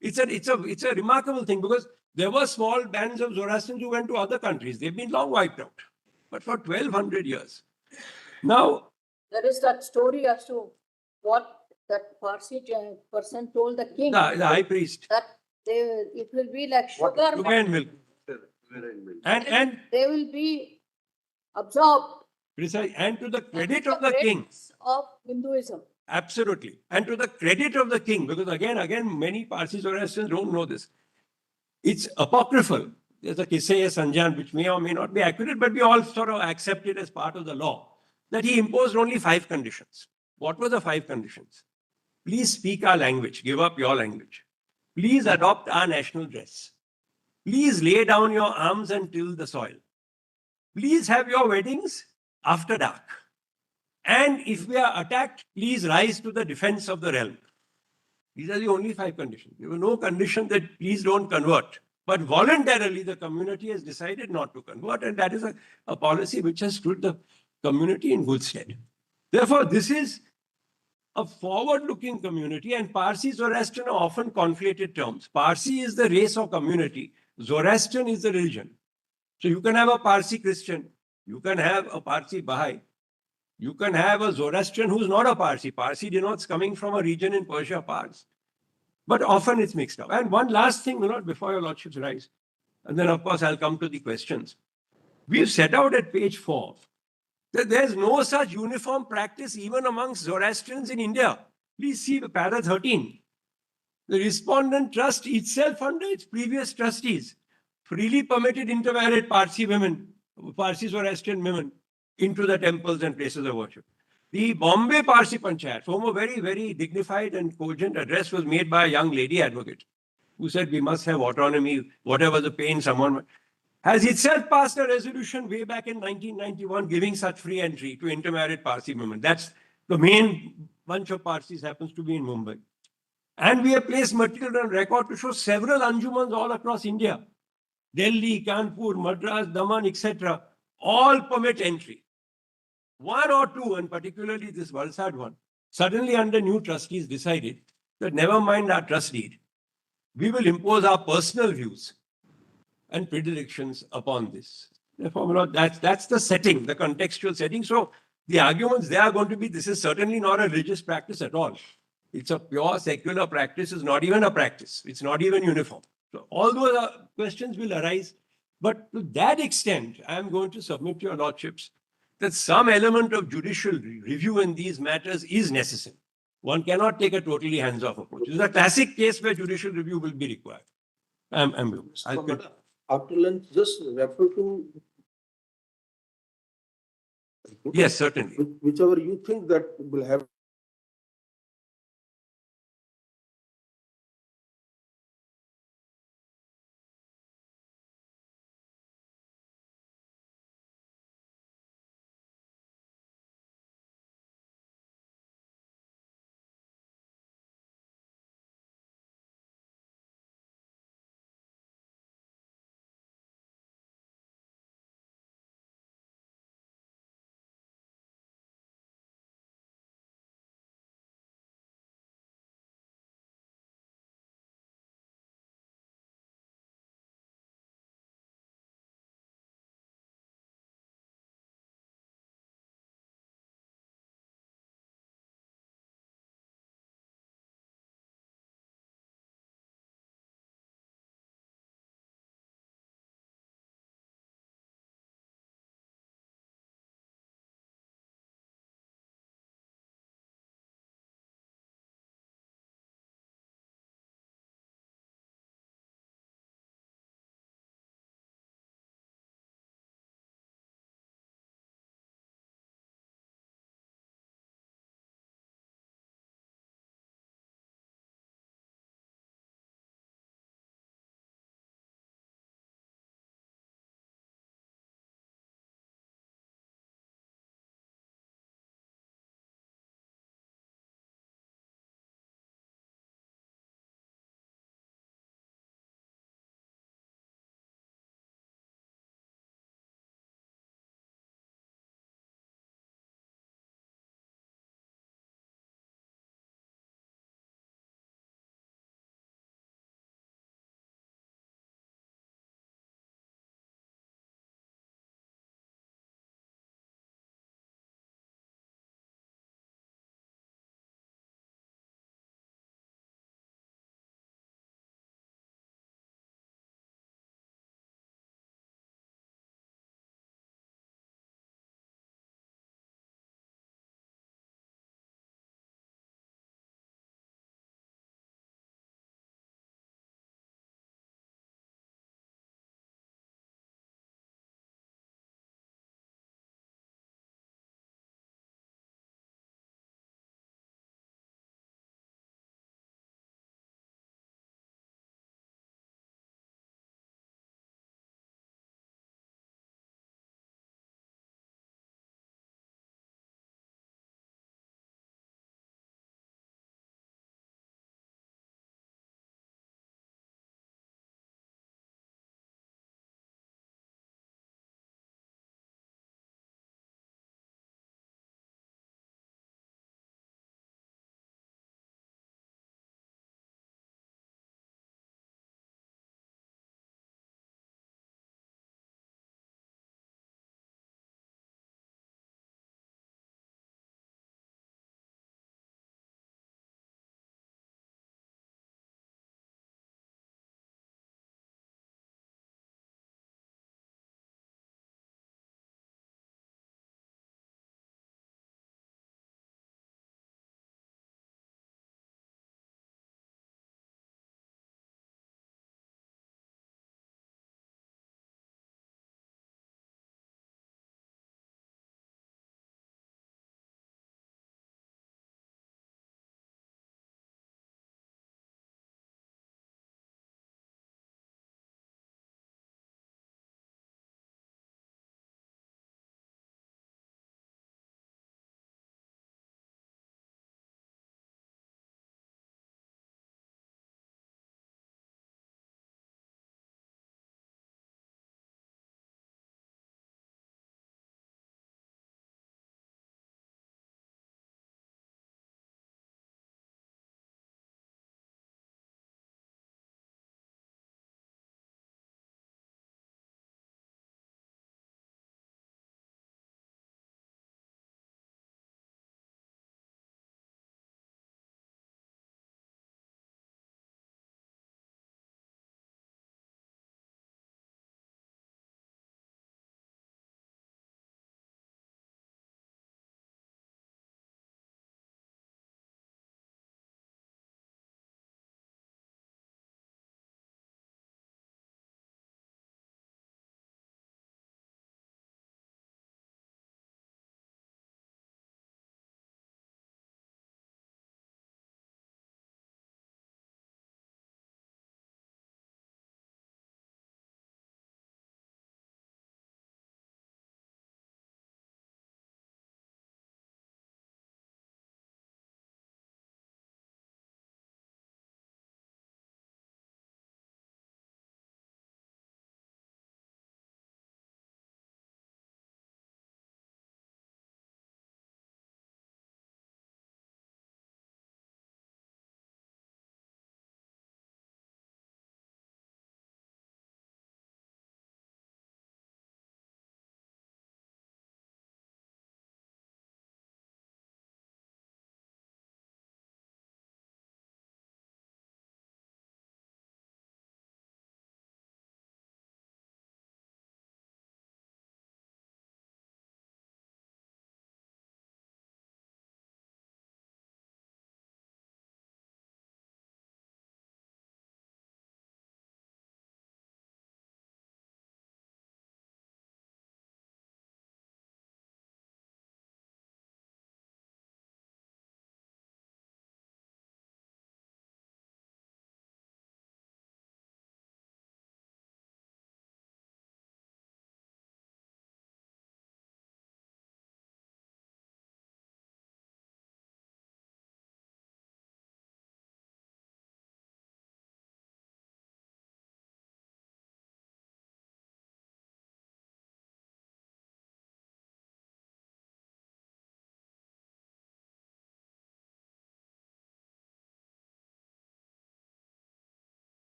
K: It's a remarkable thing, because there were small bands of Zoroastrians who went to other countries. They've been long wiped out. But for 1200 years. Now,
D: There is that story as to what that Parsi person told the king.
K: the high priest.
D: That it will be like sugar.
K: Sugar and milk. And
D: they will be absorbed.
K: Precise. And to the credit of the king.
D: Of Hinduism.
K: Absolutely. And to the credit of the king, because again, many Parsi Zoroastrians don't know this. It's apocryphal. There's a Kisaya Sanjan, which may or may not be accurate, but we all sort of accept it as part of the law, that he imposed only 5 conditions. What were the 5 conditions? Please speak our language, give up your language. Please adopt our national dress. Please lay down your arms and till the soil. Please have your weddings after dark. And if we are attacked, please rise to the defense of the realm. These are the only 5 conditions. There was no condition that please don't convert. But voluntarily, the community has decided not to convert, and that is a policy which has stood the community in good stead. Therefore, this is a forward-looking community, and Parsi Zoroastrian are often conflated terms. Parsi is the race or community. Zoroastrian is the religion. So you can have a Parsi Christian, you can have a Parsi Baha'i, you can have a Zoroastrian who's not a Parsi. Parsi denotes coming from a region in Persia, Pars. But often it's mixed up. And one last thing, before your lordships rise, and then of course I'll come to the questions. We've set out at page 4 that there's no such uniform practice even amongst Zoroastrians in India. Please see para 13. The respondent trust itself under its previous trustees freely permitted intermarried Parsi women, Parsi Zoroastrian women, into the temples and places of worship. The Bombay Parsi Panchayat, from a very, very dignified and cogent address, was made by a young lady advocate who said we must have autonomy, whatever the pain someone has itself passed a resolution way back in 1991 giving such free entry to intermarried Parsi women. That's the main bunch of Parsis happens to be in Mumbai. And we have placed material on record to show several Anjumans all across India. Delhi, Kanpur, Madras, Daman, etc. all permit entry. 1 or 2, and particularly this Valsad one, suddenly under new trustees decided that never mind our trust deed, we will impose our personal views and predilections upon this. Therefore, that's the setting, the contextual setting. So the arguments they are going to be, this is certainly not a religious practice at all. It's a pure secular practice, it's not even a practice. It's not even uniform. So all those questions will arise. But to that extent, I am going to submit to your lordships that some element of judicial review in these matters is necessary. One cannot take a totally hands-off approach. This is a classic case where judicial review will be required.
C: After lunch, just refer to.
K: Yes, certainly.
C: Whichever you think that will have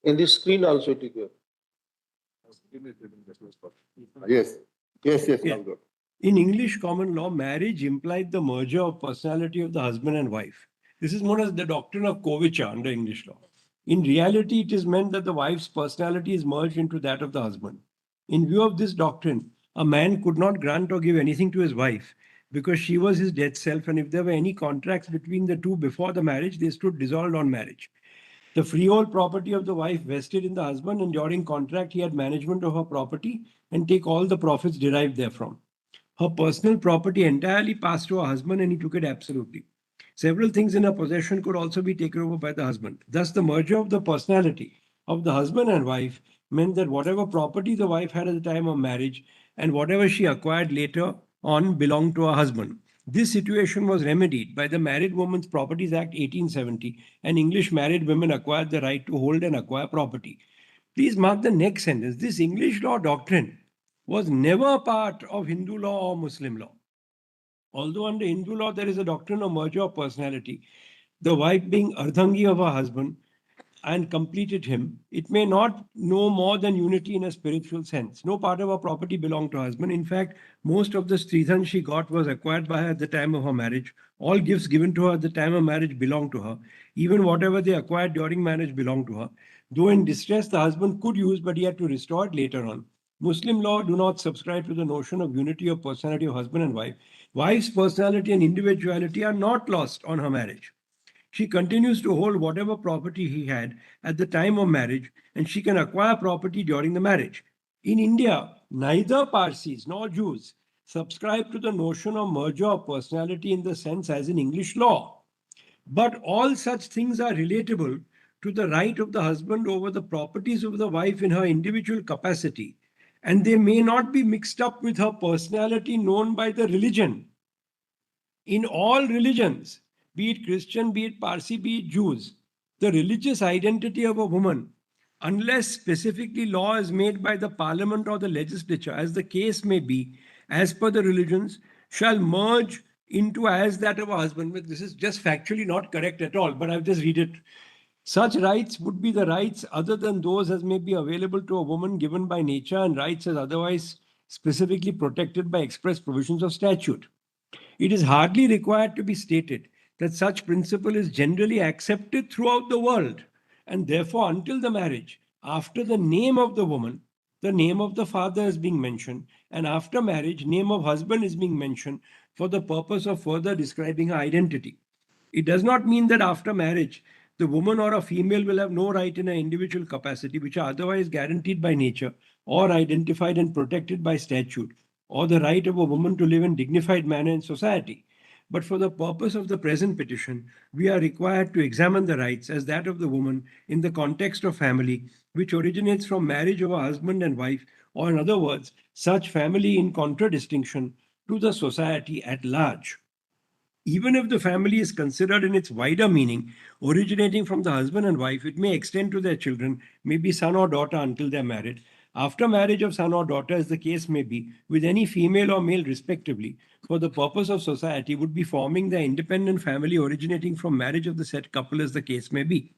C: In the screen also it is there.
L: Yes, yes, yes,
K: Yeah.
L: Lord.
K: In English common law, marriage implied the merger of personality of the husband and wife. This is known as the doctrine of coverture under English law. In reality, it is meant that the wife's personality is merged into that of the husband. In view of this doctrine, a man could not grant or give anything to his wife because she was his dead self, and if there were any contracts between the two before the marriage, they stood dissolved on marriage. The freehold property of the wife vested in the husband, and during contract, he had management of her property and take all the profits derived therefrom. Her personal property entirely passed to her husband, and he took it absolutely. Several things in her possession could also be taken over by the husband. Thus, the merger of the personality of the husband and wife meant that whatever property the wife had at the time of marriage and whatever she acquired later on belonged to her husband. This situation was remedied by the Married Women's Properties Act 1870, and English married women acquired the right to hold and acquire property. Please mark the next sentence. This English law doctrine was never a part of Hindu law or Muslim law. Although under Hindu law there is a doctrine of merger of personality, the wife being ardhangi of her husband and completed him, it may not know more than unity in a spiritual sense. No part of her property belonged to her husband. In fact, most of the stridhan she got was acquired by her at the time of her marriage. All gifts given to her at the time of marriage belonged to her. Even whatever they acquired during marriage belonged to her. Though in distress, the husband could use, but he had to restore it later on. Muslim law do not subscribe to the notion of unity of personality of husband and wife. Wife's personality and individuality are not lost on her marriage. She continues to hold whatever property he had at the time of marriage, and she can acquire property during the marriage. In India, neither Parsis nor Jews subscribe to the notion of merger of personality in the sense as in English law. But all such things are relatable to the right of the husband over the properties of the wife in her individual capacity, and they may not be mixed up with her personality known by the religion. In all religions, be it Christian, be it Parsi, be it Jews, the religious identity of a woman, unless specifically law is made by the parliament or the legislature, as the case may be, as per the religions, shall merge into as that of a husband. But this is just factually not correct at all, but I'll just read it. Such rights would be the rights other than those as may be available to a woman given by nature, and rights as otherwise specifically protected by express provisions of statute. It is hardly required to be stated that such principle is generally accepted throughout the world, and therefore, until the marriage, after the name of the woman, the name of the father is being mentioned, and after marriage, name of husband is being mentioned for the purpose of further describing her identity. It does not mean that after marriage, the woman or a female will have no right in her individual capacity, which are otherwise guaranteed by nature or identified and protected by statute, or the right of a woman to live in dignified manner in society. But for the purpose of the present petition, we are required to examine the rights as that of the woman in the context of family, which originates from marriage of a husband and wife, or in other words, such family in contradistinction to the society at large. Even if the family is considered in its wider meaning, originating from the husband and wife, it may extend to their children, maybe son or daughter until they're married. After marriage of son or daughter, as the case may be, with any female or male respectively, for the purpose of society, would be forming their independent family originating from marriage of the said couple, as the case may be.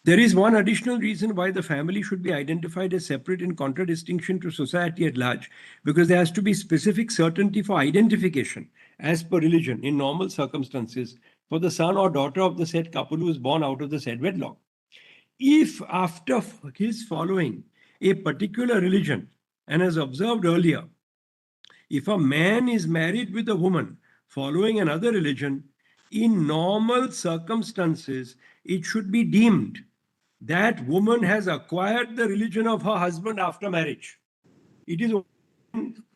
K: There is one additional reason why the family should be identified as separate in contradistinction to society at large, because there has to be specific certainty for identification, as per religion, in normal circumstances, for the son or daughter of the said couple who is born out of the said wedlock. If after his following a particular religion, and as observed earlier, if a man is married with a woman following another religion, in normal circumstances, it should be deemed that woman has acquired the religion of her husband after marriage. It is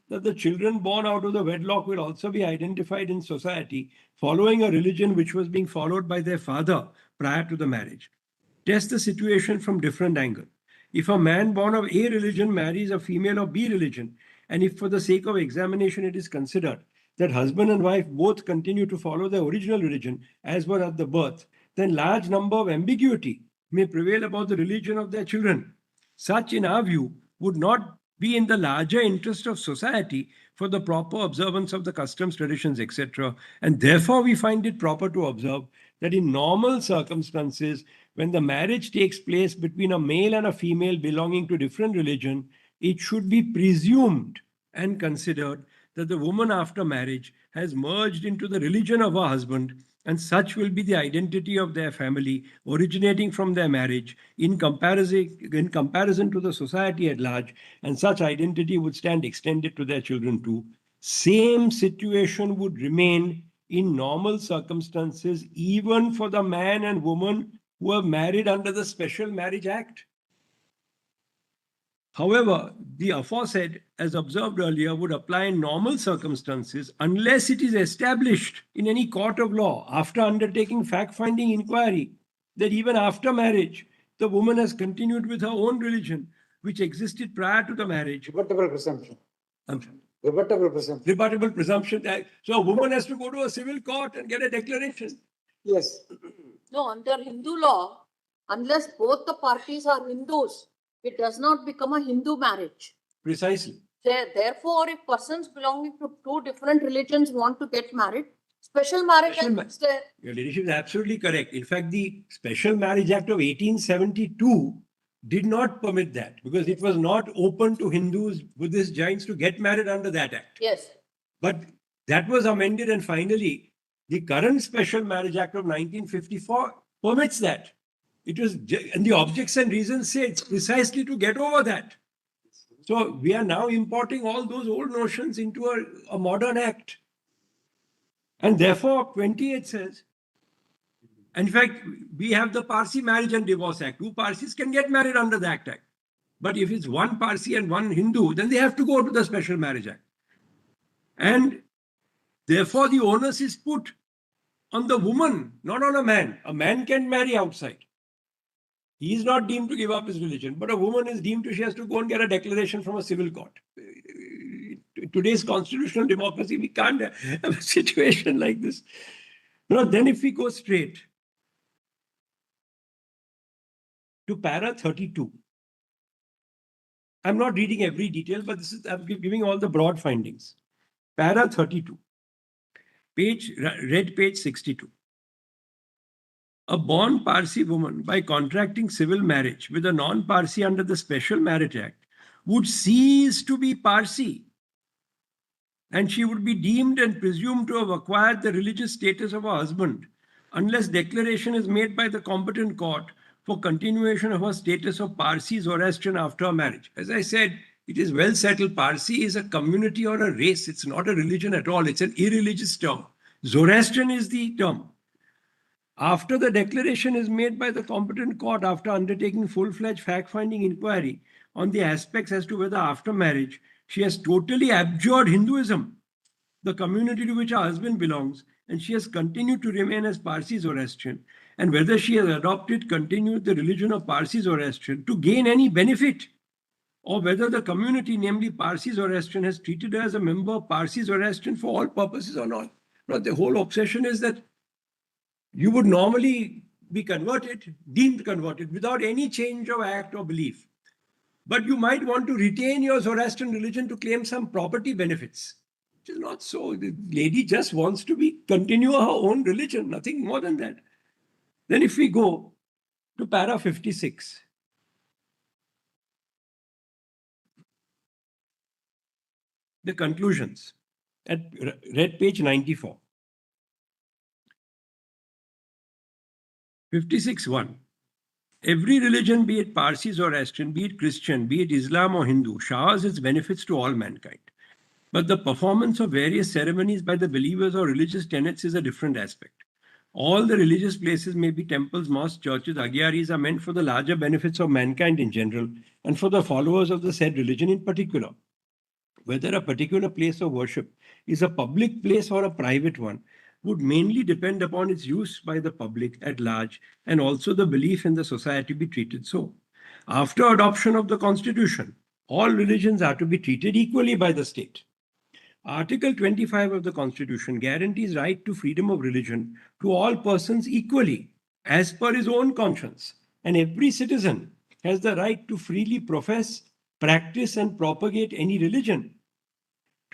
K: that the children born out of the wedlock will also be identified in society following a religion which was being followed by their father prior to the marriage. Test the situation from different angle. If a man born of A religion marries a female of B religion, and if for the sake of examination it is considered that husband and wife both continue to follow their original religion as were at the birth, then large number of ambiguity may prevail about the religion of their children. Such, in our view, would not be in the larger interest of society for the proper observance of the customs, traditions, etc. And therefore, we find it proper to observe that in normal circumstances, when the marriage takes place between a male and a female belonging to different religion, it should be presumed and considered that the woman after marriage has merged into the religion of her husband, and such will be the identity of their family originating from their marriage in comparison to the society at large, and such identity would stand extended to their children too. Same situation would remain in normal circumstances even for the man and woman who are married under the Special Marriage Act. However, the aforesaid, as observed earlier, would apply in normal circumstances unless it is established in any court of law after undertaking fact-finding inquiry that even after marriage, the woman has continued with her own religion, which existed prior to the marriage.
B: Rebuttable presumption.
K: I'm sorry.
B: Rebuttable presumption.
K: Rebuttable presumption. So a woman has to go to a civil court and get a declaration.
B: Yes.
D: No, under Hindu law, unless both the parties are Hindus, it does not become a Hindu marriage.
K: Precisely.
D: Therefore, if persons belonging to two different religions want to get married, special marriage act there.
K: Your leadership is absolutely correct. In fact, the Special Marriage Act of 1872 did not permit that because it was not open to Hindus, Buddhist, Jains to get married under that act.
D: Yes.
K: But that was amended, and finally, the current Special Marriage Act of 1954 permits that. It was, and the objects and reasons say it's precisely to get over that. So we are now importing all those old notions into a modern act. And therefore, 28 says, in fact, we have the Parsi Marriage and Divorce Act. Two Parsis can get married under the Act. But if it's one Parsi and one Hindu, then they have to go to the Special Marriage Act. And therefore, the onus is put on the woman, not on a man. A man can marry outside. He is not deemed to give up his religion, but a woman is deemed to, she has to go and get a declaration from a civil court. In today's constitutional democracy, we can't have a situation like this. Then if we go straight to para 32, I'm not reading every detail, but this is, I'm giving all the broad findings. Para 32, red page 62. A born Parsi woman, by contracting civil marriage with a non-Parsi under the Special Marriage Act, would cease to be Parsi, and she would be deemed and presumed to have acquired the religious status of her husband unless declaration is made by the competent court for continuation of her status of Parsi Zoroastrian after her marriage. As I said, it is well settled. Parsi is a community or a race. It's not a religion at all. It's an irreligious term. Zoroastrian is the term. After the declaration is made by the competent court after undertaking full-fledged fact-finding inquiry on the aspects as to whether after marriage she has totally abjured Hinduism, the community to which her husband belongs, and she has continued to remain as Parsi Zoroastrian, and whether she has continued the religion of Parsi Zoroastrian to gain any benefit, or whether the community, namely Parsi Zoroastrian, has treated her as a member of Parsi Zoroastrian for all purposes or not. But the whole obsession is that you would normally be converted, deemed converted, without any change of act or belief. But you might want to retain your Zoroastrian religion to claim some property benefits, which is not so. The lady just wants to continue her own religion, nothing more than that. Then if we go to para 56, the conclusions at red page 94. 56.1. Every religion, be it Parsi or Zoroastrian, be it Christian, be it Islam or Hindu, showers its benefits to all mankind. But the performance of various ceremonies by the believers or religious tenets is a different aspect. All the religious places, may be temples, mosques, churches, agyaris, are meant for the larger benefits of mankind in general and for the followers of the said religion in particular. Whether a particular place of worship is a public place or a private one would mainly depend upon its use by the public at large and also the belief in the society be treated so. After adoption of the Constitution, all religions are to be treated equally by the state. Article 25 of the Constitution guarantees right to freedom of religion to all persons equally as per his own conscience, and every citizen has the right to freely profess, practice and propagate any religion.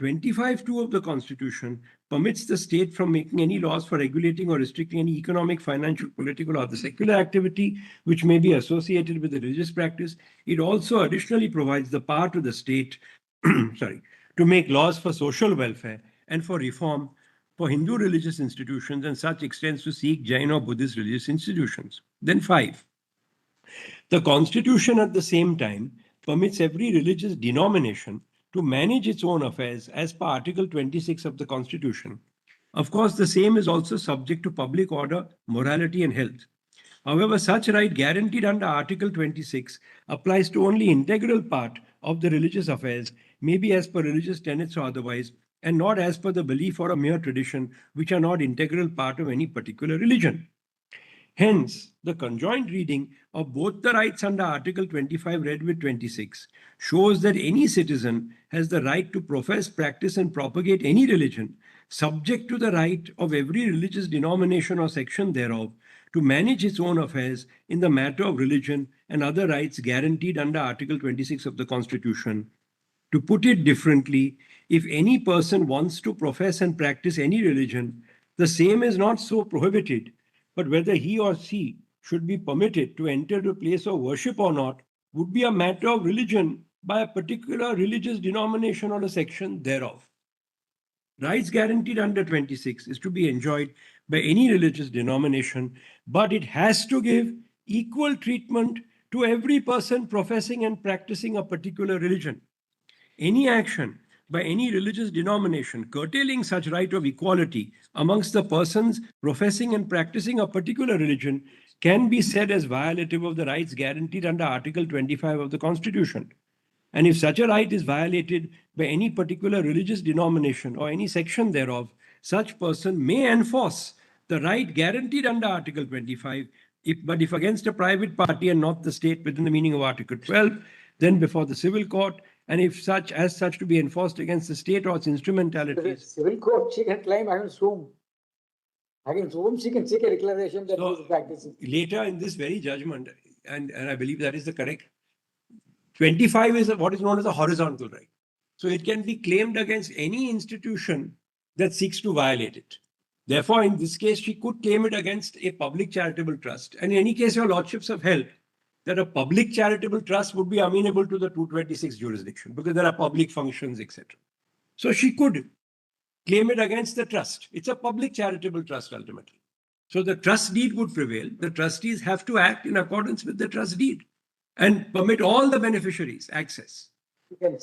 K: 25(2) of the Constitution permits the state from making any laws for regulating or restricting any economic, financial, political, or other secular activity which may be associated with the religious practice. It also additionally provides the power to the state to make laws for social welfare and for reform for Hindu religious institutions, and such extends to Sikh, Jain, or Buddhist religious institutions. Then 5. The Constitution at the same time permits every religious denomination to manage its own affairs as per Article 26 of the Constitution. Of course, the same is also subject to public order, morality, and health. However, such right guaranteed under Article 26 applies to only integral part of the religious affairs, maybe as per religious tenets or otherwise, and not as per the belief or a mere tradition, which are not integral part of any particular religion. Hence, the conjoined reading of both the rights under Article 25 read with 26 shows that any citizen has the right to profess, practice, and propagate any religion, subject to the right of every religious denomination or section thereof to manage its own affairs in the matter of religion and other rights guaranteed under Article 26 of the Constitution. To put it differently, if any person wants to profess and practice any religion, the same is not so prohibited, but whether he or she should be permitted to enter a place of worship or not would be a matter of religion by a particular religious denomination or a section thereof. Rights guaranteed under 26 is to be enjoyed by any religious denomination, but it has to give equal treatment to every person professing and practicing a particular religion. Any action by any religious denomination curtailing such right of equality amongst the persons professing and practicing a particular religion can be said as violative of the rights guaranteed under Article 25 of the Constitution. And if such a right is violated by any particular religious denomination or any section thereof, such person may enforce the right guaranteed under Article 25, but if against a private party and not the state within the meaning of Article 12, then before the civil court, and if such as such to be enforced against the state or its instrumentalities.
B: Civil court, she can claim against whom? Against whom she can seek a declaration that
K: So,
B: he is practicing.
K: later in this very judgment, and I believe that is the correct, 25 is what is known as a horizontal right. So it can be claimed against any institution that seeks to violate it. Therefore, in this case, she could claim it against a public charitable trust. And in any case, your lordships have held that a public charitable trust would be amenable to the 226 jurisdiction because there are public functions, etc. So she could claim it against the trust. It's a public charitable trust ultimately. So the trust deed would prevail. The trustees have to act in accordance with the trust deed and permit all the beneficiaries access.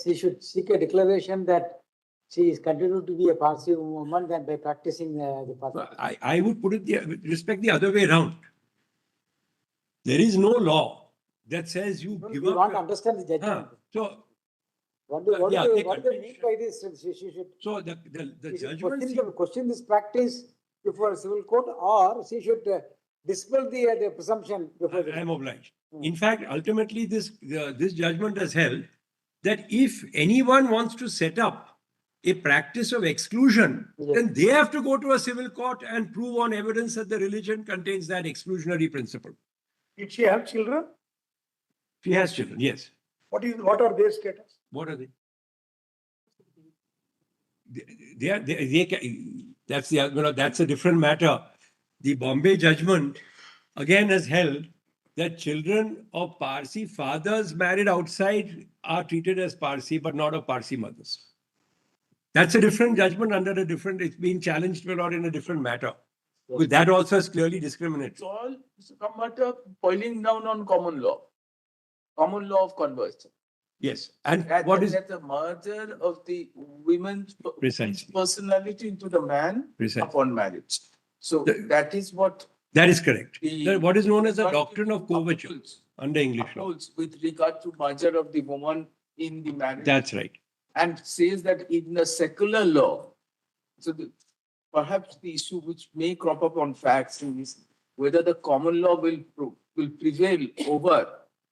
B: She should seek a declaration that she is continued to be a Parsi woman than by practicing the Parsi.
K: I would put it with respect the other way around. There is no law that says you give
B: We
K: up.
B: want to understand the judgment.
K: So
B: What do they mean by this? She should.
K: So the
B: She should
K: judgment.
B: question this practice before a civil court, or she should dispel the presumption before.
K: I am obliged. In fact, ultimately, this judgment has held that if anyone wants to set up a practice of exclusion, then they have to go to a civil court and prove on evidence that the religion contains that exclusionary principle.
E: Did she have children?
K: She has children, yes.
E: What are their status?
K: What are they? That's a different matter. The Bombay judgment again has held that children of Parsi fathers married outside are treated as Parsi, but not of Parsi mothers. That's a different judgment under a different, it's being challenged but not in a different matter. Because that also is clearly discriminatory.
F: It's all a matter boiling down on common law of conversion.
K: Yes. And
F: That the merger of the women's
K: Precisely.
F: personality into the man
K: Precisely.
F: upon marriage. So that is what.
K: That is correct.
F: The-
K: What is known as the doctrine of coverture under English law.
F: upholds with regard to merger of the woman in the marriage.
K: That's right.
F: And says that in the secular law, so perhaps the issue which may crop up on facts is whether the common law will prevail over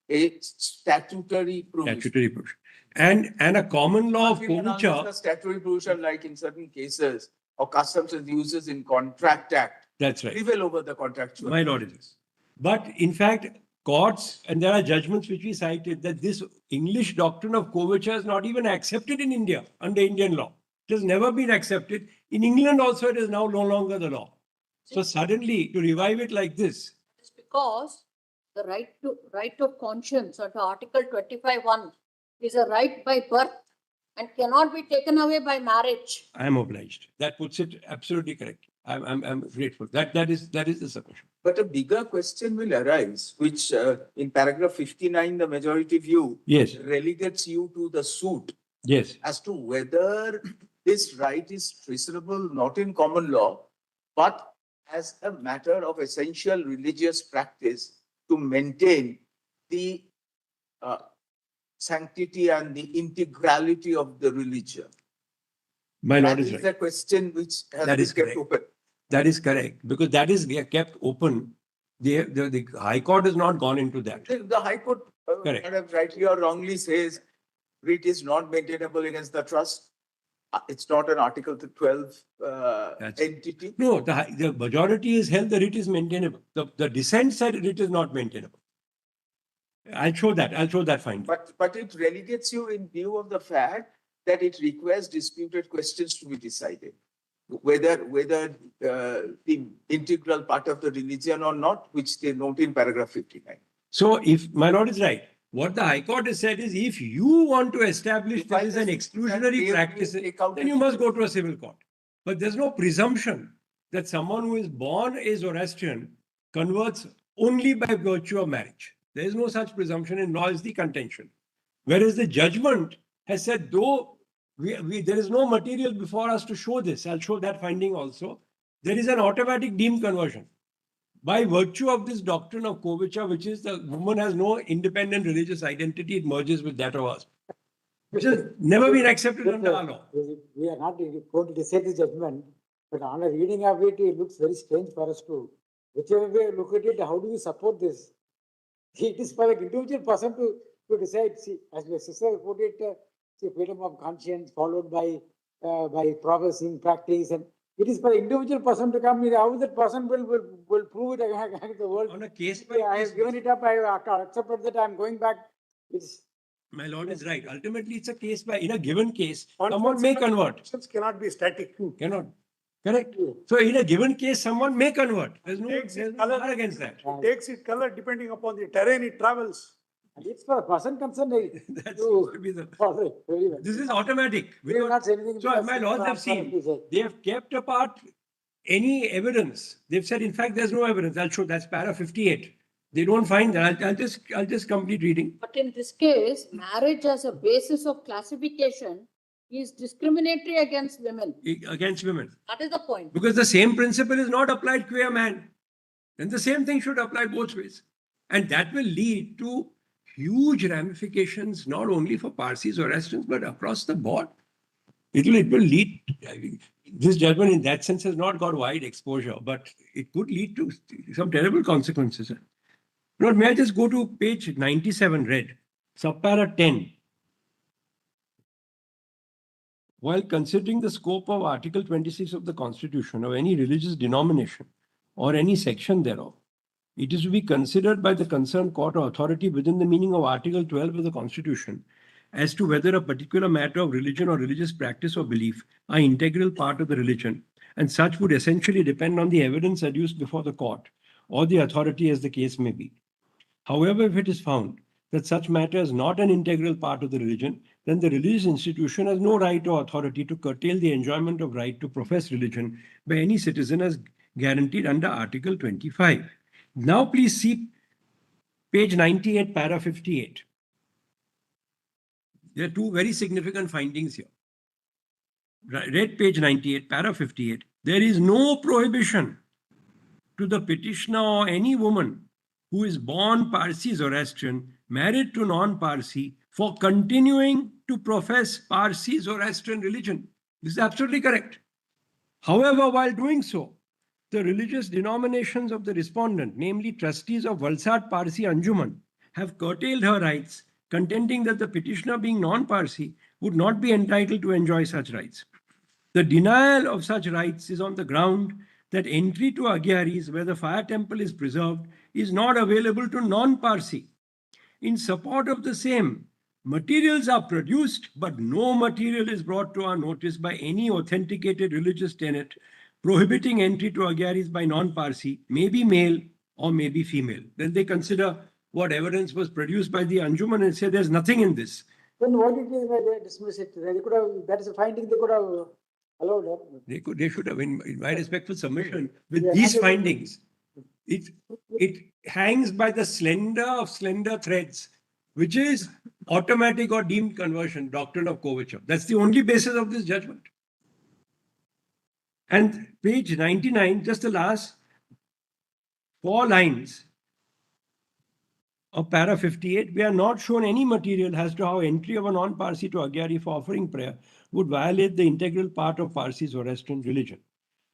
F: a statutory provision.
K: Statutory provision. And a common law of coverture.
F: A statutory provision, like in certain cases, or customs and uses in Contract Act,
K: That's right.
F: prevail over the contractual.
K: My lord, it is. But in fact, courts, and there are judgments which we cited, that this English doctrine of coverture is not even accepted in India under Indian law. It has never been accepted. In England also, it is now no longer the law. So suddenly, to revive it like this,
D: It's because the right of conscience under Article 25(1) is a right by birth and cannot be taken away by marriage.
K: I am obliged. That puts it absolutely correct. I'm grateful. That is the submission.
F: But a bigger question will arise, which in paragraph 59, the majority view
K: Yes.
F: relegates you to the suit
K: Yes.
F: as to whether this right is traceable not in common law, but as a matter of essential religious practice to maintain the sanctity and the integrality of the religion.
K: My lord
F: That
K: is
F: is
K: right.
F: the question which has
K: That
F: been
K: is
F: kept
K: correct.
F: open.
K: That is correct, because that is kept open. The High Court has not gone into that.
F: The High Court,
K: Correct.
F: rightly or wrongly, says writ is not maintainable against the trust. It's not an Article 12 entity.
K: No, the majority is held that it is maintainable. The dissent said it is not maintainable. I'll show that finding.
F: But it relegates you in view of the fact that it requires disputed questions to be decided. Whether the integral part of the religion or not, which they note in paragraph 59.
K: So if my lord is right, what the High Court has said is, if you want to establish there is an exclusionary practice, then you must go to a civil court. But there's no presumption that someone who is born a Zoroastrian converts only by virtue of marriage. There is no such presumption in law, is the contention. Whereas the judgment has said, though there is no material before us to show this, I'll show that finding also, there is an automatic deemed conversion. By virtue of this doctrine of coverture, which is the woman has no independent religious identity, it merges with that of us, which has never been accepted under our law.
B: We are not going to decide the judgment, but on a reading of it, it looks very strange for us to, whichever way you look at it, how do we support this? It is for the individual person to decide. See, as your sister put it, freedom of conscience followed by progressing practice, and it is for the individual person to come. How that person will prove it against the world?
K: On a case by
B: I
K: case
B: have given it up. I have accepted that I am going back. It's
K: My lord is right. Ultimately, it's a case by, in a given case, someone may convert.
E: Conscience cannot be static.
K: Cannot. Correct. So in a given case, someone may convert. There's no
E: Color
K: bar against that.
E: takes its color depending upon the terrain it travels.
B: And it's for a person concerned.
K: That
B: to
K: seems to be the.
B: follow it very well.
K: This is automatic.
B: We will not say anything.
K: So
B: because
K: my lords have seen, they have kept apart any evidence. They've said, in fact, there's no evidence. I'll show that's para 58. They don't find that. I'll just complete reading.
D: But in this case, marriage as a basis of classification is discriminatory against women.
K: Against women.
D: That is the point.
K: Because the same principle is not applied to a man. Then the same thing should apply both ways. And that will lead to huge ramifications, not only for Parsis or Zoroastrians, but across the board. It will lead, this judgment in that sense has not got wide exposure, but it could lead to some terrible consequences. Lord, may I just go to page 97, read, subpara 10. While considering the scope of Article 26 of the Constitution of any religious denomination or any section thereof, it is to be considered by the concerned court or authority within the meaning of Article 12 of the Constitution as to whether a particular matter of religion or religious practice or belief are integral part of the religion, and such would essentially depend on the evidence adduced before the court or the authority as the case may be. However, if it is found that such matter is not an integral part of the religion, then the religious institution has no right or authority to curtail the enjoyment of right to profess religion by any citizen as guaranteed under Article 25. Now please see page 98, para 58. There are two very significant findings here. Read page 98, para 58. There is no prohibition to the petitioner or any woman who is born Parsi Zoroastrian, married to non-Parsi, for continuing to profess Parsi Zoroastrian religion. This is absolutely correct. However, while doing so, the religious denominations of the respondent, namely trustees of Valsad Parsi Anjuman, have curtailed her rights, contending that the petitioner, being non-Parsi, would not be entitled to enjoy such rights. The denial of such rights is on the ground that entry to Agyaris, where the fire temple is preserved, is not available to non-Parsi. In support of the same, materials are produced, but no material is brought to our notice by any authenticated religious tenet prohibiting entry to Agyaris by non-Parsi, may be male or may be female. Then they consider what evidence was produced by the Anjuman and say there's nothing in this.
B: Then what did they dismiss it? They could have, that is a finding they could have allowed.
K: They should have, in my respectful submission, with
B: Yeah,
K: these
B: and-
K: findings, it hangs by the slender of slender threads, which is automatic or deemed conversion, doctrine of Kovachev. That's the only basis of this judgment. And page 99, just the last 4 lines of para 58, we are not shown any material as to how entry of a non-Parsi to Agyari for offering prayer would violate the integral part of Parsi Zoroastrian religion.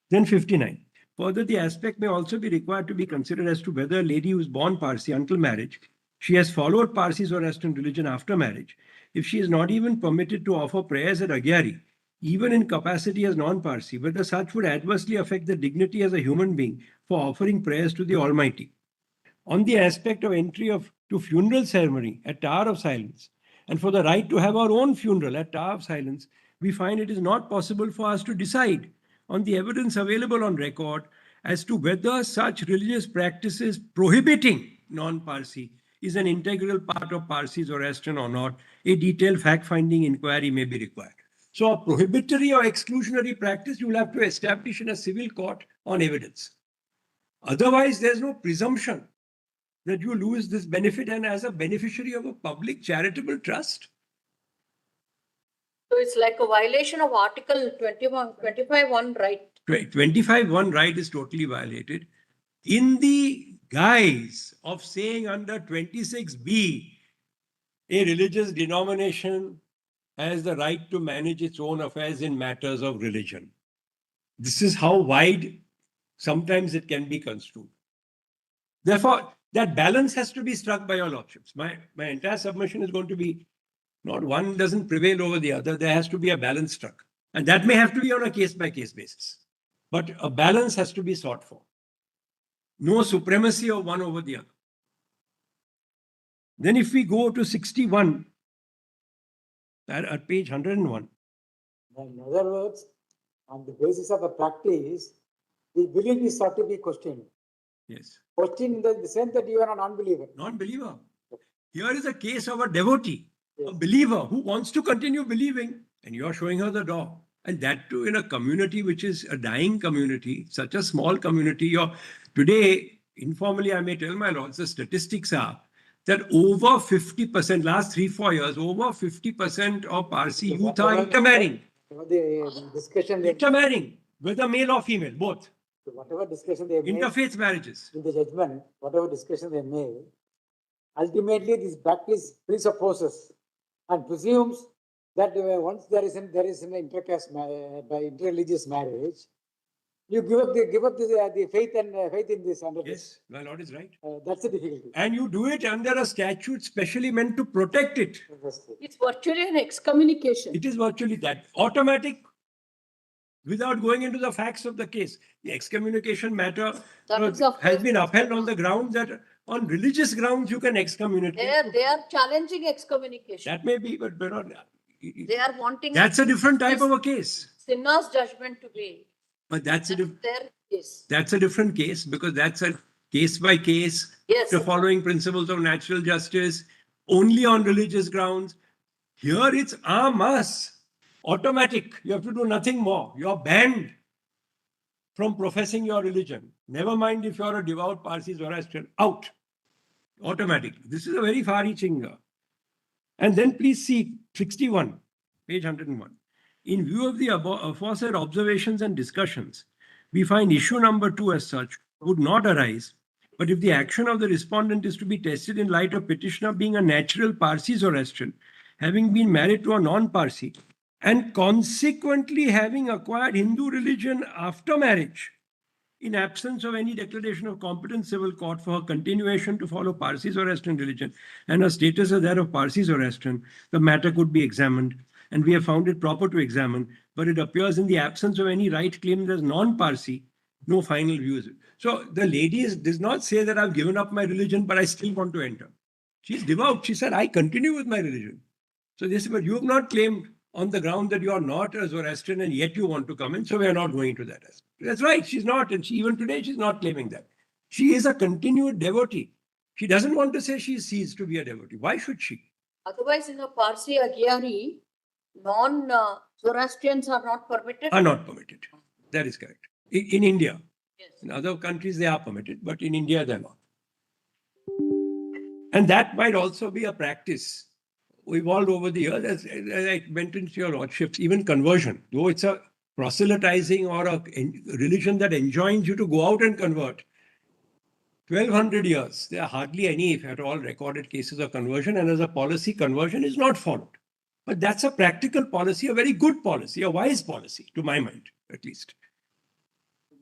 K: Then 59. Further, the aspect may also be required to be considered as to whether a lady who is born Parsi until marriage, she has followed Parsi Zoroastrian religion after marriage, if she is not even permitted to offer prayers at Agyari, even in capacity as non-Parsi, whether such would adversely affect the dignity as a human being for offering prayers to the Almighty. On the aspect of entry to funeral ceremony at Tower of Silence, and for the right to have our own funeral at Tower of Silence, we find it is not possible for us to decide on the evidence available on record as to whether such religious practices prohibiting non-Parsi is an integral part of Parsi Zoroastrian or not. A detailed fact-finding inquiry may be required. So a prohibitory or exclusionary practice you will have to establish in a civil court on evidence. Otherwise, there's no presumption that you lose this benefit and as a beneficiary of a public charitable trust.
D: So it's like a violation of Article 25(1) right.
K: 25(1) right is totally violated. In the guise of saying under 26B, a religious denomination has the right to manage its own affairs in matters of religion. This is how wide sometimes it can be construed. Therefore, that balance has to be struck by your lordships. My entire submission is going to be not one doesn't prevail over the other. There has to be a balance struck. And that may have to be on a case-by-case basis. But a balance has to be sought for. No supremacy of one over the other. Then if we go to 61, at page 101.
B: In other words, on the basis of a practice, the belief is sought to be questioned.
K: Yes.
B: Question in the sense that you are a non-believer.
K: Non-believer. Here is a case of a devotee,
B: Yes.
K: a believer who wants to continue believing, and you are showing her the door. And that too in a community which is a dying community, such a small community. Today, informally, I may tell my lords, the statistics are that over 50%, last 3-4 years, over 50% of Parsi youth are intermarrying.
B: The discussion,
K: Intermarrying, whether male or female, both.
B: whatever discussion they made
K: Interfaith marriages.
B: in the judgment, whatever discussion they made, ultimately this practice presupposes and presumes that once there is an intercaste by interreligious marriage, you give up the faith in this.
K: Yes, my lord is right.
B: That's the difficulty.
K: And you do it under a statute specially meant to protect it.
D: It's virtually an excommunication.
K: It is virtually that. Automatic, without going into the facts of the case. The excommunication matter has been upheld on the ground that on religious grounds you can excommunicate.
D: They are challenging excommunication.
K: That may be, but we're not.
D: They are wanting.
K: That's a different type of a case.
D: Sinner's judgment to be.
K: But that's
D: their case.
K: That's a different case because that's a case by case.
D: Yes.
K: The following principles of natural justice only on religious grounds. Here it's en masse, automatic. You have to do nothing more. You're banned from professing your religion. Never mind if you're a devout Parsi Zoroastrian. Out. Automatic. This is a very far-reaching. And then please see 61, page 101. In view of the aforesaid observations and discussions, we find issue number 2 as such would not arise. But if the action of the respondent is to be tested in light of petitioner being a natural Parsi Zoroastrian, having been married to a non-Parsi, and consequently having acquired Hindu religion after marriage, in absence of any declaration of competent civil court for her continuation to follow Parsi Zoroastrian religion and her status as that of Parsi Zoroastrian, the matter could be examined, and we have found it proper to examine, but it appears in the absence of any right claimed as non-Parsi, No final views. So the lady does not say that I've given up my religion, but I still want to enter. She's devout. She said, I continue with my religion. So they said, but you have not claimed on the ground that you are not a Zoroastrian and yet you want to come in, so we are not going to that. That's right, she's not. And even today, she's not claiming that. She is a continued devotee. She doesn't want to say she ceased to be a devotee. Why should she?
D: Otherwise, in a Parsi Agyari, non-Zoroastrians are not permitted.
K: Are not permitted. That is correct. In India.
D: Yes.
K: In other countries, they are permitted, but in India, they're not. And that might also be a practice evolved over the years, as I mentioned to your lordships, even conversion, though it's a proselytizing or a religion that enjoins you to go out and convert. 1200 years, there are hardly any, if at all, recorded cases of conversion, and as a policy, conversion is not followed. But that's a practical policy, a very good policy, a wise policy, to my mind, at least.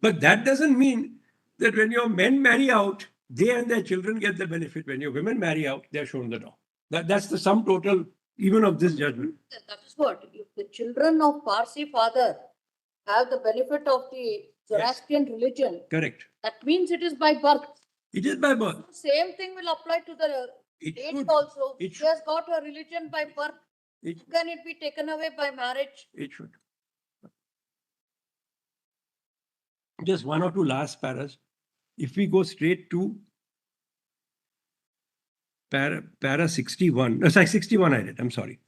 K: But that doesn't mean that when your men marry out, they and their children get the benefit. When your women marry out, they're shown the door. That's the sum total even of this judgment.
D: That is what, if the children of Parsi father have the benefit of the Zoroastrian religion,
K: Correct.
D: that means it is by birth.
K: It is by birth.
D: Same thing will apply to the
K: It
D: lady
K: should.
D: also.
K: It
D: She has got her religion by birth.
K: It,
D: Can it be taken away by marriage?
K: it should. Just one or two last paras. If we go straight to para 61, no, sorry, 61 I did, I'm sorry.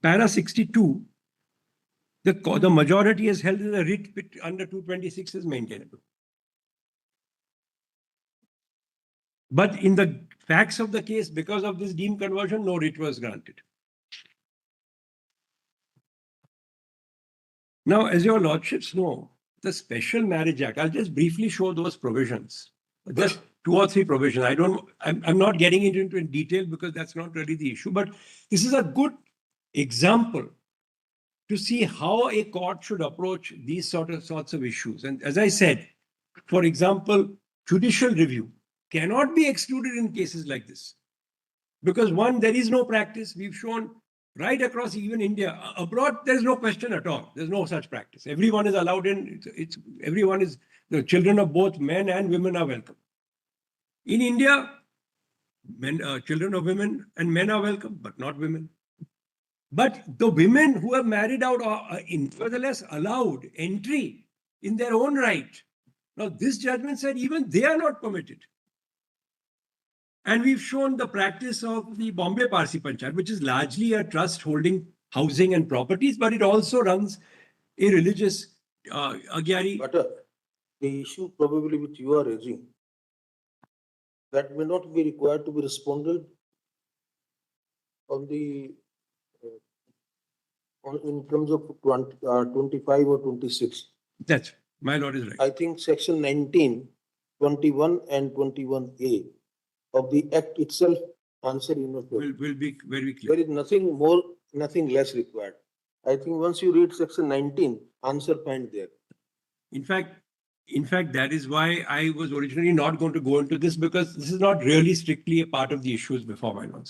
K: Para 62, the majority is held that the writ under 226 is maintainable. But in the facts of the case, because of this deemed conversion, no writ was granted. Now, as your lordships know, the Special Marriage Act, I'll just briefly show those provisions. Just 2 or 3 provisions. I'm not getting it into detail because that's not really the issue, but this is a good example to see how a court should approach these sorts of issues. And as I said, for example, judicial review cannot be excluded in cases like this. Because one, there is no practice. We've shown right across even India. Abroad, there's no question at all. There's no such practice. Everyone is allowed in. Everyone is, the children of both men and women are welcome. In India, children of women and men are welcome, but not women. But the women who have married out are nevertheless allowed entry in their own right. Now, this judgment said even they are not permitted. And we've shown the practice of the Bombay Parsi Panchayat, which is largely a trust holding housing and properties, but it also runs a religious agyari.
C: But the issue probably which you are raising, that may not be required to be responded on the in terms of 25 or 26.
K: That's my lord is right.
C: I think section 19, 21 and 21A of the act itself answer
K: Will be very clear.
C: There is nothing more, nothing less required. I think once you read section 19, answer find there.
K: In fact, that is why I was originally not going to go into this, because this is not really strictly a part of the issues before my lord.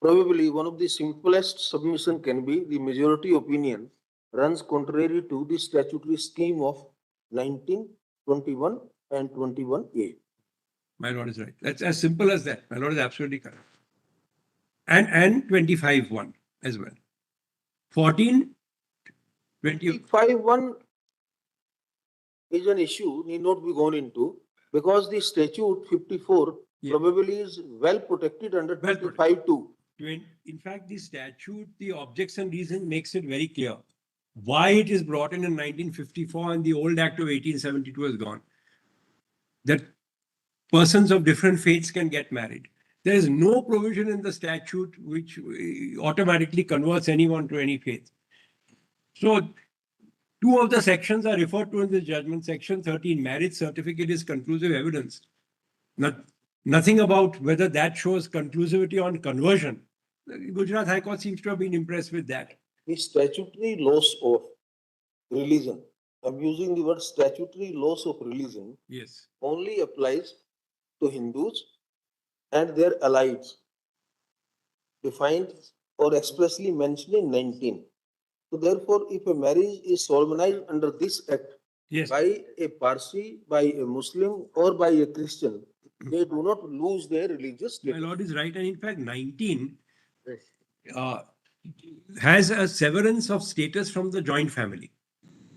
C: Probably one of the simplest submission can be the majority opinion runs contrary to the statutory scheme of 19, 21 and 21A.
K: My lord is right. That's as simple as that. My lord is absolutely correct. And 25-1 as well. 14, 20.
C: 25-1 is an issue need not be gone into because the statute 54 probably is well protected under 25-2.
K: In fact, the statute, the objects and reason makes it very clear why it is brought in 1954 and the old Act of 1872 is gone. That persons of different faiths can get married. There is no provision in the statute which automatically converts anyone to any faith. So, 2 of the sections are referred to in this judgment. Section 13, marriage certificate is conclusive evidence. Nothing about whether that shows conclusivity on conversion. Gujarat High Court seems to have been impressed with that.
C: The statutory laws of religion, I'm using the word statutory laws of religion,
K: yes,
C: only applies to Hindus and their allies, defined or expressly mentioned in 19. So therefore, if a marriage is solemnized under this act
K: Yes.
C: by a Parsi, by a Muslim, or by a Christian, they do not lose their religious
K: My
C: status.
K: lord is right. And in fact, 19 has a severance of status from the joint family.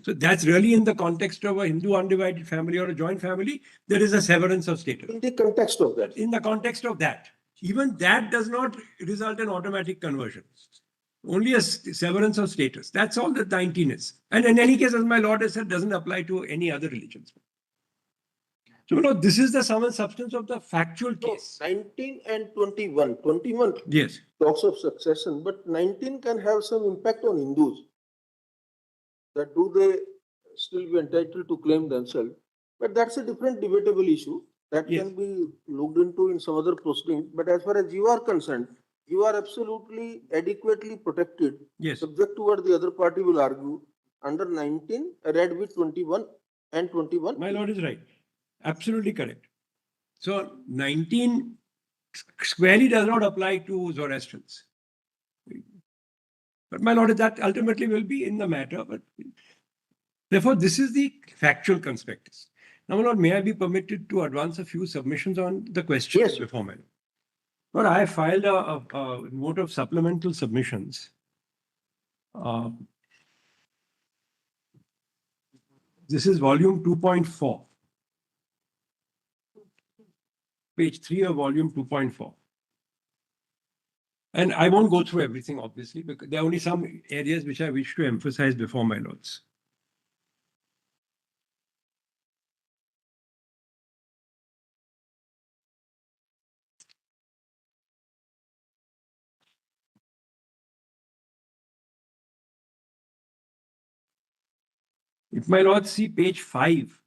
K: So that's really in the context of a Hindu undivided family or a joint family, there is a severance of status.
C: In the context of that.
K: In the context of that, even that does not result in automatic conversion. Only a severance of status. That's all that 19 is. And in any case, as my lord has said, doesn't apply to any other religions. So, this is the sum and substance of the factual case.
C: 19 and 21. 21
K: Yes.
C: talks of succession, but 19 can have some impact on Hindus. That do they still be entitled to claim themselves? But that's a different debatable issue that
K: Yes.
C: can be looked into in some other proceedings. But as far as you are concerned, you are absolutely adequately protected,
K: Yes.
C: subject to what the other party will argue, under 19, read with 21 and 21.
K: My lord is right. Absolutely correct. So 19 squarely does not apply to Zoroastrians. But my lord, that ultimately will be in the matter. But therefore, this is the factual conspectus. Now, my lord, may I be permitted to advance a few submissions on the question
C: Yes.
K: before my lord? Lord, I have filed a note of supplemental submissions. This is volume 2.4. Page 3 of volume 2.4. And I won't go through everything, obviously, because there are only some areas which I wish to emphasize before my lords. If my lords see page 5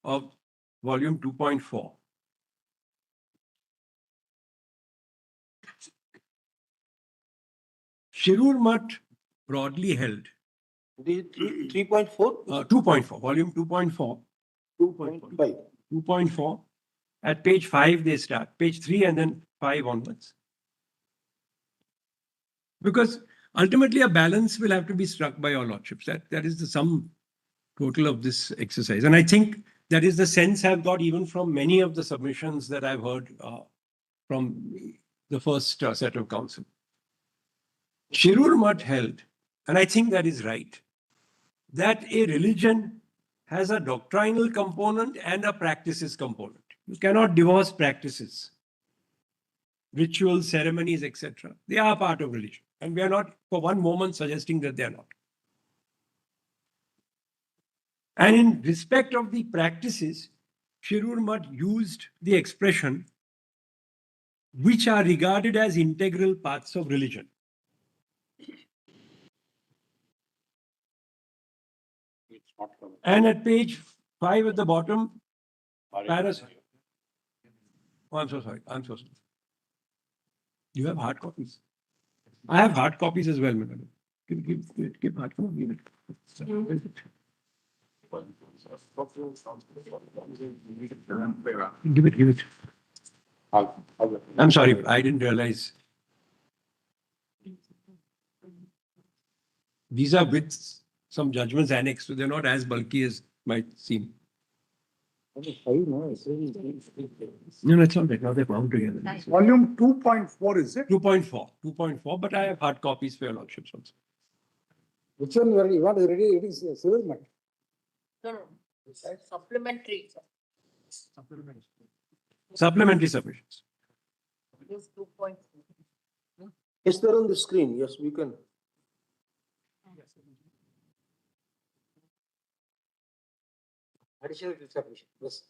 K: of volume 2.4. Shirur Mutt broadly held.
C: The 3.4?
K: 2.4, volume 2.4.
C: 2.5.
K: 2.4. At page 5, they start. Page 3 and then 5 onwards. Because ultimately a balance will have to be struck by your lordships. That is the sum total of this exercise. And I think that is the sense I've got even from many of the submissions that I've heard from the first set of council. Shirur Mutt held, and I think that is right, that a religion has a doctrinal component and a practices component. You cannot divorce practices, rituals, ceremonies, etc. They are part of religion. And we are not for one moment suggesting that they are not. And in respect of the practices, Shirur Mutt used the expression which are regarded as integral parts of religion. And at page 5 at the bottom, paras. Oh, I'm so sorry. I'm so sorry. You have hard copies. I have hard copies as well, madam. Give hard copy. Give it. Give it. I'm sorry, I didn't realize. These are with some judgments annexed, so they're not as bulky as might seem. No, it's all right. Now they're bound together.
E: Volume 2.4, is it?
K: 2.4, but I have hard copies for your lordships also.
B: Which one you want to read? It is civil matter.
J: No, supplementary.
K: Supplementary submissions.
J: Use 2.4.
C: Is there on the screen? Yes, we can.
B: Additional submission. Yes.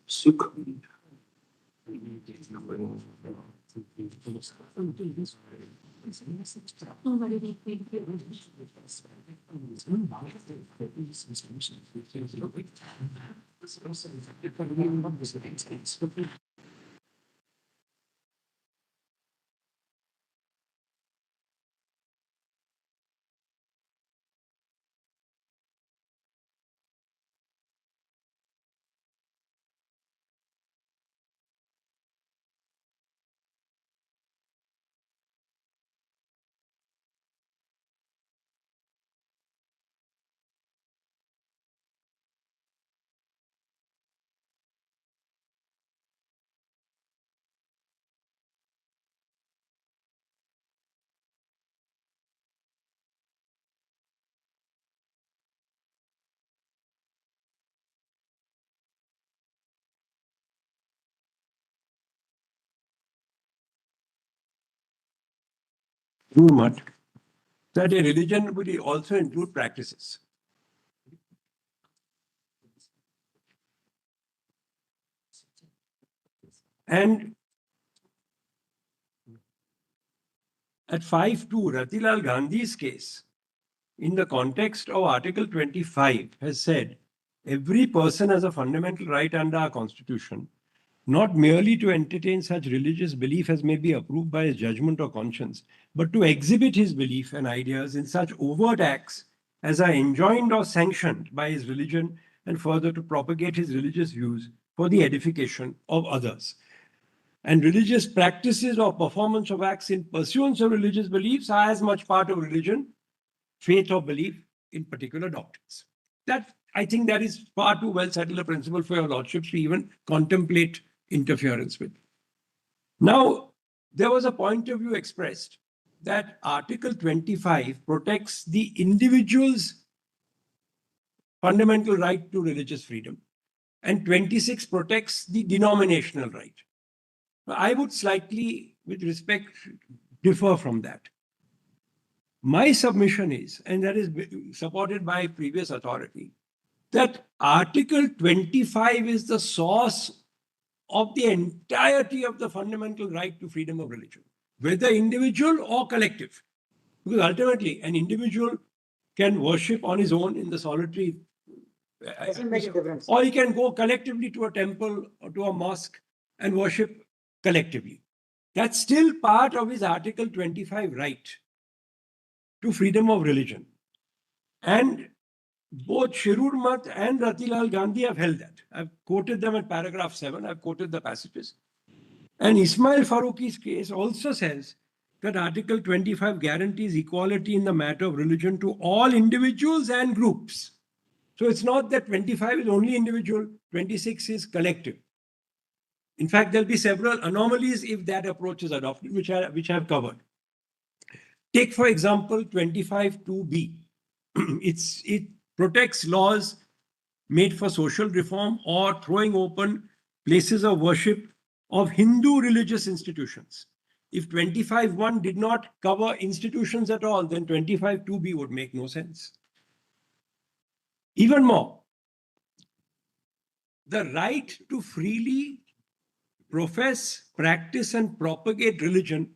C: Sikh.
K: Gurmat, that a religion would also include practices. And at 5.2, Ratilal Gandhi's case, in the context of Article 25, has said every person has a fundamental right under our Constitution, not merely to entertain such religious belief as may be approved by his judgment or conscience, but to exhibit his belief and ideas in such overt acts as are enjoined or sanctioned by his religion, and further to propagate his religious views for the edification of others. And religious practices or performance of acts in pursuance of religious beliefs are as much part of religion, faith or belief in particular doctrines. That, I think, that is far too well settled a principle for your lordship to even contemplate interference with. Now, there was a point of view expressed that Article 25 protects the individual's fundamental right to religious freedom, and 26 protects the denominational right. I would slightly, with respect, differ from that. My submission is, and that is supported by previous authority, that Article 25 is the source of the entirety of the fundamental right to freedom of religion, whether individual or collective. Because ultimately, an individual can worship on his own in the solitary.
B: Doesn't make a difference.
K: Or he can go collectively to a temple or to a mosque and worship collectively. That's still part of his Article 25 right to freedom of religion. And both Shirur Mat and Ratilal Gandhi have held that. I've quoted them in paragraph 7. I've quoted the passages. And Ismail Faruqi's case also says that Article 25 guarantees equality in the matter of religion to all individuals and groups. So it's not that 25 is only individual, 26 is collective. In fact, there'll be several anomalies if that approach is adopted, which I've covered. Take, for example, 25(2)(b). It protects laws made for social reform or throwing open places of worship of Hindu religious institutions. If 25(1) did not cover institutions at all, then 25(2)(b) would make no sense. Even more, the right to freely profess, practice, and propagate religion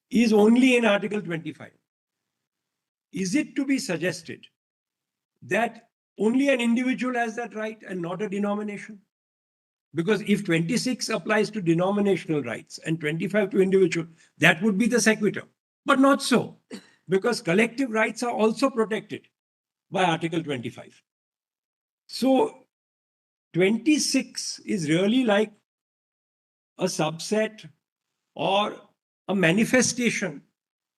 K: is only in Article 25. Is it to be suggested that only an individual has that right and not a denomination? Because if 26 applies to denominational rights and 25 to individual, that would be the sequitur. But not so, because collective rights are also protected by Article 25. So 26 is really like a subset or a manifestation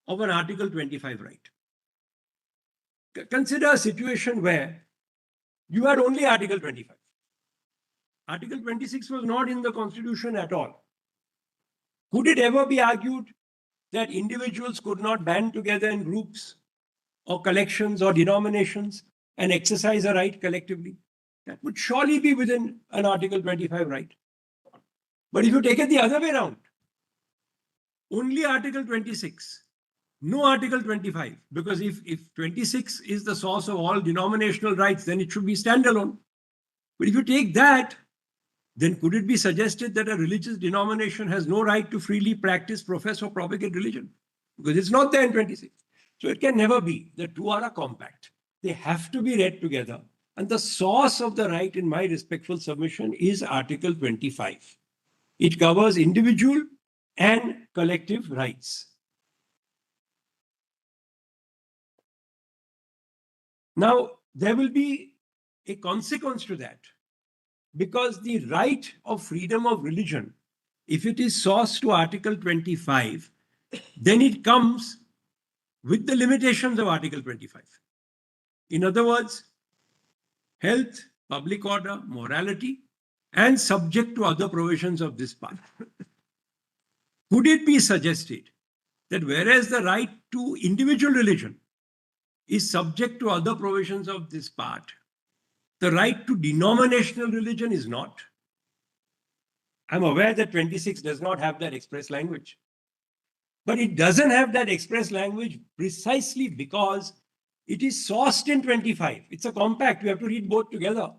K: of an Article 25 right. Consider a situation where you had only Article 25. Article 26 was not in the Constitution at all. Could it ever be argued that individuals could not band together in groups or collections or denominations and exercise a right collectively? That would surely be within an Article 25 right. But if you take it the other way around, only Article 26, no Article 25, because if 26 is the source of all denominational rights, then it should be standalone. But if you take that, then could it be suggested that a religious denomination has no right to freely practice, profess, or propagate religion? Because it's not there in 26. So it can never be. The two are a compact. They have to be read together. And the source of the right, in my respectful submission, is Article 25. It covers individual and collective rights. Now, there will be a consequence to that, because the right of freedom of religion, if it is sourced to Article 25, then it comes with the limitations of Article 25. In other words, health, public order, morality, and subject to other provisions of this part. Could it be suggested that whereas the right to individual religion is subject to other provisions of this part, the right to denominational religion is not? I'm aware that 26 does not have that express language. But it doesn't have that express language precisely because it is sourced in 25. It's a compact. We have to read both together.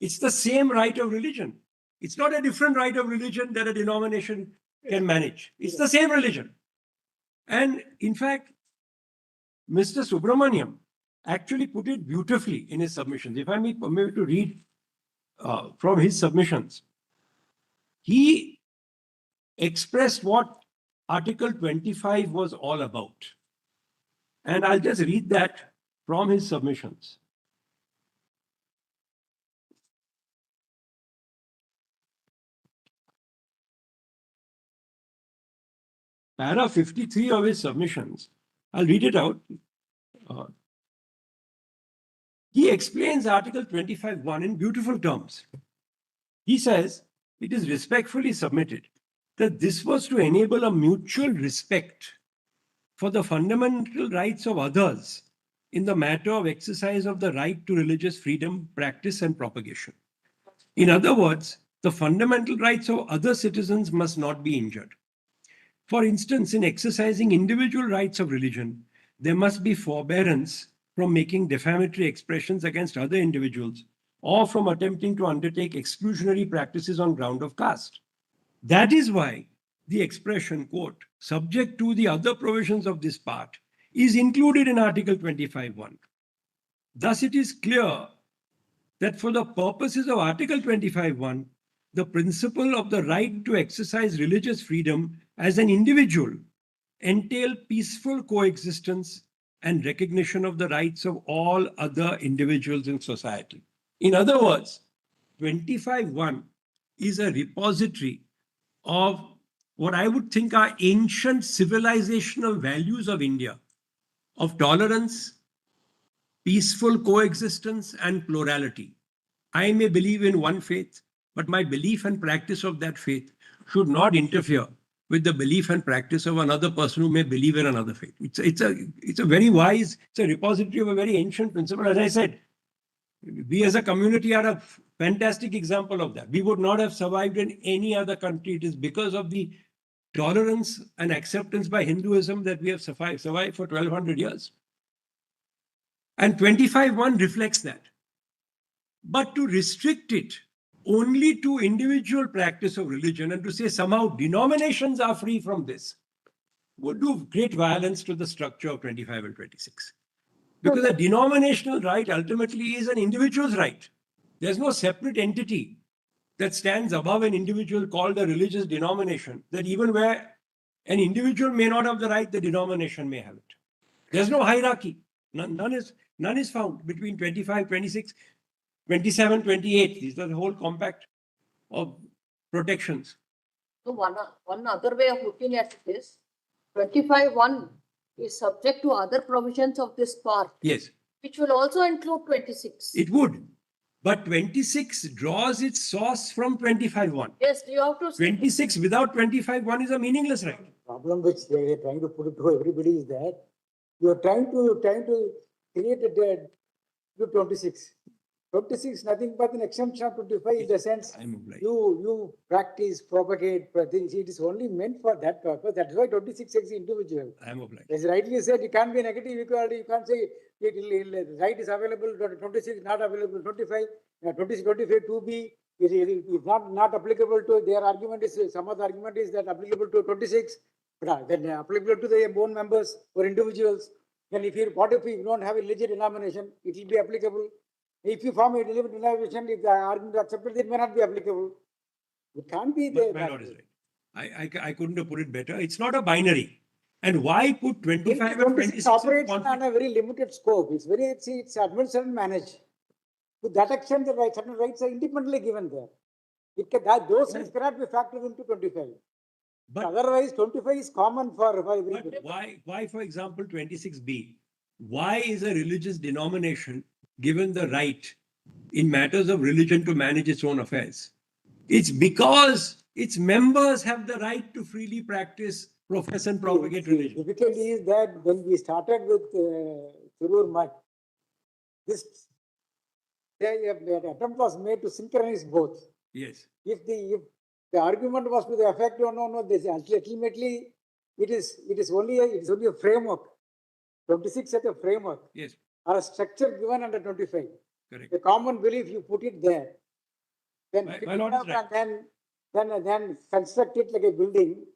K: It's the same right of religion. It's not a different right of religion that a denomination can manage. It's the same religion. And in fact, Mr. Subramaniam actually put it beautifully in his submissions. If I may permit to read from his submissions, he expressed what Article 25 was all about. And I'll just read that from his submissions. Para 53 of his submissions, I'll read it out. He explains Article 25(1) in beautiful terms. He says, it is respectfully submitted that this was to enable a mutual respect for the fundamental rights of others in the matter of exercise of the right to religious freedom, practice, and propagation. In other words, the fundamental rights of other citizens must not be injured. For instance, in exercising individual rights of religion, there must be forbearance from making defamatory expressions against other individuals or from attempting to undertake exclusionary practices on ground of caste. That is why the expression, quote, subject to the other provisions of this part, is included in Article 25(1). Thus, it is clear that for the purposes of Article 25(1), the principle of the right to exercise religious freedom as an individual entail peaceful coexistence and recognition of the rights of all other individuals in society. In other words, 25(1) is a repository of what I would think are ancient civilizational values of India, of tolerance, peaceful coexistence, and plurality. I may believe in one faith, but my belief and practice of that faith should not interfere with the belief and practice of another person who may believe in another faith. It's a very wise, it's a repository of a very ancient principle. As I said, we as a community are a fantastic example of that. We would not have survived in any other country. It is because of the tolerance and acceptance by Hinduism that we have survived for 1200 years. And 25(1) reflects that. But to restrict it only to individual practice of religion and to say somehow denominations are free from this would do great violence to the structure of 25 and 26. Because a denominational right ultimately is an individual's right. There's no separate entity that stands above an individual called a religious denomination, that even where an individual may not have the right, the denomination may have it. There's no hierarchy. None is found between 25, 26, 27, 28. These are the whole compact of protections.
D: So one other way of looking at it is 25(1) is subject to other provisions of this part.
K: Yes.
D: Which will also include 26.
K: It would. But 26 draws its source from 25(1).
D: Yes, you have to.
K: 26 without 25(1) is a meaningless right.
B: Problem which they are trying to put it to everybody is that you are trying to create a dead to 26. 26 nothing but an exemption of 25 in the sense you practice, propagate things. It is only meant for that purpose. That's why 26 is individual.
K: I am obliged.
B: As rightly said, it can't be a negative equality. You can't say right is available, 26 not available, 25, 26, 25 2B is not applicable to their argument. Is some of the argument is that applicable to 26, but then applicable to their own members or individuals. Then if you don't have a legit denomination, it will be applicable. If you form a denomination, if the argument is accepted, it may not be applicable. It can't be there.
K: My Lord is right. I couldn't have put it better. It's not a binary. And why put 25 and 26
B: operates on a very limited scope. It's administered and managed. To that extent, the certain rights are independently given there. Those things cannot be factored into 25. But otherwise, 25 is common for everybody.
K: But why, for example, 26B? Why is a religious denomination given the right in matters of religion to manage its own affairs? It's because its members have the right to freely practice, profess, and propagate religion.
B: The difficulty is that when we started with Thirur Mutt, this attempt was made to synchronize both.
K: Yes.
B: If the argument was to the effect, no, this ultimately it is only a framework. 26 set a framework
K: Yes,
B: or a structure given under 25.
K: correct.
B: The common belief, you put it there, then
K: My-
B: pick
K: my
B: it
K: lord is
B: up
K: right.
B: and then construct it like a building,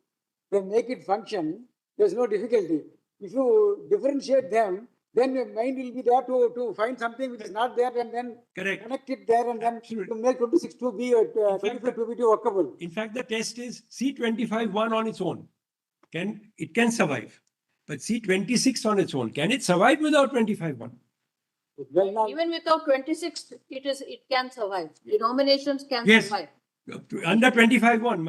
B: then make it function. There's no difficulty. If you differentiate them, then your mind will be there to find something which is not there and then
K: Correct.
B: connect it there and then
K: Absolutely.
B: to make 26 to be 25 to be workable.
K: In fact, the test is C25-1 on its own. It can survive. But C26 on its own, can it survive without 25-1?
B: Well, now,
D: Even without 26, it can survive. Denominations can
K: Yes.
D: survive.
K: Under 25-1,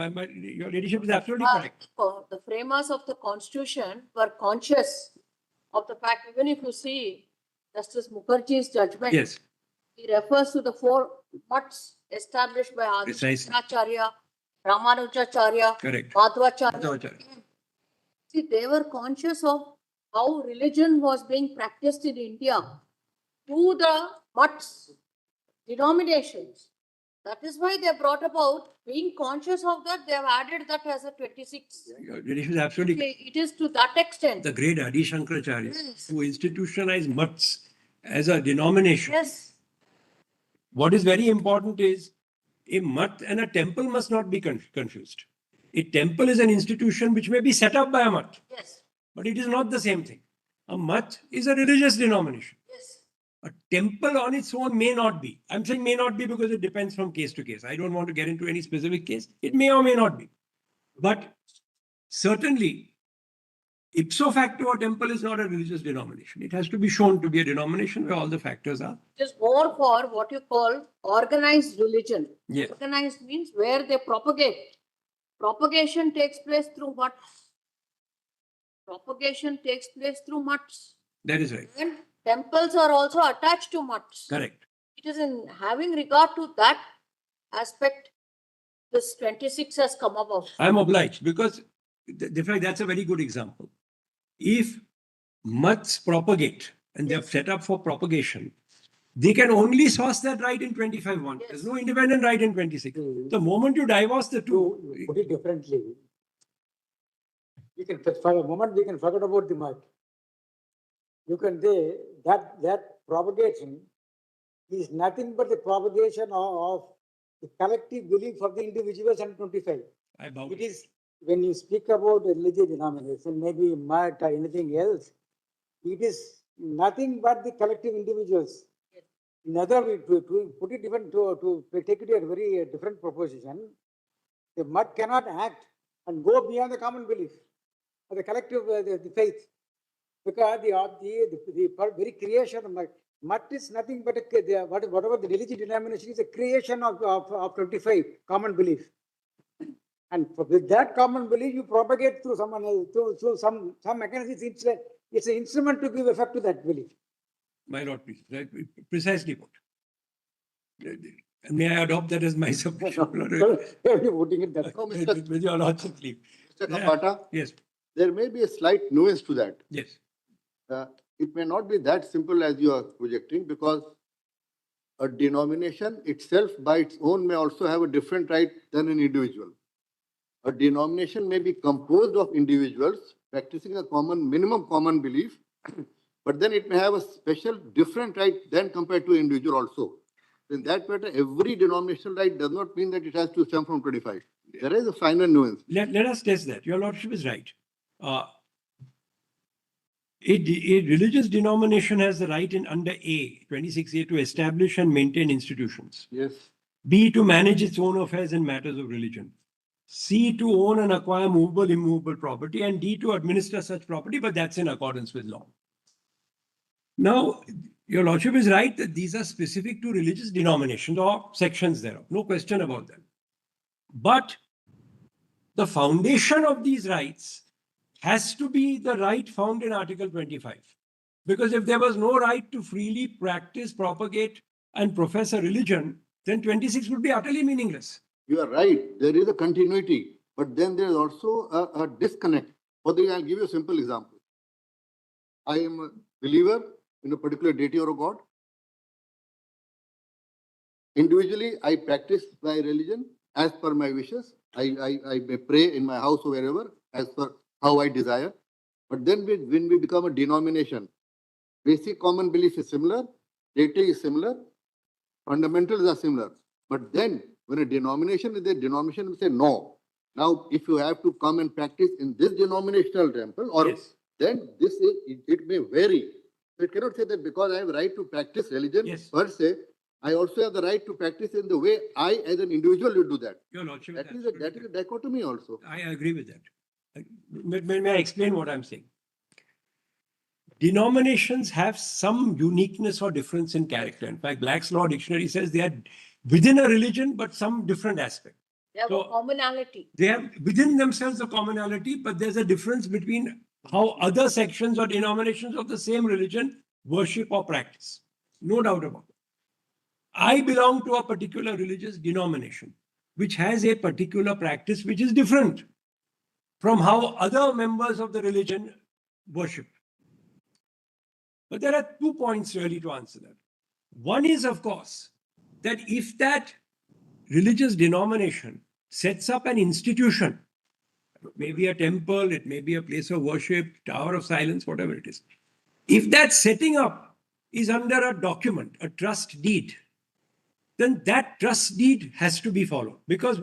K: your ladyship is absolutely correct.
D: The framers of the constitution were conscious of the fact, even if you see Justice Mukherjee's judgment,
K: Yes,
D: he refers to the 4 mutts established by Adi
K: Precisely.
D: Shankaracharya, Ramanujacharya,
K: correct.
D: Madhvacharya.
K: Madhvacharya.
D: See, they were conscious of how religion was being practiced in India through the mutts, denominations. That is why they brought about, being conscious of that, they have added that as a 26.
K: Your ladyship is absolutely correct.
D: It is to that extent.
K: The great Adi Shankaracharya,
D: Yes.
K: who institutionalized mutts as a denomination.
D: Yes.
K: What is very important is a mutt and a temple must not be confused. A temple is an institution which may be set up by a mutt,
D: Yes.
K: but it is not the same thing. A mutt is a religious denomination.
D: Yes.
K: A temple on its own may not be. I'm saying may not be because it depends from case to case. I don't want to get into any specific case. It may or may not be. But certainly, ipso facto, a temple is not a religious denomination. It has to be shown to be a denomination where all the factors are.
D: It is more for what you call organized religion.
K: Yes.
D: Organized means where they propagate. Propagation takes place through mutts. Propagation takes place through mutts.
K: That is right.
D: And temples are also attached to mutts.
K: Correct.
D: It is in having regard to that aspect, this 26 has come about.
K: I'm obliged because, in fact, that's a very good example. If mutts propagate and they're set up for propagation, they can only source that right in 25-1.
D: Yes.
K: There's no independent right in 26. The moment you divorce the two,
B: to put it differently, you can, for a moment, we can forget about the mutt. You can say that propagation is nothing but the propagation of the collective belief of the individuals under 25.
K: I bow.
B: It is, when you speak about religious denomination, maybe mutt or anything else, it is nothing but the collective individuals. In other way, to put it even to take it to a very different proposition, the mutt cannot act and go beyond the common belief or the collective the faith, because the very creation of mutt is nothing but whatever the religious denomination is a creation of 25 common belief. And with that common belief, you propagate through someone else, through some mechanism. It's an instrument to give effect to that belief.
K: My lord, please, precisely put. May I adopt that as my submission?
B: Putting it that.
L: No, Mr.
K: With your lordship leave.
L: Mr. Kapata,
K: Yes,
L: there may be a slight nuance to that.
K: yes.
L: It may not be that simple as you are projecting, because a denomination itself by its own may also have a different right than an individual. A denomination may be composed of individuals practicing a minimum common belief, but then it may have a special different right than compared to an individual also. In that matter, every denominational right does not mean that it has to stem from 25. There is a finer nuance.
K: Let us test that. Your lordship is right. A religious denomination has the right in under A, 26A, to establish and maintain institutions.
L: Yes.
K: B, to manage its own affairs in matters of religion. C, to own and acquire movable, immovable property. And D, to administer such property, but that's in accordance with law. Now, your lordship is right that these are specific to religious denominations or sections thereof. No question about that. But the foundation of these rights has to be the right found in Article 25. Because if there was no right to freely practice, propagate, and profess a religion, then 26 would be utterly meaningless.
L: You are right. There is a continuity, but then there is also a disconnect. I'll give you a simple example. I am a believer in a particular deity or a god. Individually, I practice my religion as per my wishes. I may pray in my house or wherever as per how I desire. But then when we become a denomination, basic common belief is similar, data is similar, fundamentals are similar. But then when a denomination is a denomination, we say no. Now, if you have to come and practice in this denominational temple, or
K: Yes.
L: then this is, it may vary. So it cannot say that because I have right to practice religion
K: Yes.
L: per se, I also have the right to practice in the way I, as an individual, will do that.
K: Your Lordship,
L: That is a dichotomy also.
K: I agree with that. May I explain what I'm saying? Denominations have some uniqueness or difference in character. In fact, Black's Law Dictionary says they are within a religion, but some different aspect.
D: They have
K: So-
D: a commonality.
K: They have within themselves a commonality, but there's a difference between how other sections or denominations of the same religion worship or practice. No doubt about it. I belong to a particular religious denomination, which has a particular practice which is different from how other members of the religion worship. But there are 2 points really to answer that. One is, of course, that if that religious denomination sets up an institution, maybe a temple, it may be a place of worship, tower of silence, whatever it is. If that setting up is under a document, a trust deed, then that trust deed has to be followed. Because,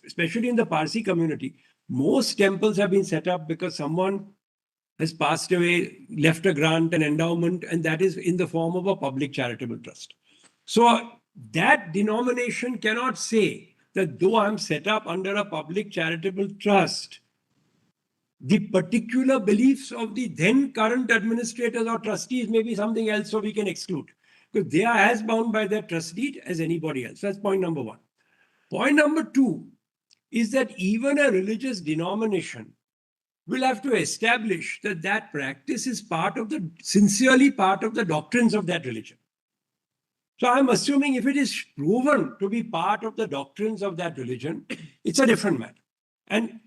K: especially in the Parsi community, most temples have been set up because someone has passed away, left a grant, an endowment, and that is in the form of a public charitable trust. So that denomination cannot say that though I'm set up under a public charitable trust, the particular beliefs of the then current administrators or trustees may be something else, so we can exclude. Because they are as bound by their trust deed as anybody else. That's point number one. Point number two is that even a religious denomination will have to establish that that practice is sincerely part of the doctrines of that religion. So I'm assuming if it is proven to be part of the doctrines of that religion, it's a different matter. And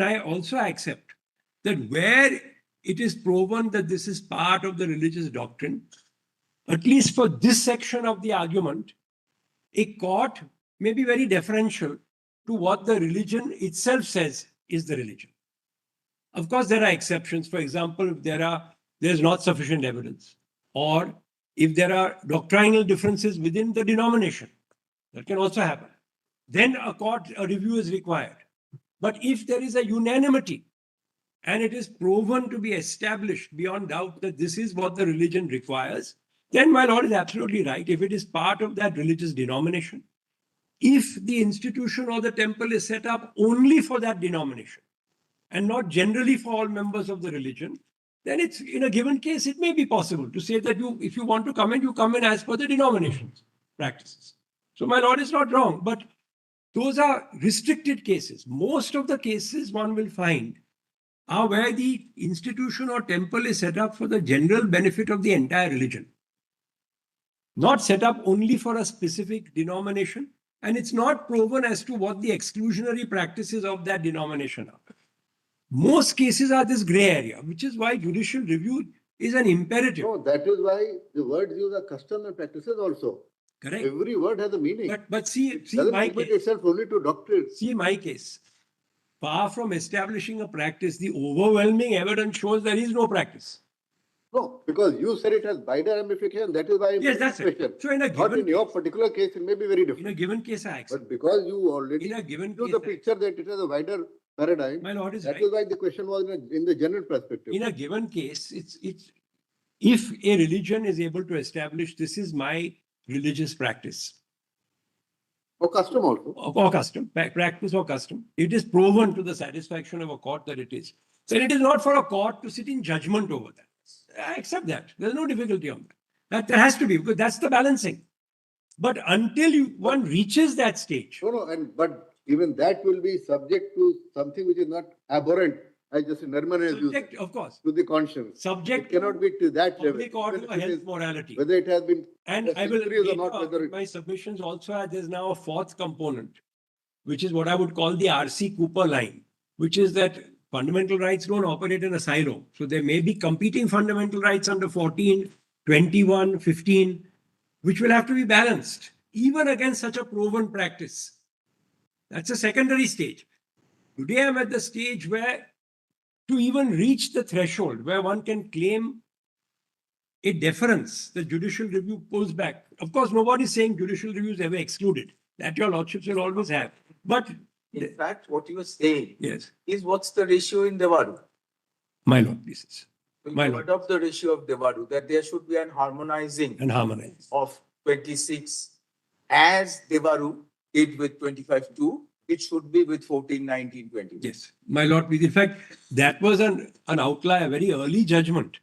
K: I also accept that where it is proven that this is part of the religious doctrine, at least for this section of the argument, a court may be very deferential to what the religion itself says is the religion. Of course, there are exceptions. For example, if there's not sufficient evidence, or if there are doctrinal differences within the denomination, that can also happen. Then a review is required. But if there is a unanimity and it is proven to be established beyond doubt that this is what the religion requires, then my lord is absolutely right. If it is part of that religious denomination, if the institution or the temple is set up only for that denomination and not generally for all members of the religion, then it's in a given case, it may be possible to say that if you want to come in, you come in as per the denomination's practices. So my lord is not wrong, but those are restricted cases. Most of the cases one will find are where the institution or temple is set up for the general benefit of the entire religion, not set up only for a specific denomination, and it's not proven as to what the exclusionary practices of that denomination are. Most cases are this gray area, which is why judicial review is an imperative.
L: No, that is why the words use are custom and practices also.
K: Correct.
L: Every word has a meaning.
K: But see
L: Doesn't
K: my
L: limit
K: case.
L: itself only to doctrine.
K: See my case. Far from establishing a practice, the overwhelming evidence shows there is no practice.
L: No, because you said it has wider ramification. That is why.
K: Yes, that's it. So in a
L: Not
K: given
L: in your particular case, it may be very
K: in
L: different.
K: a given case, I accept.
L: But because you already
K: In a given
L: knew
K: case,
L: the picture that it has a wider paradigm,
K: My lord is
L: that
K: right.
L: is why the question was in the general perspective.
K: In a given case, it's if a religion is able to establish this is my religious practice
L: Or custom also.
K: or custom, practice or custom, it is proven to the satisfaction of a court that it is. So it is not for a court to sit in judgment over that. I accept that. There's no difficulty on that. That there has to be, because that's the balancing. But until one reaches that stage,
L: No, but even that will be subject to something which is not abhorrent, as just Narman has used,
K: subject, of course,
L: to the conscience.
K: subject
L: It cannot be to that level.
K: public order,
L: Even if it
K: health,
L: is-
K: morality.
L: Whether it has been
K: And I will
L: centuries or not,
K: later,
L: whether
K: in my submissions also, there's now a fourth component, which is what I would call the R.C. Cooper line, which is that fundamental rights don't operate in a silo. So there may be competing fundamental rights under 14, 21, 15, which will have to be balanced, even against such a proven practice. That's a secondary stage. Today I'm at the stage where to even reach the threshold where one can claim a deference, the judicial review pulls back. Of course, nobody is saying judicial review is ever excluded. That your lordships will always have. But
F: In fact, what you are saying
K: yes,
F: is what's the ratio in Devadu?
K: my lord, please.
F: So
K: My
F: you
K: lord.
F: adopt the ratio of Devadu, that there should be an harmonizing
K: And harmonize.
F: of 26 as Devaru did with 25-2. It should be with 14, 19, 20.
K: Yes, my lord, please. In fact, that was an outlier, a very early judgment,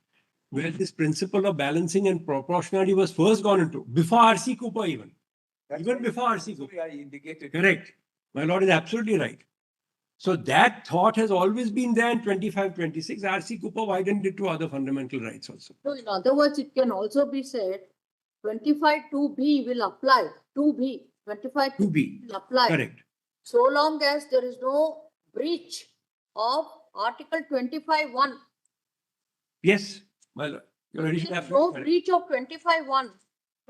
K: where this principle of balancing and proportionality was first gone into, before R.C. Cooper even. Even before R.C. Cooper.
F: I indicated.
K: Correct. My lord is absolutely right. So that thought has always been there in 25-26. R.C. Cooper widened it to other fundamental rights also.
D: So in other words, it can also be said 25(2)(b) will apply. 2B,
K: 2B.
D: will apply.
K: Correct.
D: So long as there is no breach of Article 25(1).
K: Yes, my lord. Your addition
D: No
K: absolutely correct.
D: breach of 25(1).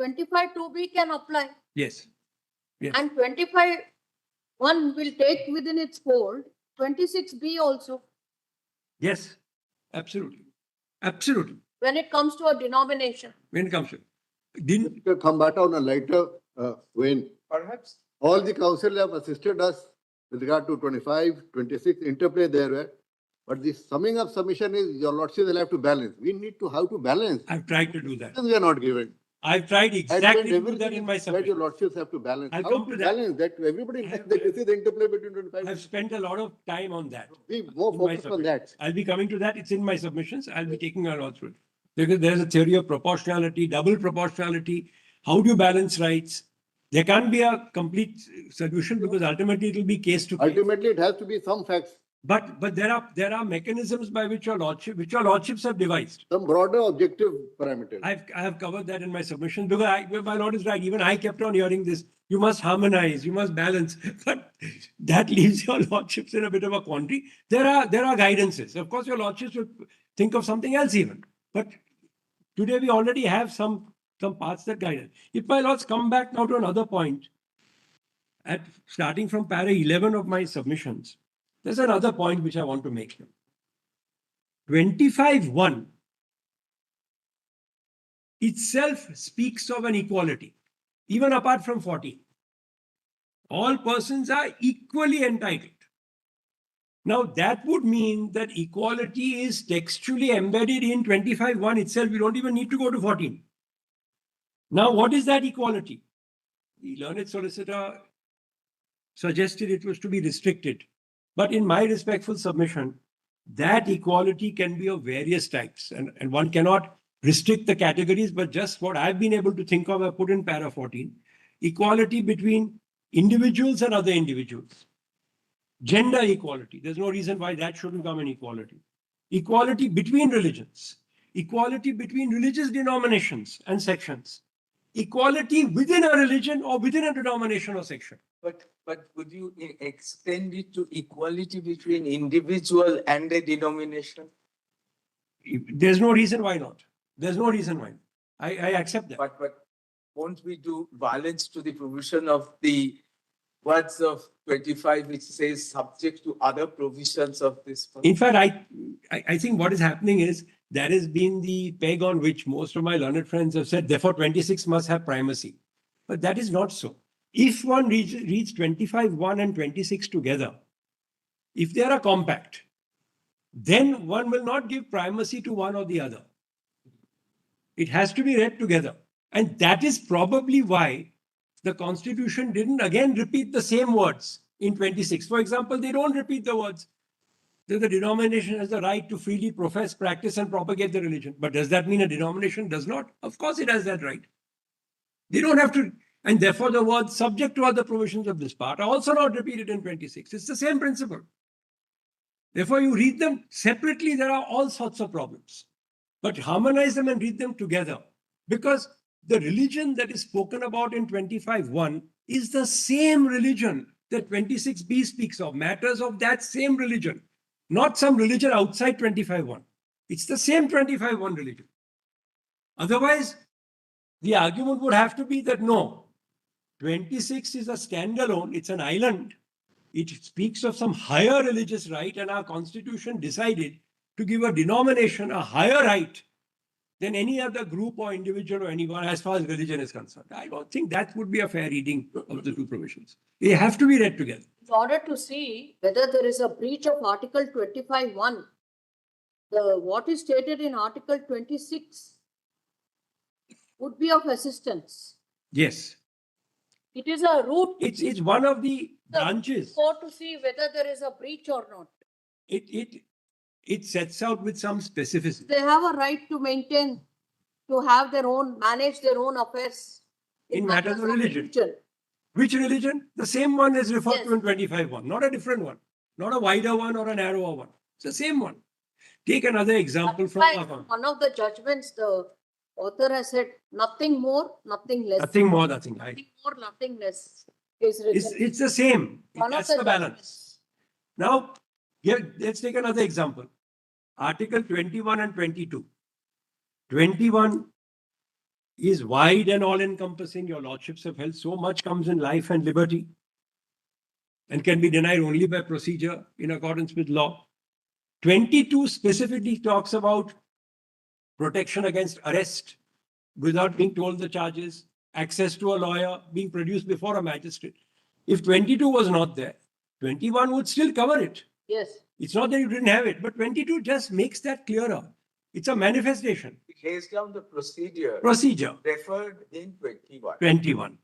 D: 25(2)(b) can apply.
K: Yes. Yes.
D: And 25(1) will take within its fold 26(b) also
K: Yes. Absolutely. Absolutely.
D: when it comes to a denomination.
K: When it comes to didn't
L: Mr. Khambata, on a lighter vein,
F: Perhaps.
L: all the council have assisted us with regard to 25, 26, interplay there. But the summing up submission is your lordship will have to balance. We need to how to balance.
K: I've tried to do that.
L: We are not given.
K: I've tried exactly to do that in my
L: That your
K: submission.
L: lordships have to balance.
K: I'll
L: How
K: come
L: to
K: to that.
L: balance that? Everybody knows that this is the interplay between 25.
K: I've spent a lot of time on that.
L: Be more
K: in my
L: focused on that.
K: submissions. I'll be coming to that. It's in my submissions. I'll be taking you all through it. Because there's a theory of proportionality, double proportionality. How do you balance rights? There can't be a complete solution because ultimately it will be case to case.
L: Ultimately, it has to be some facts,
K: But there are mechanisms by which your lordships have devised.
L: some broader objective parameters.
K: I have covered that in my submission because my lord is right. Even I kept on hearing this. You must harmonize, you must balance. But that leaves your lordships in a bit of a quandary. There are guidances. Of course, your lordships will think of something else even. But today we already have some parts that guide us. If my lords come back now to another point, starting from para 11 of my submissions, there's another point which I want to make here. 25(1) itself speaks of an equality, even apart from 14. All persons are equally entitled. Now, that would mean that equality is textually embedded in 25(1) itself. We don't even need to go to 14. Now, what is that equality? The learned solicitor suggested it was to be restricted. But in my respectful submission, that equality can be of various types. And one cannot restrict the categories, but just what I've been able to think of, I put in para 14. Equality between individuals and other individuals. Gender equality. There's no reason why that shouldn't come in equality. Equality between religions. Equality between religious denominations and sections. Equality within a religion or within a denomination or section.
F: But would you extend it to equality between individual and a denomination?
K: There's no reason why not. There's no reason why. I accept that.
F: But won't we do violence to the provision of the words of 25, which says subject to other provisions of this?
K: In fact, I think what is happening is that has been the peg on which most of my learned friends have said, therefore 26 must have primacy. But that is not so. If one reads 25(1) and 26 together, if they are a compact, then one will not give primacy to one or the other. It has to be read together. And that is probably why the Constitution didn't again repeat the same words in 26. For example, they don't repeat the words that the denomination has the right to freely profess, practice, and propagate the religion. But does that mean a denomination does not? Of course it has that right. They don't have to, and therefore the words subject to other provisions of this part are also not repeated in 26. It's the same principle. Therefore, you read them separately, there are all sorts of problems. But harmonize them and read them together. Because the religion that is spoken about in 25(1) is the same religion that 26(b) speaks of, matters of that same religion, not some religion outside 25(1). It's the same 25(1) religion. Otherwise, the argument would have to be that no, 26 is a standalone, it's an island. It speaks of some higher religious right, and our Constitution decided to give a denomination a higher right than any other group or individual or anyone as far as religion is concerned. I don't think that would be a fair reading of the two provisions. They have to be read together.
D: In order to see whether there is a breach of Article 25(1), what is stated in Article 26 would be of assistance.
K: Yes.
D: It is a route
K: It's one of the branches.
D: for to see whether there is a breach or not.
K: It sets out with some specificity.
D: They have a right to maintain, to have their own, manage their own affairs.
K: In matters of religion. Which religion? The same one is referred to in 25(1), not a different one, not a wider one or a narrower one. It's the same one. Take another example from
D: One of the judgments, the author has said nothing more, nothing less.
K: nothing more, nothing less.
D: Nothing more, nothing less is written.
K: It's the same.
D: One of
K: That's the balance.
D: judgments.
K: Now, here, let's take another example. Article 21 and 22. 21 is wide and all-encompassing. Your lordships have held so much comes in life and liberty and can be denied only by procedure in accordance with law. 22 specifically talks about protection against arrest without being told the charges, access to a lawyer, being produced before a magistrate. If 22 was not there, 21 would still cover it.
D: Yes.
K: It's not that you didn't have it, but 22 just makes that clearer. It's a manifestation.
F: It lays down the procedure.
K: Procedure.
F: Referred in 21.
K: 21.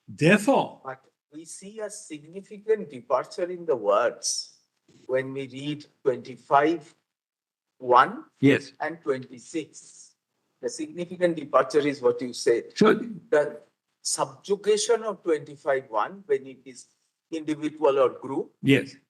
K: Therefore,
F: But we see a significant departure in the words when we read 25(1)
K: yes.
F: and 26. The significant departure is what you said.
K: So,
F: The subjugation of 25(1), when it is individual or group,
K: yes.